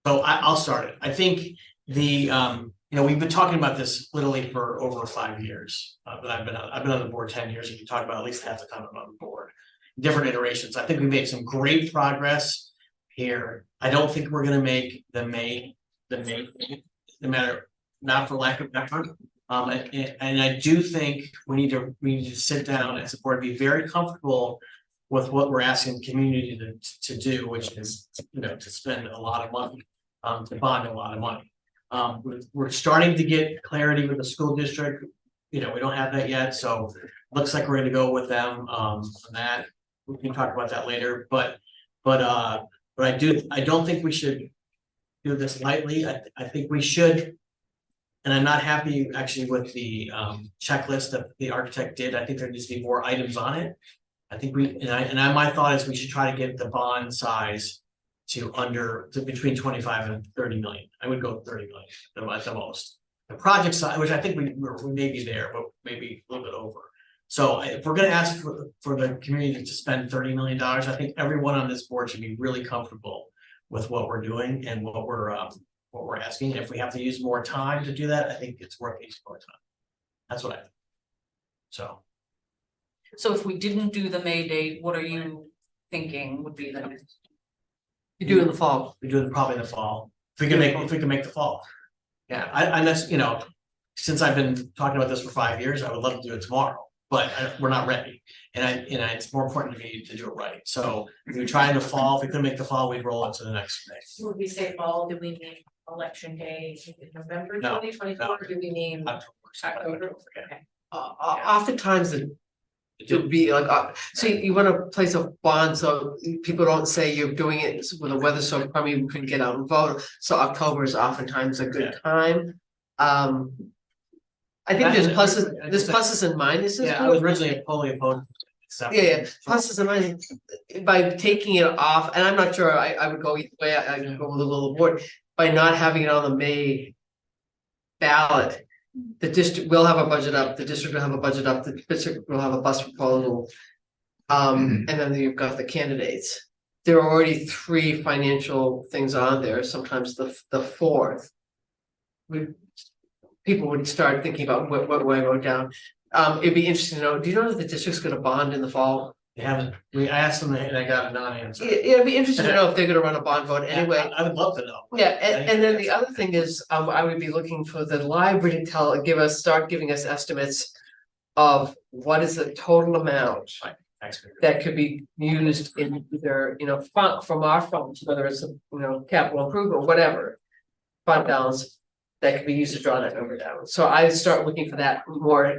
So I'll start it. I think we've been talking about this literally for over 5 years. But I've been on the board 10 years. You can talk about at least half the time I'm on the board. Different iterations. I think we made some great progress here. I don't think we're gonna make the May, no matter, not for lack of effort. And I do think we need to sit down as a board, be very comfortable with what we're asking the community to do, which is, to spend a lot of money, to bond a lot of money. We're starting to get clarity with the school district. We don't have that yet, so looks like we're gonna go with them on that. We can talk about that later, but I don't think we should do this lightly. I think we should. And I'm not happy actually with the checklist that the architect did. I think there needs to be more items on it. I think my thought is we should try to get the bond size to between 25 and 30 million. I would go 30 million at the most. The project size, which I think we may be there, but maybe a little bit over. So if we're gonna ask for the community to spend $30 million, I think everyone on this board should be really comfortable with what we're doing and what we're asking. And if we have to use more time to do that, I think it's worth using more time. That's what I think. So if we didn't do the May date, what are you thinking would be the next? You do it in the fall. We do it probably in the fall. If we can make the fall. Yeah, and that's, since I've been talking about this for 5 years, I would love to do it tomorrow, but we're not ready. And it's more important to me to do it right. So if we try in the fall, if we couldn't make the fall, we'd roll into the next day. Would we say fall, do we mean election day, November 2024, or do we mean October? Okay. Oftentimes it would be like, so you wanna place a bond, so people don't say you're doing it when the weather's so crummy, we couldn't get out and vote. So October is oftentimes a good time. I think there's pluses and minuses. Yeah, I was originally fully opposed. Yeah, pluses and minuses. By taking it off, and I'm not sure, I would go either way, I would go with a little board. By not having it on the May ballot, the district will have a budget up, the district will have a budget up, the district will have a bus proposal. And then you've got the candidates. There are already 3 financial things on there, sometimes the 4th. People would start thinking about what way I wrote down. It'd be interesting to know, do you know that the district's gonna bond in the fall? They haven't, I asked them and I got a non-answer. It'd be interesting to know if they're gonna run a bond vote anyway. I would love to know. Yeah, and then the other thing is, I would be looking for the library to start giving us estimates of what is the total amount that could be used in either, from our funds, whether it's capital improvement or whatever. Fund balance that could be used to draw that number down. So I start looking for that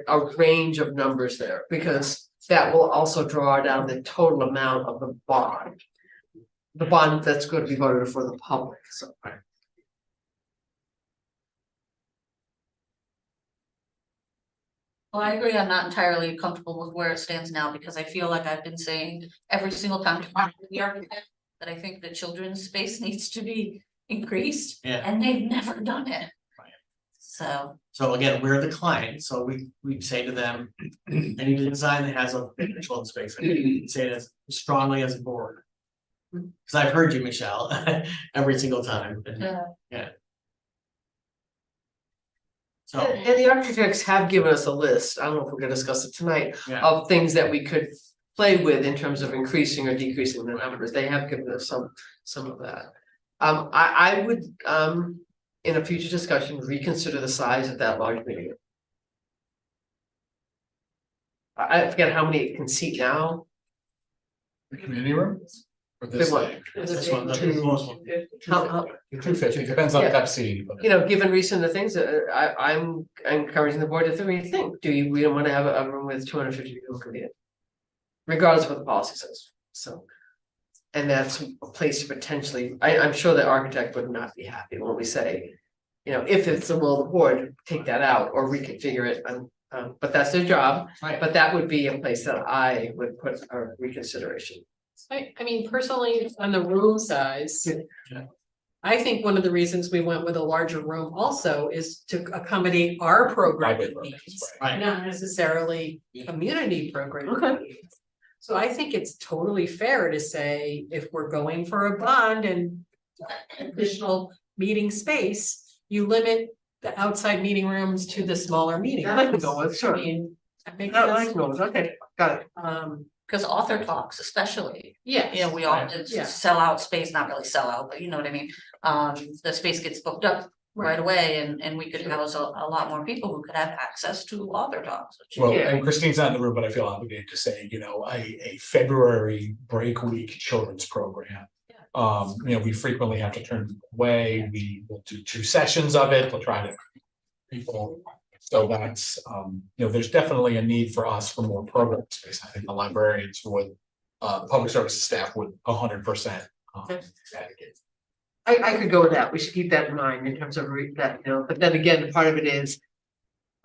a range of numbers there, because that will also draw down the total amount of the bond. The bond that's going to be voted for the public, so. Well, I agree, I'm not entirely comfortable with where it stands now, because I feel like I've been saying every single time to the architect that I think the children's space needs to be increased. Yeah. And they've never done it. So again, we're the client, so we say to them, any design that has a children's space, we say it as strongly as a board. Because I've heard you, Michelle, every single time. Yeah. So, And the architects have given us a list, I don't know if we're gonna discuss it tonight, yeah, of things that we could play with in terms of increasing or decreasing the numbers, they have given us some of that. I would, in a future discussion, reconsider the size of that large meeting. room. I forget how many it can seat now. The community room? Or Big this one. thing? this one, that's the smallest one. How- 250, depends on Yeah. type seating, but. You know, given recent things, I'm encouraging the board to rethink, we don't wanna have a room with 250 people could be in. Regardless of what the policy says, so. And that's a place to potentially, I'm sure the architect would not be happy when we say. You know, if it's the will of the board, take that out or reconfigure it, but that's their job, Right. but that would be a place that I would put a reconsideration. I mean, personally, on the room size. Yeah. I think one of the reasons we went with a larger room also is to accommodate our programming needs, Right. not necessarily community programming needs. So I think it's totally fair to say, if we're going for a bond and additional meeting space, you limit the outside meeting rooms to the smaller meeting That I can rooms. go with, sure. I mean, that makes No, I sense. can go with, okay, got it. Because author talks especially, Yeah. you know, we all, Right. it's Yeah. sell out space, not really sell out, but you know what I mean? The space gets booked up right away and we could house a lot more people who could have access to author talks. which is- Well, Yeah. and Christine's not in the room, but I feel obligated to say, you know, a February break week children's program. You know, we frequently have to turn people away, we will do 2 sessions of it, we'll try to. People, so that's, you know, there's definitely a need for us for more program space, I think the librarians would. The public services staff would 100%. Advocate. I could go with that, we should keep that in mind in terms of that, you know, but then again, part of it is.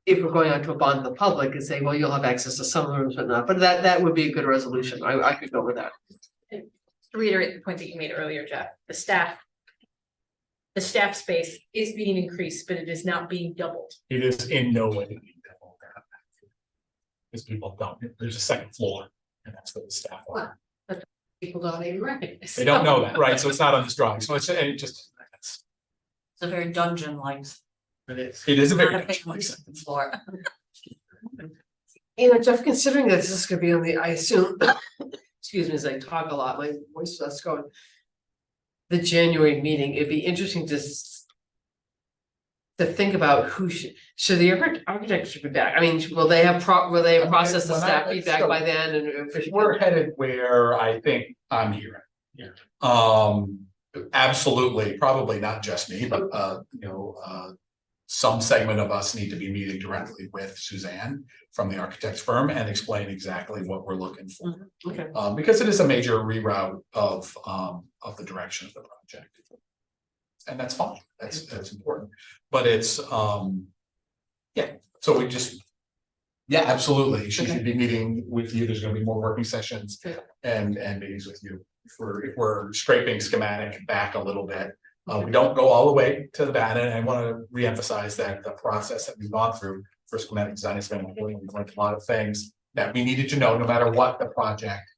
If we're going on to a bond in the public and say, well, you'll have access to some rooms, but not, but that would be a good resolution, I could go with that. To reiterate the point that you made earlier, Jeff, the staff space is being increased, but it is not being doubled. It is in no way. Because people don't, there's a second floor, and that's where the staff are. But people don't even recognize. They don't know that, right? So it's not on this drawing, so it just. It's a very dungeon-like. It is a very. Not a family second floor. You know, Jeff, considering that this is gonna be on the, I assume, excuse me, as I talk a lot, my voice starts going. The January meeting, it'd be interesting to. To think about who should the architect should be back, I mean, will they have processed the when I- staff feedback so- by then and? We're headed where I think I'm here. Absolutely, probably not just me, but you know, some segment of us need to be meeting directly with Suzanne from the architect's firm and explain exactly what we're looking for. Okay. Because it is a major reroute of the direction of the project. And that's fine, that's important, but it's, yeah, so we just. Yeah, absolutely, she should be meeting with you, there's gonna be more working sessions and meetings with you. If we're scraping schematic back a little bit, we don't go all the way to the bat, and I wanna reemphasize that the process that we've gone through for schematic design has been important. We've learned a lot of things that we needed to know, no matter what the project.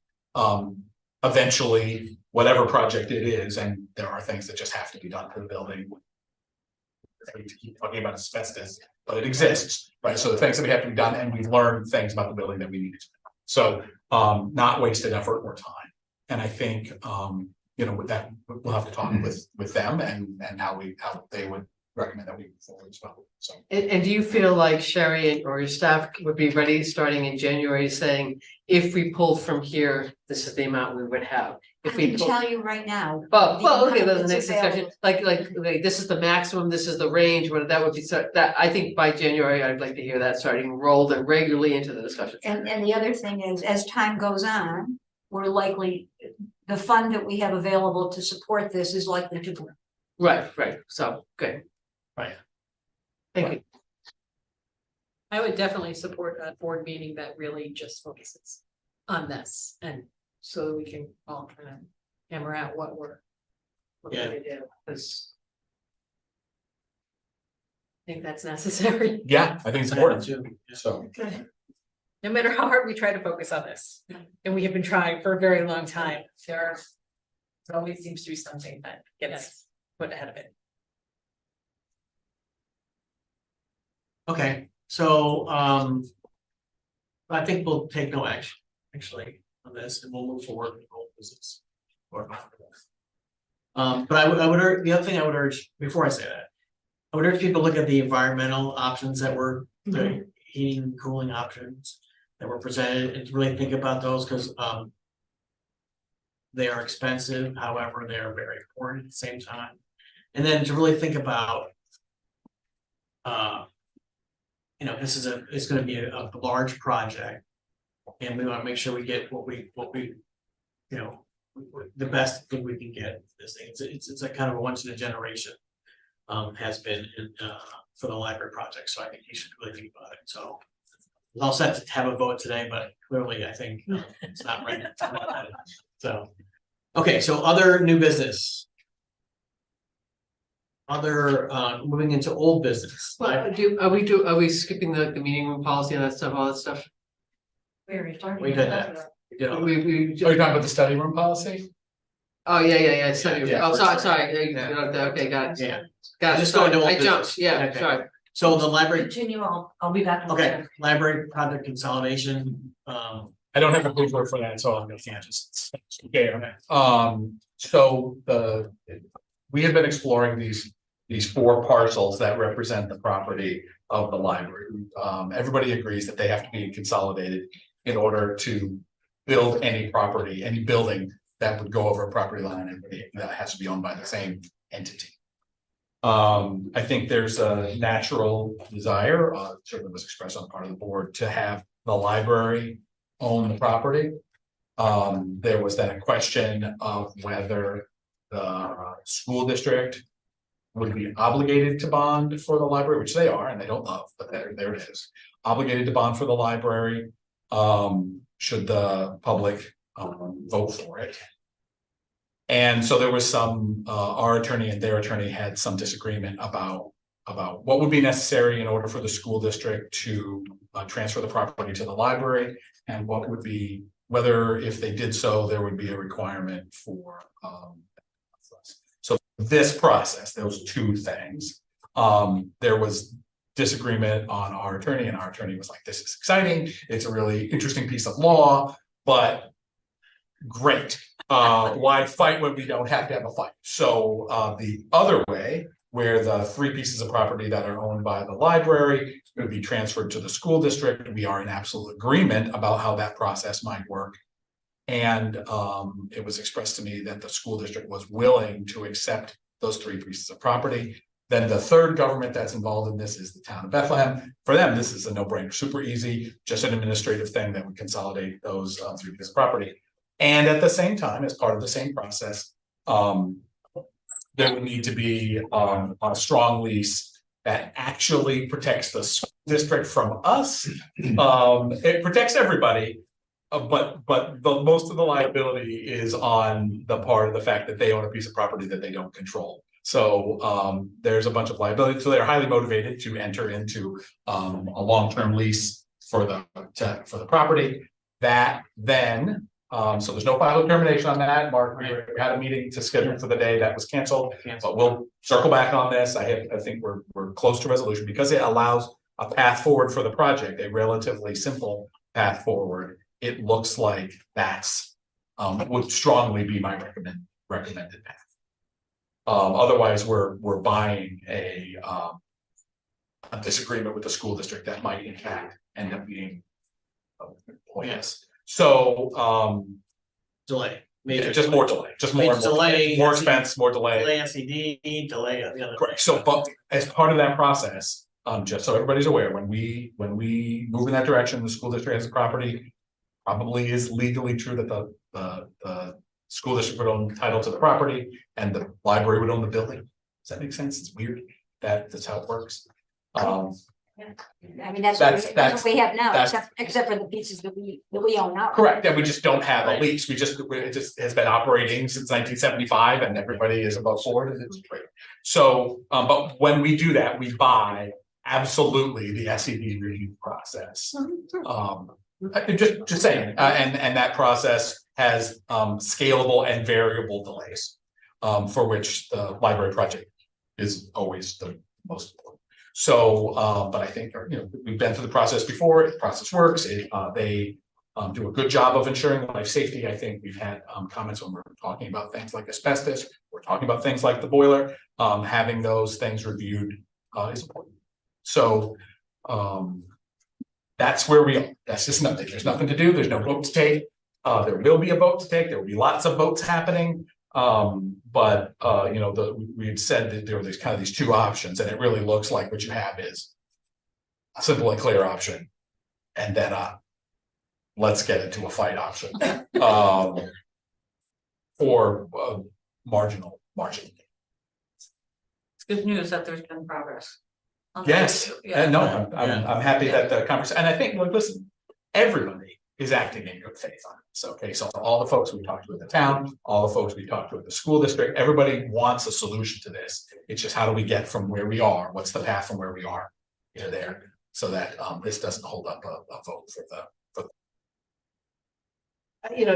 Eventually, whatever project it is, and there are things that just have to be done to the building. I hate to keep talking about asbestos, but it exists, right? So the things that we have to be done, and we've learned things about the building that we needed to know. So, not wasted effort or time. And I think, you know, with that, we'll have to talk with them and how they would recommend that we move forward as well, so. And do you feel like Sherry or your staff would be ready starting in January saying, if we pulled from here, this is the amount we would have? If I we can pull- tell you right now. Well, okay, that's the that's next discussion, like, this is the maximum, this is the range, what that would be, so that, I think by January, I'd like to hear that starting rolled and regularly into the discussion. And the other thing is, as time goes on, we're likely, the fund that we have available to support this is likely to grow. Right, so, good. Right. Thank you. I would definitely support a board meeting that really just focuses on this, and so that we can all kind of hammer out what we're gonna do, because I think that's necessary. Yeah, I think it's important, so. No matter how hard we try to focus on this, and we have been trying for a very long time, there always seems to be something that gets put ahead of it. Okay, so, I think we'll take no action, actually, on this, and we'll move forward with old business. But I would urge, the other thing I would urge, before I say that, I would urge people to look at the environmental options that were, the heating and cooling options that were presented, and to really think about those, because, they are expensive, however, they are very important at the same time. And then to really think about, this is it's gonna be a large project. And we wanna make sure we get what we, the best thing we can get for this thing. It's a kind of a once in a generation. Has been for the library project, so I think you should really think about it, so. It's all set to have a vote today, but clearly I think it's not ready. So, okay, so other new business. Other, moving into old business. Are we skipping the meeting room policy and that stuff, all that stuff? We did that. We did all that. We, Are you talking about the study room policy? oh, yeah, study, Yeah, oh, sorry. sorry, Yeah. okay, got it. Yeah. Got it, Just going to sorry, old I jumped, business. yeah, Okay. sorry. So the library, Continue, I'll be back. in a okay, second. library project consolidation, I don't have a paper for that, so I'm gonna just. Okay, so we have been exploring these 4 parcels that represent the property of the library. Everybody agrees that they have to be consolidated in order to build any property, any building that would go over a property line, and that has to be owned by the same entity. I think there's a natural desire, certainly was expressed on the part of the board, to have the library own the property. There was then a question of whether the school district would be obligated to bond for the library, which they are, and they don't love, but there it is. Obligated to bond for the library, should the public vote for it. And so there was some, our attorney and their attorney had some disagreement about what would be necessary in order for the school district to transfer the property to the library, and what would be, whether if they did so, there would be a requirement for so this process, those 2 things. There was disagreement on our attorney, and our attorney was like, this is exciting, it's a really interesting piece of law, but great. Why fight when we don't have to have a fight? So the other way, where the 3 pieces of property that are owned by the library would be transferred to the school district, we are in absolute agreement about how that process might work. And it was expressed to me that the school district was willing to accept those 3 pieces of property. Then the third government that's involved in this is the town of Bethlehem. For them, this is a no-brainer, super easy, just an administrative thing that would consolidate those 3 pieces of property. And at the same time, as part of the same process, there would need to be a strong lease that actually protects the school district from us. It protects everybody, but most of the liability is on the part of the fact that they own a piece of property that they don't control. So there's a bunch of liability. So they're highly motivated to enter into a long-term lease for the property. That then. So there's no final determination on that. Mark, we had a meeting to schedule for the day that was canceled, but we'll circle back on this. I think we're close to resolution because it allows a path forward for the project, a relatively simple path forward. It looks like that's would strongly be my recommended path. Otherwise, we're buying a disagreement with the school district that might in fact end up being pointless. So delay. Just more delay, just more delay, more expense, more delay. Delay SED, delay the other. Correct. So, but as part of that process, just so everybody's aware, when we move in that direction, the school district has a property. Probably is legally true that the school district would own title to the property and the library would own the building. Does that make sense? It's weird that's how it works. I mean, that's what we have now, except for the pieces that we own now. Correct, and we just don't have a lease. It just has been operating since 1975 and everybody is above board and it's great. So, but when we do that, we buy absolutely the SED review process. Just saying, and that process has scalable and variable delays, for which the library project is always the most important. So, but I think, we've been through the process before, the process works, they do a good job of ensuring life safety. I think we've had comments when we're talking about things like asbestos, we're talking about things like the boiler, having those things reviewed is important. So, that's where we are. That's just nothing. There's nothing to do. There's no vote to take. There will be a vote to take. There will be lots of votes happening. But we had said that there were these two options, and it really looks like what you have is a simple and clear option, and then let's get into a fight option for marginal margin. It's good news that there's been progress. Yes, Yeah. and no, I'm happy that the conversation, and I think, look, listen, everybody is acting in good faith on this, okay? So all the folks we talked to at the town, all the folks we talked to at the school district, everybody wants a solution to this. It's just how do we get from where we are? What's the path from where we are to there? So that this doesn't hold up a vote for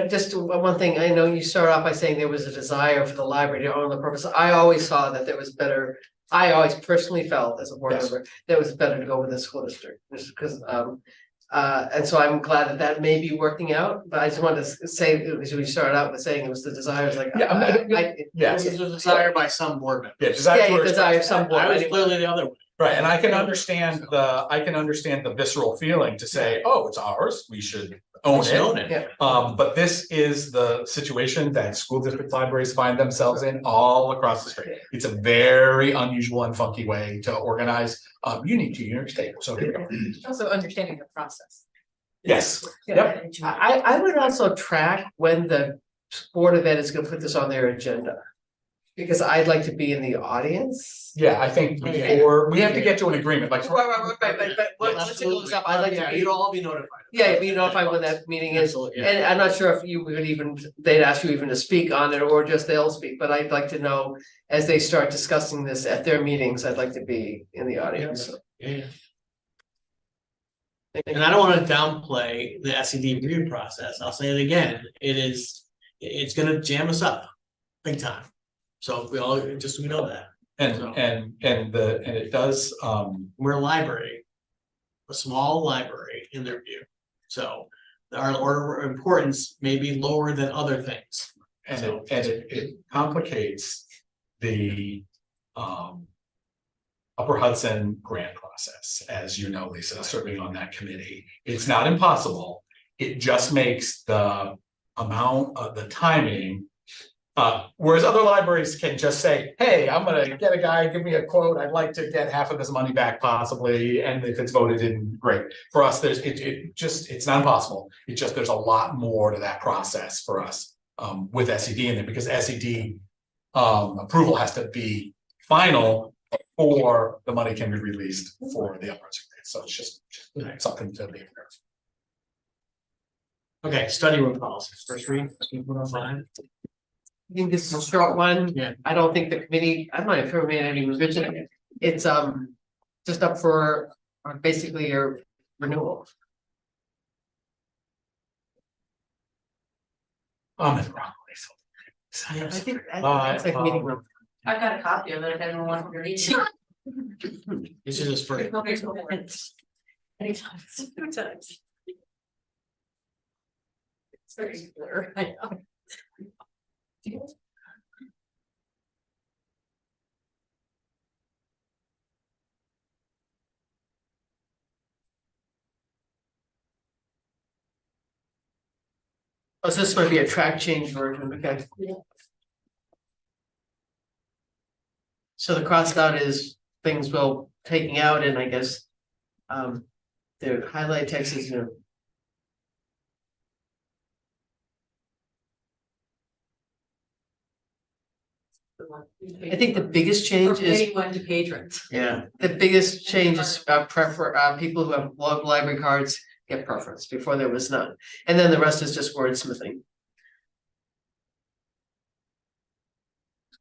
Just one thing, I know you start off by saying there was a desire for the library to own the purpose. I always saw that there was better. I always personally felt as a board member that it was better to go with the school district, just because and so I'm glad that may be working out, but I just wanted to say, as we started out with saying it was the desire, it's like. Yes, it was a desire by some board member. Yeah, desire some board. I was clearly the other one. Right, and I can understand the visceral feeling to say, oh, it's ours, we should own it. But this is the situation that school district libraries find themselves in all across the state. It's a very unusual and funky way to organize, unique to New York State, so here we go. Also understanding the process. Yes, yep. I would also track when the Board of Ed is gonna put this on their agenda. Because I'd like to be in the audience. Yeah, I think before, we have to get to an agreement, like. But once it goes up, I'd like to be. You'd all be notified. Yeah, be notified when that meeting is, and I'm not sure if you would even, they'd ask you even to speak on it, or just they'll speak, but I'd like to know. As they start discussing this at their meetings, I'd like to be in the audience. Yeah. And I don't want to downplay the SED review process. I'll say it again, it's gonna jam us up big time. So we know that. And it does, we're a library, a small library in their view. So our order of importance may be lower than other things. And it complicates the Upper Hudson grant process, as you know, Lisa, serving on that committee. It's not impossible. It just makes the amount of the timing. Whereas other libraries can just say, hey, I'm gonna get a guy, give me a quote, I'd like to get half of this money back possibly, and if it's voted in, great. For us, it's not impossible. It's just, there's a lot more to that process for us with SED in there, because SED approval has to be final before the money can be released for the upper. So it's just something to be aware of. Okay, study room policies, first read, fine. I think this is a short one. Yeah. I don't think the committee, I'm not sure we made any revision. It's just up for basically your renewal. I'm in the wrong place. I think it's like meeting room. I've got a copy of it if anyone wants to read it. This is free. Anytime, two times. It's very clear, I know. Oh, so this might be a track change version, okay. So the crossed out is things well taking out, and I guess the highlight text is, I think the biggest change is. Anyone to patrons. Yeah. The biggest change is people who have library cards get preference, before there was none, and then the rest is just wordsmithing.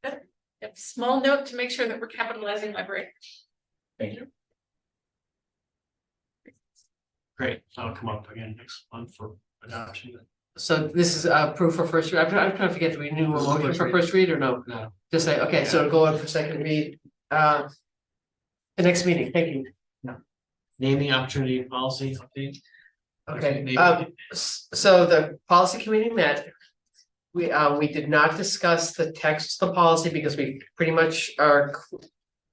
Yep, small note to make sure that we're capitalizing library. Thank you. Great, that'll come up again next month for adoption. So this is proof for first read. I'm trying to forget, do we do a motion for first read or no? No. Just say, okay, so it'll go on for second read. The next meeting, thank you. Naming opportunity policy update. Okay, Maybe. so the policy committee met. We did not discuss the text of the policy because we pretty much are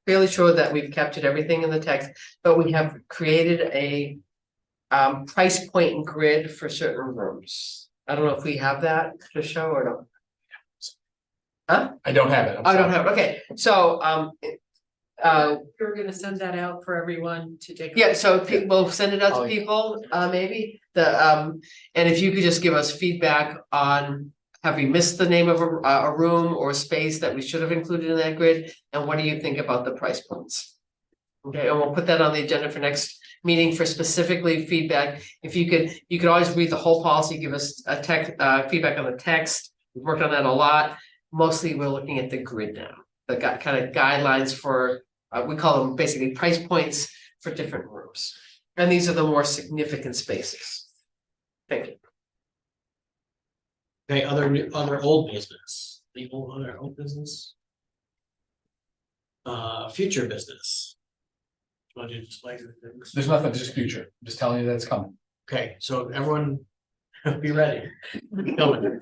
fairly sure that we've captured everything in the text, but we have created a price point and grid for certain rooms. I don't know if we have that to show or not. Huh? I don't have it. I'm I don't sorry. have, okay, so You're gonna send that out for everyone to take. yeah, so we'll send it out Oh, to yeah. people, maybe, and if you could just give us feedback on. Have we missed the name of a room or space that we should have included in that grid, and what do you think about the price points? Okay, and we'll put that on the agenda for next meeting for specifically feedback. If you could always read the whole policy, give us a feedback on the text. We've worked on that a lot. Mostly, we're looking at the grid now, the kind of guidelines for, we call them basically price points for different rooms. And these are the more significant spaces. Thank you. Okay, other old business, other old business. Future business. Want to just like things? There's nothing, just future. I'm just telling you that it's coming. Okay, so everyone be ready. Going.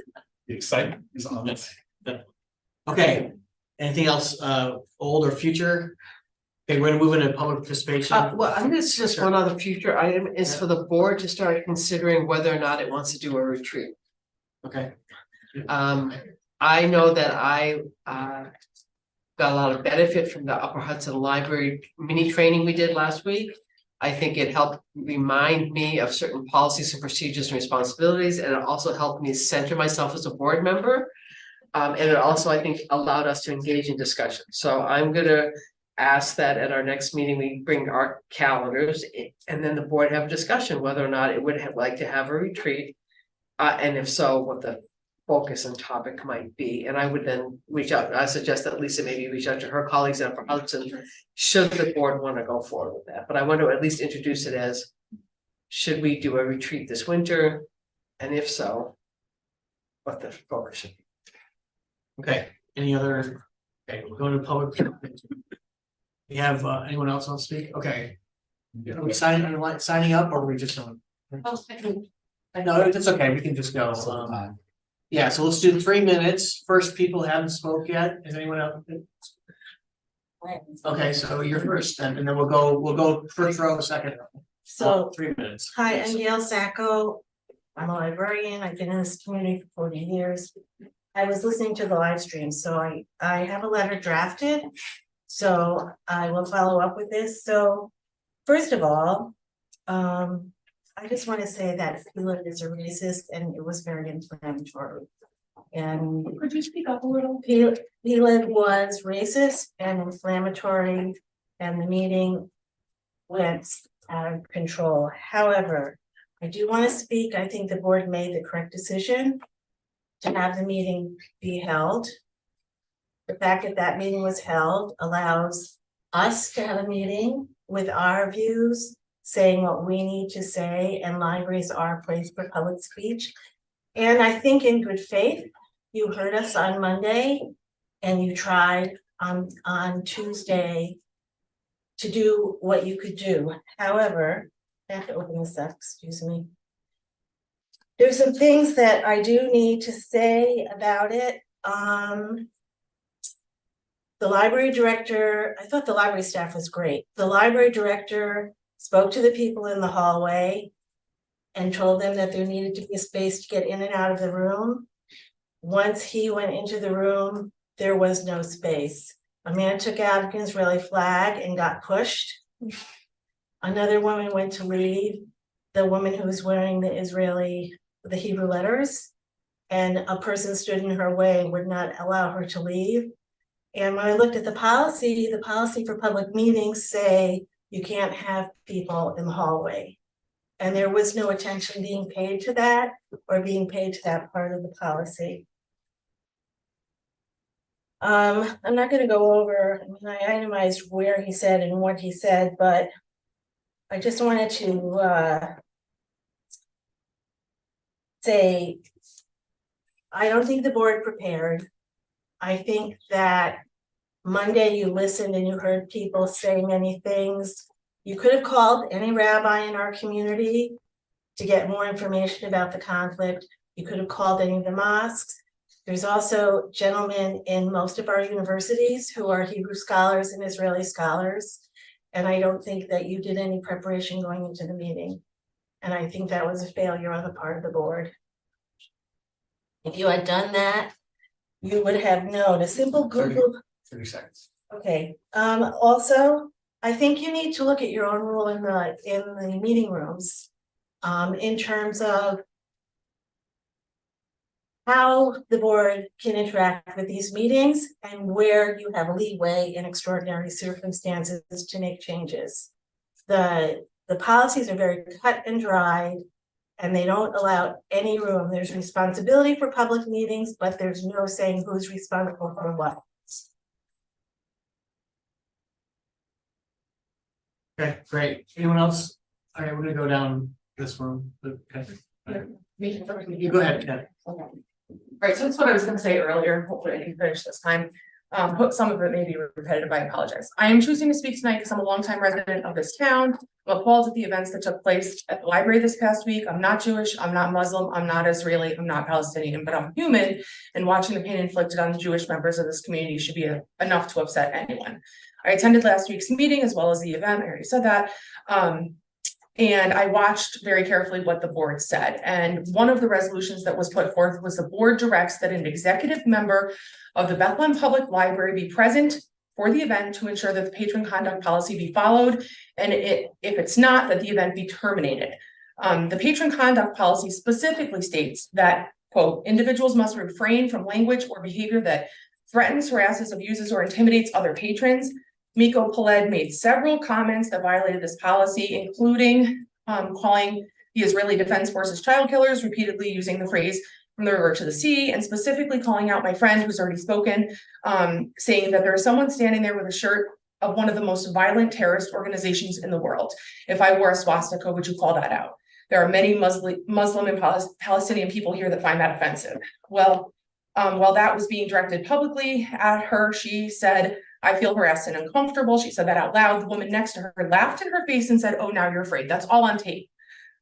The excitement is on this. Okay, anything else, old or future? Okay, we're gonna move into public participation. Well, I think it's just one other future item is for the board to start considering whether or not it wants to do a retreat. Okay. I know that I got a lot of benefit from the Upper Hudson Library mini training we did last week. I think it helped remind me of certain policies and procedures and responsibilities, and it also helped me center myself as a board member. And it also, I think, allowed us to engage in discussion. So I'm gonna ask that at our next meeting, we bring our calendars and then the board have a discussion whether or not it would like to have a retreat. And if so, what the focus and topic might be. And I would then reach out, I suggest that Lisa maybe reach out to her colleagues at Upper Hudson, should the board want to go forward with that. But I want to at least introduce it as, should we do a retreat this winter? And if so, what the focus should be. Okay, any other, okay, we're going to public. We have, anyone else want to speak? Okay. Are we signing up or are we just on? No, it's okay, we can just go. Yeah, so let's do 3 minutes. First, people haven't spoke yet. Is anyone else? Okay, so you're first then, and then we'll go first row, second row. So, 3 minutes. hi, I'm Gail Sacco. I'm a librarian. I've been in this community for 40 years. I was listening to the live stream, so I have a letter drafted. So I will follow up with this. So first of all, I just want to say that Phelan is a racist and it was very inflammatory. And Could you speak up a little? Phelan was racist and inflammatory, and the meeting went out of control. However, I do want to speak. I think the board made the correct decision to have the meeting be held. The fact that that meeting was held allows us to have a meeting with our views, saying what we need to say, and libraries are a place for public speech. And I think in good faith, you heard us on Monday and you tried on Tuesday to do what you could do. However, I have to open this up, excuse me. There's some things that I do need to say about it. The library director, I thought the library staff was great. The library director spoke to the people in the hallway and told them that there needed to be a space to get in and out of the room. Once he went into the room, there was no space. A man took out an Israeli flag and got pushed. Another woman went to leave, the woman who was wearing the Hebrew letters, and a person stood in her way and would not allow her to leave. And when I looked at the policy for public meetings say you can't have people in the hallway. And there was no attention being paid to that or being paid to that part of the policy. I'm not gonna go over, I itemized where he said and what he said, but I just wanted to say, I don't think the board prepared. I think that Monday, you listened and you heard people say many things. You could have called any rabbi in our community to get more information about the conflict. You could have called any of the mosques. There's also gentlemen in most of our universities who are Hebrew scholars and Israeli scholars. And I don't think that you did any preparation going into the meeting. And I think that was a failure on the part of the board. If you had done that, you would have known. A simple Google. 30 seconds. Okay, also, I think you need to look at your own rule in the meeting rooms. In terms of how the board can interact with these meetings and where you have leeway in extraordinary circumstances to make changes. The policies are very cut and dried, and they don't allow any room. There's responsibility for public meetings, but there's no saying who's responsible for what. Okay, great. Anyone else? All right, we're gonna go down this room. Okay. You go ahead, Ken. Okay. Right, so that's what I was gonna say earlier, hopefully I can finish this time. Some of it may be repetitive, I apologize. I am choosing to speak tonight because I'm a longtime resident of this town. I'm appalled at the events that took place at the library this past week. I'm not Jewish, I'm not Muslim, I'm not Israeli, I'm not Palestinian, but I'm human. And watching the pain inflicted on the Jewish members of this community should be enough to upset anyone. I attended last week's meeting as well as the event, I already said that. And I watched very carefully what the board said. And one of the resolutions that was put forth was the board directs that an executive member of the Bethlehem Public Library be present for the event to ensure that the patron conduct policy be followed. And if it's not, that the event be terminated. The patron conduct policy specifically states that, quote, individuals must refrain from language or behavior that threatens, harasses, abuses, or intimidates other patrons. Miko Peled made several comments that violated this policy, including calling the Israeli Defense Forces child killers, repeatedly using the phrase from the river to the sea, and specifically calling out my friend who's already spoken, saying that there is someone standing there with a shirt of one of the most violent terrorist organizations in the world. If I wore a swastika, would you call that out? There are many Muslim and Palestinian people here that find that offensive. Well, while that was being directed publicly at her, she said, I feel harassed and uncomfortable. She said that out loud. The woman next to her laughed in her face and said, oh, now you're afraid. That's all on tape.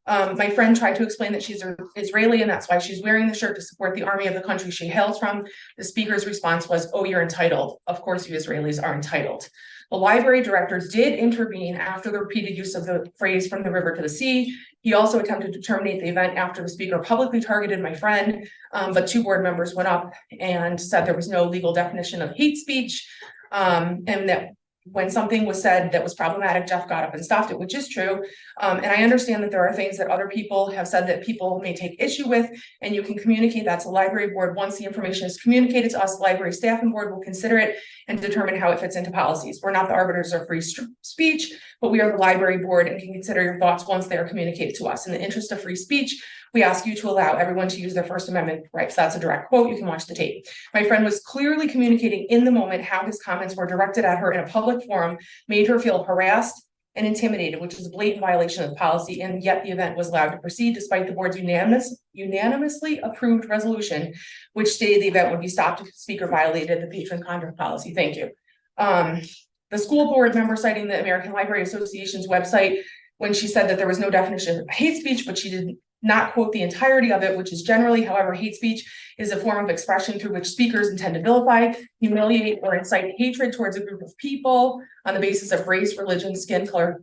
My friend tried to explain that she's Israeli and that's why she's wearing the shirt to support the army of the country she hails from. The speaker's response was, oh, you're entitled. Of course, you Israelis are entitled. The library director did intervene after the repeated use of the phrase from the river to the sea. He also attempted to terminate the event after the speaker publicly targeted my friend, but 2 board members went up and said there was no legal definition of hate speech. And that when something was said that was problematic, Jeff got up and stopped it, which is true. And I understand that there are things that other people have said that people may take issue with, and you can communicate that to the library board. Once the information is communicated to us, the library staff and board will consider it and determine how it fits into policies. We're not the arbiters of free speech, but we are the library board and can consider your thoughts once they are communicated to us. In the interest of free speech, we ask you to allow everyone to use their First Amendment rights. That's a direct quote. You can watch the tape. My friend was clearly communicating in the moment how his comments were directed at her in a public forum, made her feel harassed and intimidated, which is a blatant violation of the policy, and yet the event was allowed to proceed despite the board's unanimously approved resolution, which stated the event would be stopped if the speaker violated the patron conduct policy. Thank you. The school board member citing the American Library Association's website when she said that there was no definition of hate speech, but she did not quote the entirety of it, which is generally, however, hate speech is a form of expression through which speakers intend to vilify, humiliate, or incite hatred towards a group of people on the basis of race, religion, skin color,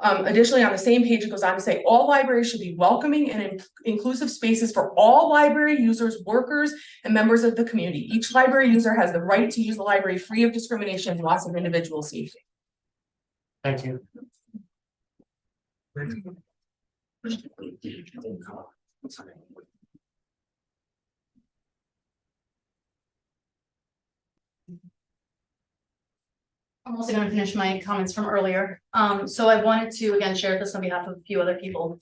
Additionally, on the same page, it goes on to say all libraries should be welcoming and inclusive spaces for all library users, workers, and members of the community. Each library user has the right to use the library free of discrimination and loss of individual safety. Thank you. I'm also gonna finish my comments from earlier. So I wanted to again share this on behalf of a few other people.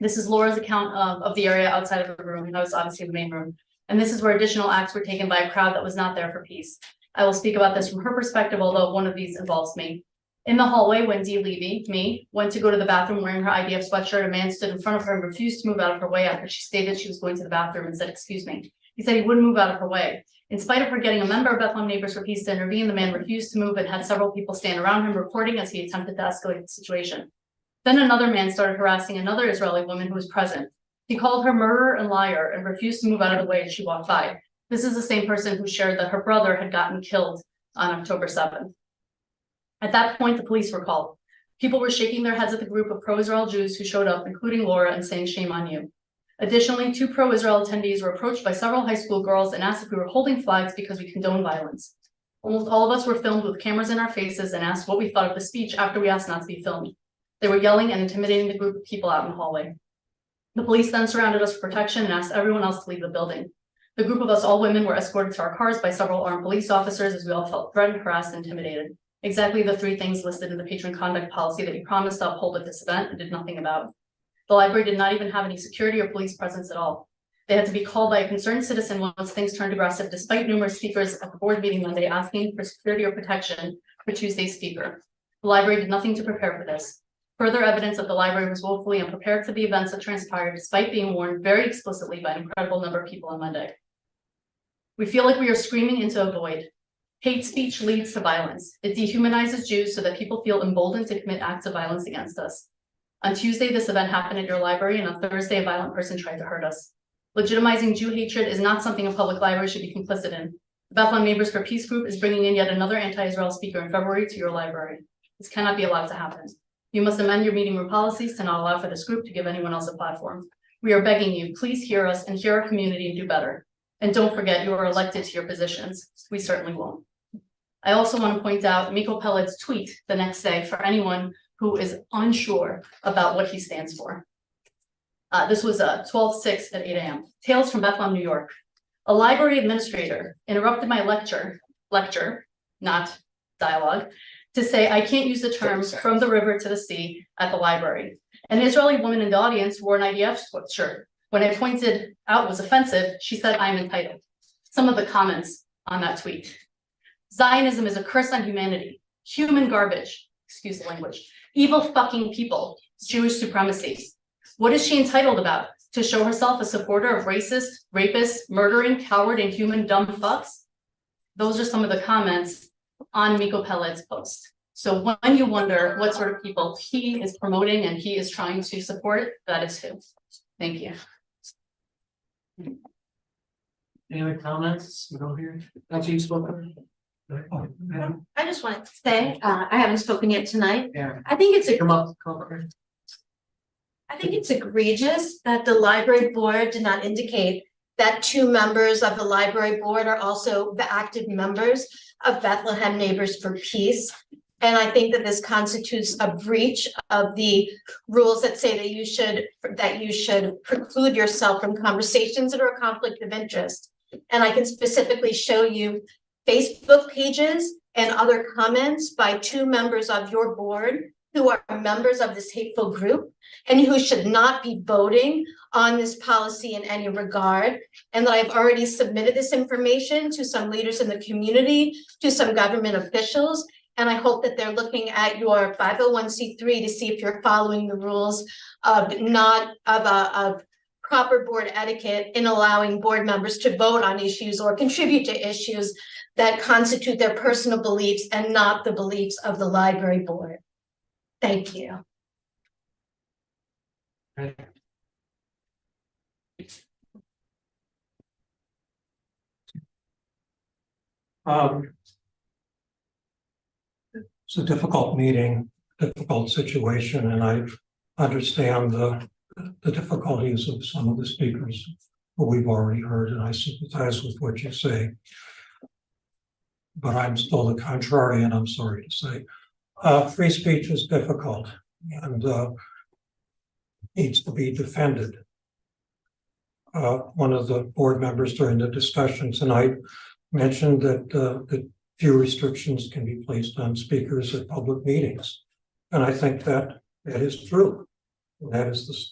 This is Laura's account of the area outside of the room. That was obviously the main room. And this is where additional acts were taken by a crowd that was not there for peace. I will speak about this from her perspective, although one of these involves me. In the hallway, when Dee Levy, me, went to go to the bathroom wearing her IDF sweatshirt, a man stood in front of her and refused to move out of her way after she stated she was going to the bathroom and said, excuse me. He said he wouldn't move out of her way. In spite of her getting a member of Bethlehem Neighbors for Peace to intervene, the man refused to move and had several people stand around him recording as he attempted to escalate the situation. Then another man started harassing another Israeli woman who was present. He called her murderer and liar and refused to move out of the way as she walked by. This is the same person who shared that her brother had gotten killed on October 7th. At that point, the police were called. People were shaking their heads at the group of pro-Israel Jews who showed up, including Laura, and saying, "Shame on you." Additionally, 2 pro-Israel attendees were approached by several high school girls and asked if we were holding flags because we condone violence. Almost all of us were filmed with cameras in our faces and asked what we thought of the speech after we asked not to be filmed. They were yelling and intimidating the group of people out in the hallway. The police then surrounded us for protection and asked everyone else to leave the building. The group of us, all women, were escorted to our cars by several armed police officers as we all felt threatened, harassed, and intimidated. Exactly the 3 things listed in the patron conduct policy that we promised to uphold at this event and did nothing about. The library did not even have any security or police presence at all. They had to be called by a concerned citizen once things turned aggressive, despite numerous speakers at the board meeting Monday asking for security or protection for Tuesday's speaker. The library did nothing to prepare for this. Further evidence that the library was woefully unprepared for the events that transpired, despite being warned very explicitly by an incredible number of people on Monday. We feel like we are screaming into a void. Hate speech leads to violence. It dehumanizes Jews so that people feel emboldened to commit acts of violence against us. On Tuesday, this event happened at your library, and on Thursday, a violent person tried to hurt us. Legitimizing Jew hatred is not something a public library should be complicit in. The Bethlehem Neighbors for Peace group is bringing in yet another anti-Israel speaker in February to your library. This cannot be allowed to happen. You must amend your meeting room policies to not allow for this group to give anyone else a platform. We are begging you, please hear us and hear our community and do better. And don't forget, you are elected to your positions. We certainly won't. I also want to point out Miko Pellet's tweet the next day for anyone who is unsure about what he stands for. This was 12/6 at 8 a.m. Tales from Bethlehem, New York. A library administrator interrupted my lecture, not dialogue, to say I can't use the term "from the river to the sea" at the library. An Israeli woman in the audience wore an IDF shirt. When I pointed out was offensive, she said I'm entitled. Some of the comments on that tweet. Zionism is a curse on humanity. Human garbage, excuse the language. Evil fucking people, Jewish supremacy. What is she entitled about? To show herself a supporter of racist, rapists, murdering, coward, and human dumb fucks? Those are some of the comments on Miko Pellet's post. So when you wonder what sort of people he is promoting and he is trying to support, that is who. Thank you. Any other comments? We don't hear. Actually, you spoke. I just wanted to say, I haven't spoken yet tonight. Yeah. I think it's Come up. egregious that the library board did not indicate that 2 members of the library board are also the active members of Bethlehem Neighbors for Peace. And I think that this constitutes a breach of the rules that say that you should preclude yourself from conversations that are a conflict of interest. And I can specifically show you Facebook pages and other comments by 2 members of your board who are members of this hateful group and who should not be voting on this policy in any regard. And that I've already submitted this information to some leaders in the community, to some government officials. And I hope that they're looking at your 501c3 to see if you're following the rules of proper board etiquette in allowing board members to vote on issues or contribute to issues that constitute their personal beliefs and not the beliefs of the library board. Thank you. It's a difficult meeting, difficult situation, and I understand the difficulties of some of the speakers who we've already heard, and I sympathize with what you say. But I'm still the contrarian, I'm sorry to say. Free speech is difficult and needs to be defended. One of the board members during the discussion tonight mentioned that few restrictions can be placed on speakers at public meetings, and I think that is true. That is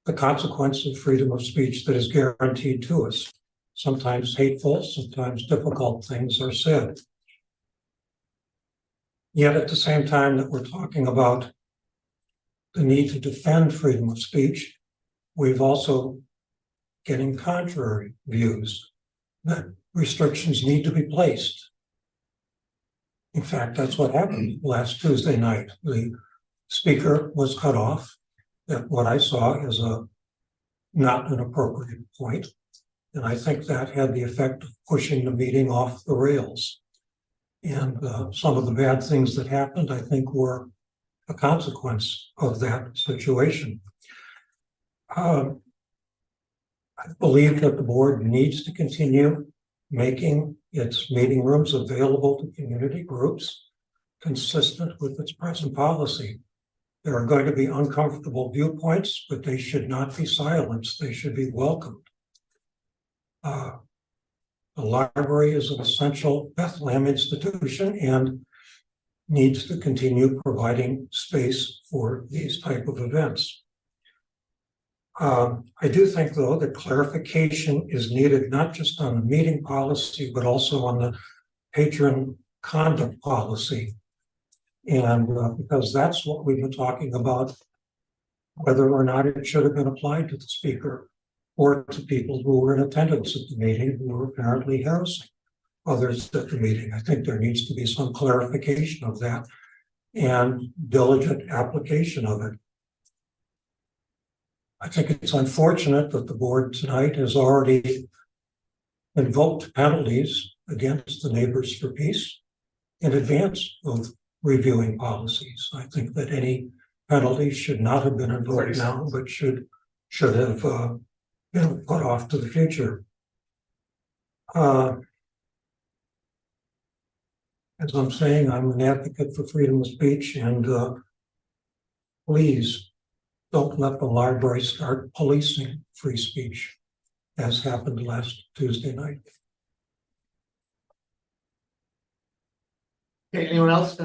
the consequence of freedom of speech that is guaranteed to us. Sometimes hateful, sometimes difficult things are said. Yet at the same time that we're talking about the need to defend freedom of speech, we've also getting contrary views, that restrictions need to be placed. In fact, that's what happened last Tuesday night. The speaker was cut off at what I saw as not an appropriate point. And I think that had the effect of pushing the meeting off the rails. And some of the bad things that happened, I think, were a consequence of that situation. I believe that the board needs to continue making its meeting rooms available to community groups consistent with its present policy. There are going to be uncomfortable viewpoints, but they should not be silenced. They should be welcomed. The library is an essential Bethlehem institution and needs to continue providing space for these type of events. I do think, though, that clarification is needed not just on the meeting policy, but also on the patron conduct policy. And because that's what we've been talking about, whether or not it should have been applied to the speaker or to people who were in attendance at the meeting who were apparently harassing others at the meeting. I think there needs to be some clarification of that and diligent application of it. I think it's unfortunate that the board tonight has already invoked penalties against the Neighbors for Peace in advance of reviewing policies. I think that any penalties should not have been invoked now, but should have been put off to the future. As I'm saying, I'm an advocate for freedom of speech, and please don't let the library start policing free speech, as happened last Tuesday night. Okay, anyone else?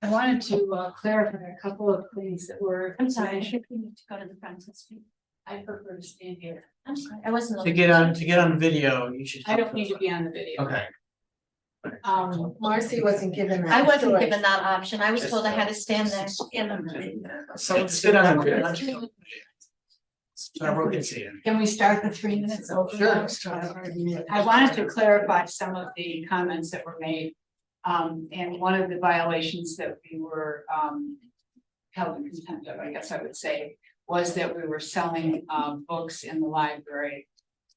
I wanted to clarify a couple of things that were. I'm sorry, I should need to go to the front and speak. I prefer to stand here. I'm sorry, I wasn't. To get on video, you should. I don't need to be on the video. Okay. Marcy wasn't given that. I wasn't choice. given that option. I was told I had to stand there in the video. So sit on video. So everyone can see it. Can we start the 3 minutes over? Sure. I wanted to clarify some of the comments that were made. And one of the violations that we were held in contempt of, I guess I would say, was that we were selling books in the library.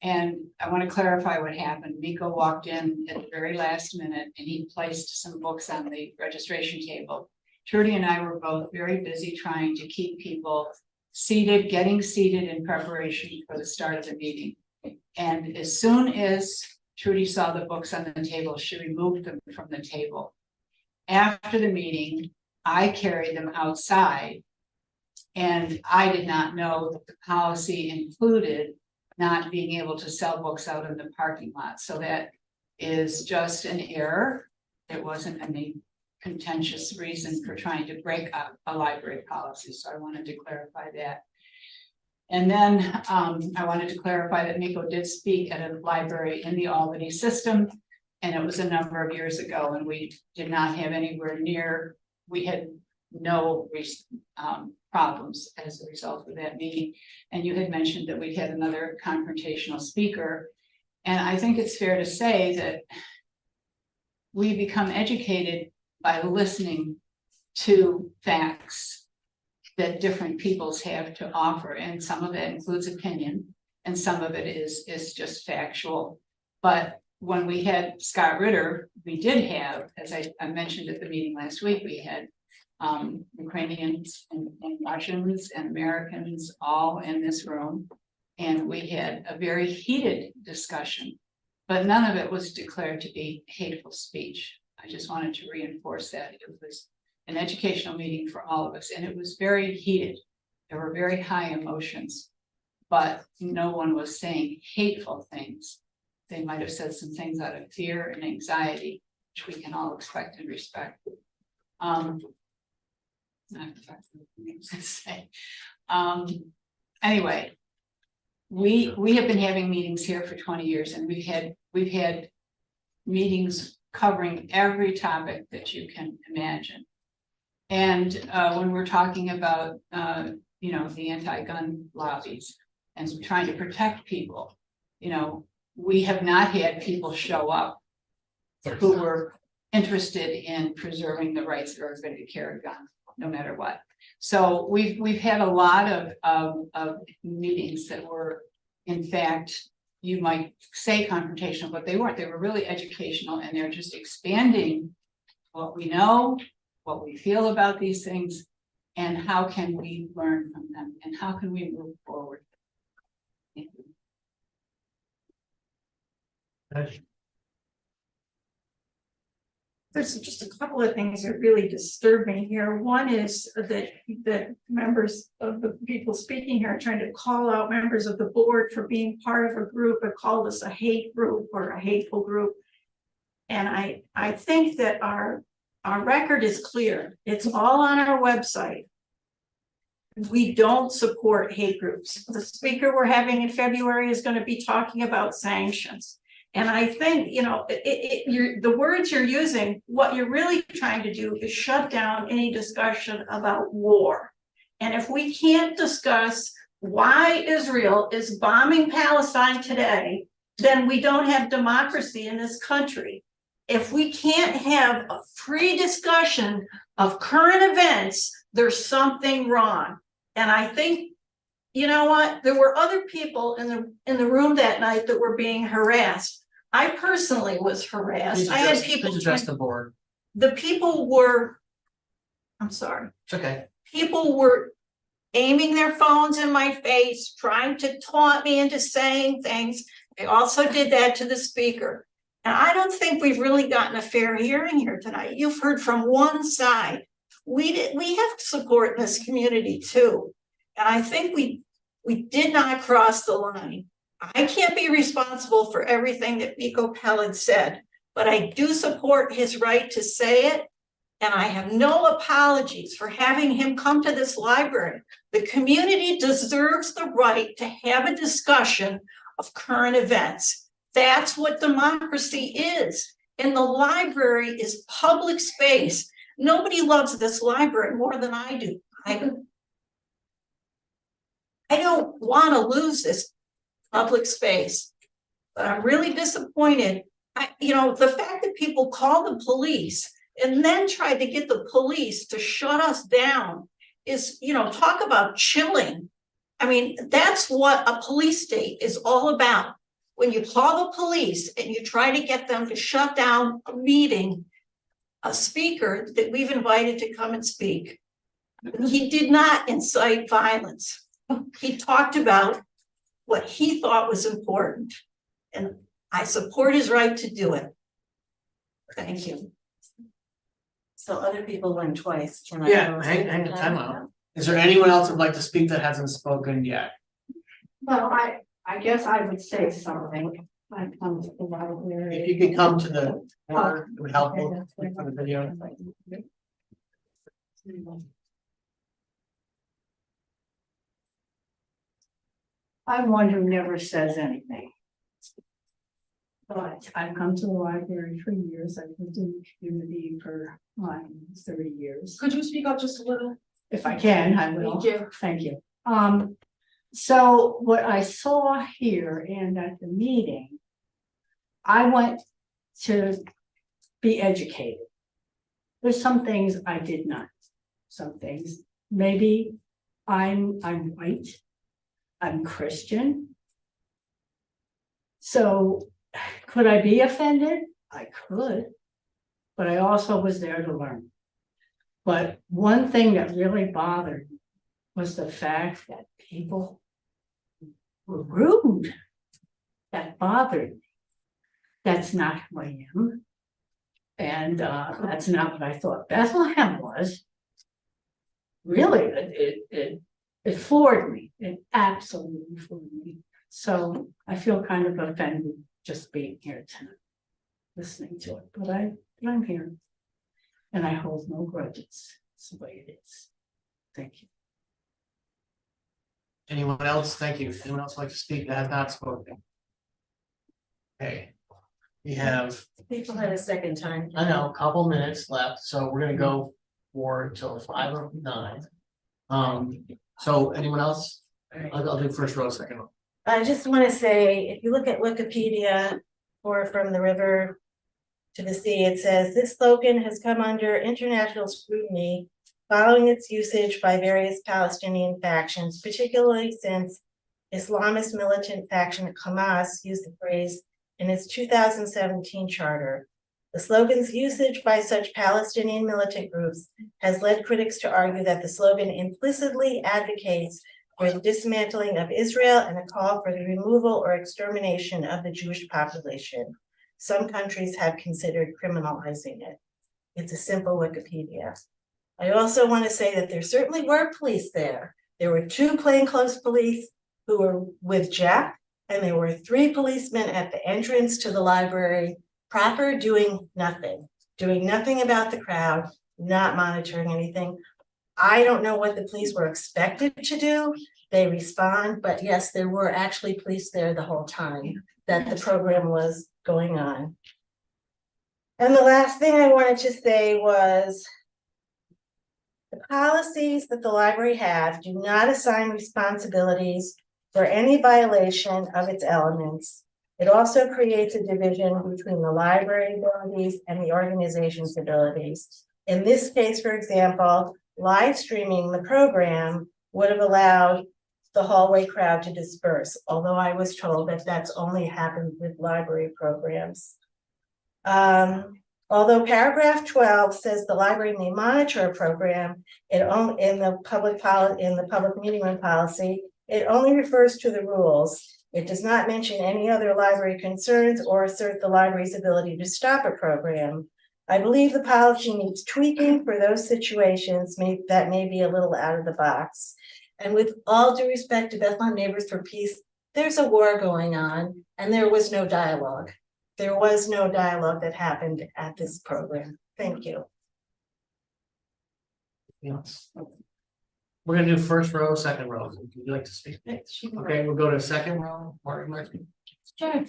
And I want to clarify what happened. Miko walked in at the very last minute and he placed some books on the registration table. Trudy and I were both very busy trying to keep people seated, getting seated in preparation for the start of the meeting. And as soon as Trudy saw the books on the table, she removed them from the table. After the meeting, I carried them outside. And I did not know that the policy included not being able to sell books out in the parking lot. So that is just an error. There wasn't any contentious reason for trying to break up a library policy. So I wanted to clarify that. And then I wanted to clarify that Miko did speak at a library in the Albany system. And it was a number of years ago and we did not have anywhere near, we had no problems as a result of that meeting. And you had mentioned that we had another confrontational speaker. And I think it's fair to say that we become educated by listening to facts that different peoples have to offer. And some of it includes opinion and some of it is just factual. But when we had Scott Ritter, we did have, as I mentioned at the meeting last week, we had Ukrainians and Russians and Americans all in this room. And we had a very heated discussion, but none of it was declared to be hateful speech. I just wanted to reinforce that. It was an educational meeting for all of us and it was very heated. There were very high emotions, but no one was saying hateful things. They might have said some things out of fear and anxiety, which we can all expect and respect. Anyway, we have been having meetings here for 20 years and we've had meetings covering every topic that you can imagine. And when we're talking about the anti-gun lobbies, and trying to protect people. You know, we have not had people show up who were interested in preserving the rights of everybody to carry a gun, no matter what. So we've had a lot of meetings that were, in fact, you might say confrontational, but they weren't. They were really educational, and they're just expanding what we know, what we feel about these things, and how can we learn from them, and how can we move forward. There's just a couple of things that really disturb me here. One is that members of the people speaking here are trying to call out members of the board for being part of a group and call this a hate group or a hateful group. And I think that our record is clear. It's all on our website. We don't support hate groups. The speaker we're having in February is going to be talking about sanctions. And I think, you know, the words you're using, what you're really trying to do is shut down any discussion about war. And if we can't discuss why Israel is bombing Palestine today, then we don't have democracy in this country. If we can't have a free discussion of current events, there's something wrong. And I think, you know what, there were other people in the room that night that were being harassed. I personally was harassed. I had people. Please address the board. The people were, I'm sorry. It's okay. People were aiming their phones in my face, trying to taunt me into saying things. They also did that to the speaker. And I don't think we've really gotten a fair hearing here tonight. You've heard from one side. We have support in this community too. And I think we did not cross the line. I can't be responsible for everything that Miko Peled said, but I do support his right to say it. And I have no apologies for having him come to this library. The community deserves the right to have a discussion of current events. That's what democracy is. And the library is public space. Nobody loves this library more than I do. I don't want to lose this public space, but I'm really disappointed. You know, the fact that people call the police and then tried to get the police to shut us down is, you know, talk about chilling. I mean, that's what a police state is all about. When you call the police and you try to get them to shut down a meeting, a speaker that we've invited to come and speak, he did not incite violence. He talked about what he thought was important, and I support his right to do it. Thank you. So other people went twice. Can I Yeah, go hang to- on, time out. Is there anyone else who'd like to speak that hasn't spoken yet? Well, I guess I would say something. I come to the library. If you could come to the corner, it would help for the video. I'm one who never says anything. But I've come to the library for years. I've lived in the community for 30 years. Could you speak up just a little? If I can, I will. Thank you. Thank you. So what I saw here and at the meeting, I went to be educated. There's some things I did not. Some things, maybe I'm white, I'm Christian. So could I be offended? I could, but I also was there to learn. But one thing that really bothered me was the fact that people were rude. That bothered me. That's not who I am. And that's not what I thought Bethlehem was. Really, it floored me. It absolutely floored me. So I feel kind of offended just being here tonight, listening to it. But I'm here. And I hold no grudges. It's the way it is. Thank you. Anyone else? Thank you. Anyone else like to speak that has not spoken? Okay, we have, People had a second time. I know, a couple minutes left, so we're gonna go for till 5:09. So anyone else? I'll do first row, second row. I just want to say, if you look at Wikipedia or From the River to the Sea, it says this slogan has come under international scrutiny following its usage by various Palestinian factions, particularly since Islamist militant faction Hamas used the phrase in its 2017 charter. The slogan's usage by such Palestinian militant groups has led critics to argue that the slogan implicitly advocates for the dismantling of Israel and a call for the removal or extermination of the Jewish population. Some countries have considered criminalizing it. It's a simple Wikipedia. I also want to say that there certainly were police there. There were 2 plainclothes police who were with Jack, and there were 3 policemen at the entrance to the library proper, doing nothing about the crowd, not monitoring anything. I don't know what the police were expected to do. They respond, but yes, there were actually police there the whole time that the program was going on. And the last thing I wanted to say was the policies that the library have do not assign responsibilities for any violation of its elements. It also creates a division between the library abilities and the organization's abilities. In this case, for example, live streaming the program would have allowed the hallway crowd to disperse, although I was told that that's only happened with library programs. Although paragraph 12 says the library may monitor a program, in the public meeting room policy, it only refers to the rules. It does not mention any other library concerns or assert the library's ability to stop a program. I believe the policy needs tweaking for those situations that may be a little out of the box. And with all due respect to Bethlehem Neighbors for Peace, there's a war going on and there was no dialogue. There was no dialogue that happened at this program. Thank you. Yes. We're gonna do first row, second row. Would you like to speak? Okay, we'll go to second row. Martin. Sure.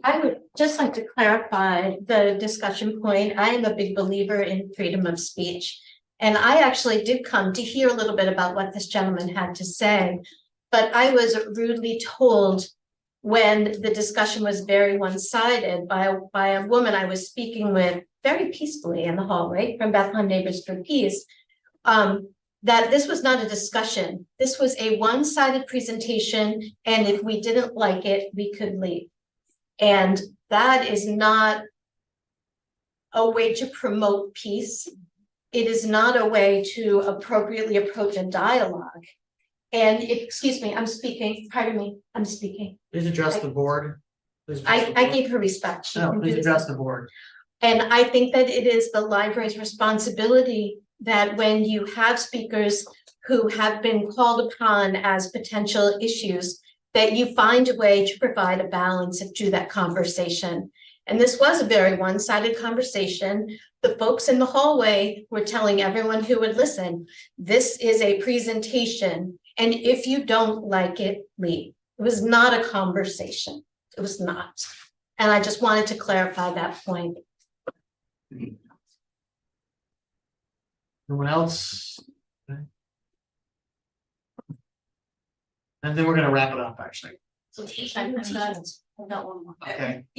I would just like to clarify the discussion point. I am a big believer in freedom of speech. And I actually did come to hear a little bit about what this gentleman had to say, but I was rudely told when the discussion was very one-sided by a woman I was speaking with very peacefully in the hallway from Bethlehem Neighbors for Peace, that this was not a discussion. This was a one-sided presentation, and if we didn't like it, we could leave. And that is not a way to promote peace. It is not a way to appropriately approach a dialogue. And excuse me, I'm speaking, pardon me, I'm speaking. Please address the board. I gave her respect. No, please address the board. And I think that it is the library's responsibility that when you have speakers who have been called upon as potential issues, that you find a way to provide a balance to that conversation. And this was a very one-sided conversation. The folks in the hallway were telling everyone who would listen, this is a presentation, and if you don't like it, leave. It was not a conversation. It was not. And I just wanted to clarify that point. Anyone else? Okay. And then we're gonna wrap it up, actually. Okay, we're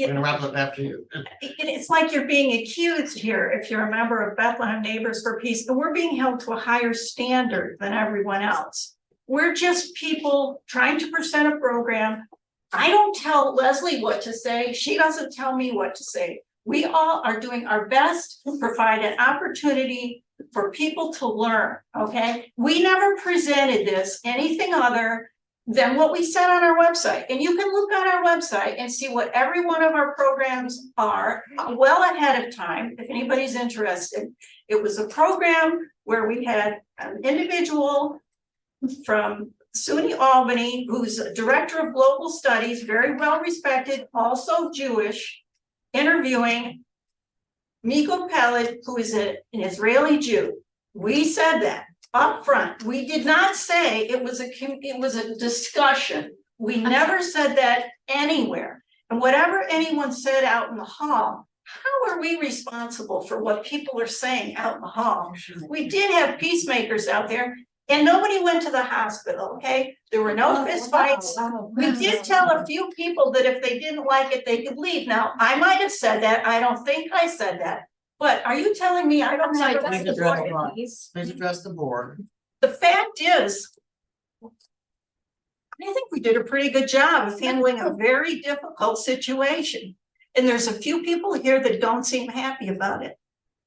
gonna wrap it up after you. It's like you're being accused here if you're a member of Bethlehem Neighbors for Peace, but we're being held to a higher standard than everyone else. We're just people trying to present a program. I don't tell Leslie what to say. She doesn't tell me what to say. We all are doing our best to provide an opportunity for people to learn, okay? We never presented this anything other than what we said on our website. And you can look on our website and see what every one of our programs are well ahead of time, if anybody's interested. It was a program where we had an individual from SUNY Albany, who's a director of global studies, very well respected, also Jewish, interviewing Miko Peled, who is an Israeli Jew. We said that up front. We did not say it was a discussion. We never said that anywhere. And whatever anyone said out in the hall, how are we responsible for what people are saying out in the hall? We did have peacemakers out there. And nobody went to the hospital, okay? There were no fist fights. We did tell a few people that if they didn't like it, they could leave. Now, I might have said that. I don't think I said that. But are you telling me I don't have Please address the board. Please address the board. The fact is, I think we did a pretty good job of handling a very difficult situation. And there's a few people here that don't seem happy about it.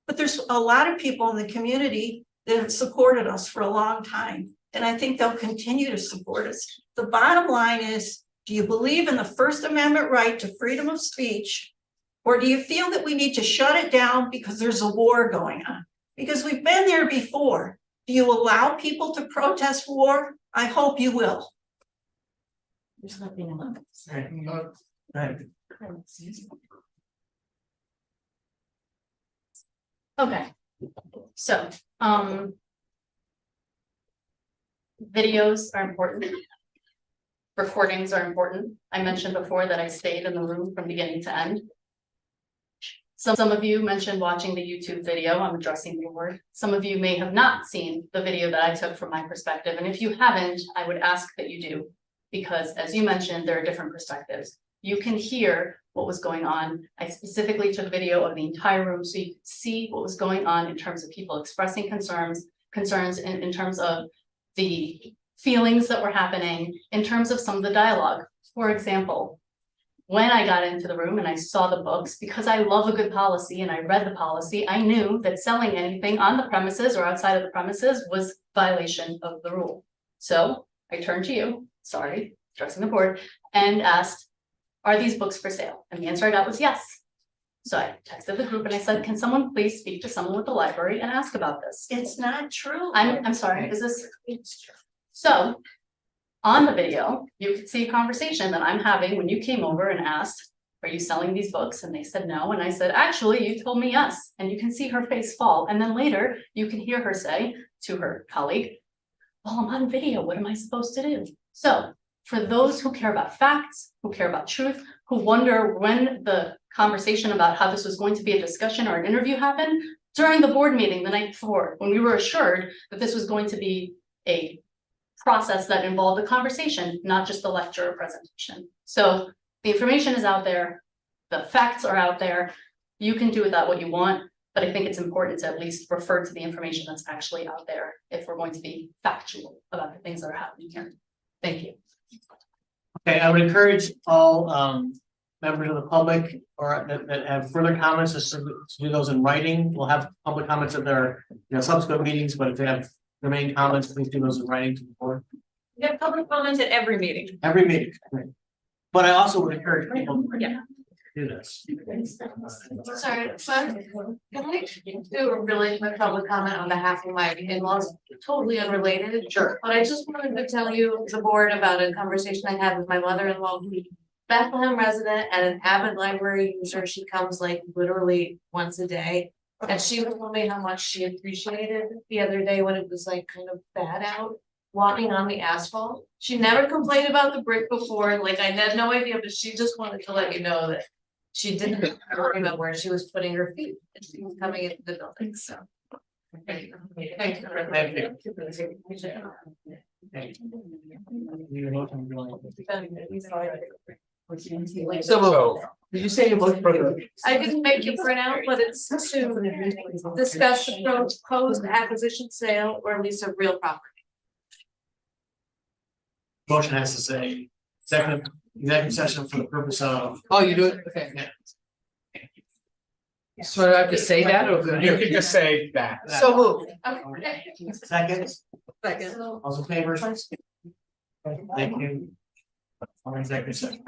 But there's a lot of people in the community that have supported us for a long time. And I think they'll continue to support us. The bottom line is, do you believe in the First Amendment right to freedom of speech? Or do you feel that we need to shut it down because there's a war going on? Because we've been there before. Do you allow people to protest war? I hope you will. There's nothing else. Right. Okay, so, videos are important. Recordings are important. I mentioned before that I stayed in the room from beginning to end. Some of you mentioned watching the YouTube video. I'm addressing the board. Some of you may have not seen the video that I took from my perspective. And if you haven't, I would ask that you do, because as you mentioned, there are different perspectives. You can hear what was going on. I specifically took video of the entire room so you could see what was going on in terms of people expressing concerns in terms of the feelings that were happening, in terms of some of the dialogue. For example, when I got into the room and I saw the books, because I love a good policy and I read the policy, I knew that selling anything on the premises or outside of the premises was violation of the rule. So I turned to you, sorry, addressing the board, and asked, are these books for sale? And the answer I got was yes. So I texted the group and I said, can someone please speak to someone with the library and ask about this? It's not true. I'm sorry, is this? It's true. So on the video, you could see a conversation that I'm having when you came over and asked, are you selling these books? And they said no. And I said, actually, you told me yes. And you can see her face fall. And then later you can hear her say to her colleague, well, I'm on video. What am I supposed to do? So for those who care about facts, who care about truth, who wonder when the conversation about how this was going to be a discussion or an interview happened, during the board meeting the night before, when we were assured that this was going to be a process that involved a conversation, not just a lecture or presentation. So the information is out there, the facts are out there, you can do with that what you want, but I think it's important to at least refer to the information that's actually out there if we're going to be factual about the things that are happening here. Thank you. Okay, I would encourage all members of the public or that have further comments to do those in writing. We'll have public comments at their subsequent meetings, but if they have remaining comments, please do those in writing to the board. We have public comments at every meeting. Every meeting. But I also would encourage people to do this. Sorry, but can I do a really quick public comment on behalf of my in-laws, totally unrelated? Sure. But I just wanted to tell you, the board, about a conversation I had with my mother-in-law, who's Bethlehem resident and an avid library user. She comes like literally once a day. And she told me how much she appreciated the other day when it was like kind of bad out, walking on the asphalt. She never complained about the brick before, like I had no idea, but she just wanted to let you know that she didn't worry about where she was putting her feet and she was coming into the building, so. Thank you. Thank you. So, did you say you looked for the? I didn't make you print out, but it's to discuss the proposed acquisition, sale, or lease of real property. Motion has to say executive session for the purpose of. Oh, you do it? Okay. So I have to say that or? You can just say that. So moved. Second. Second. All in favor? Thank you. On executive session.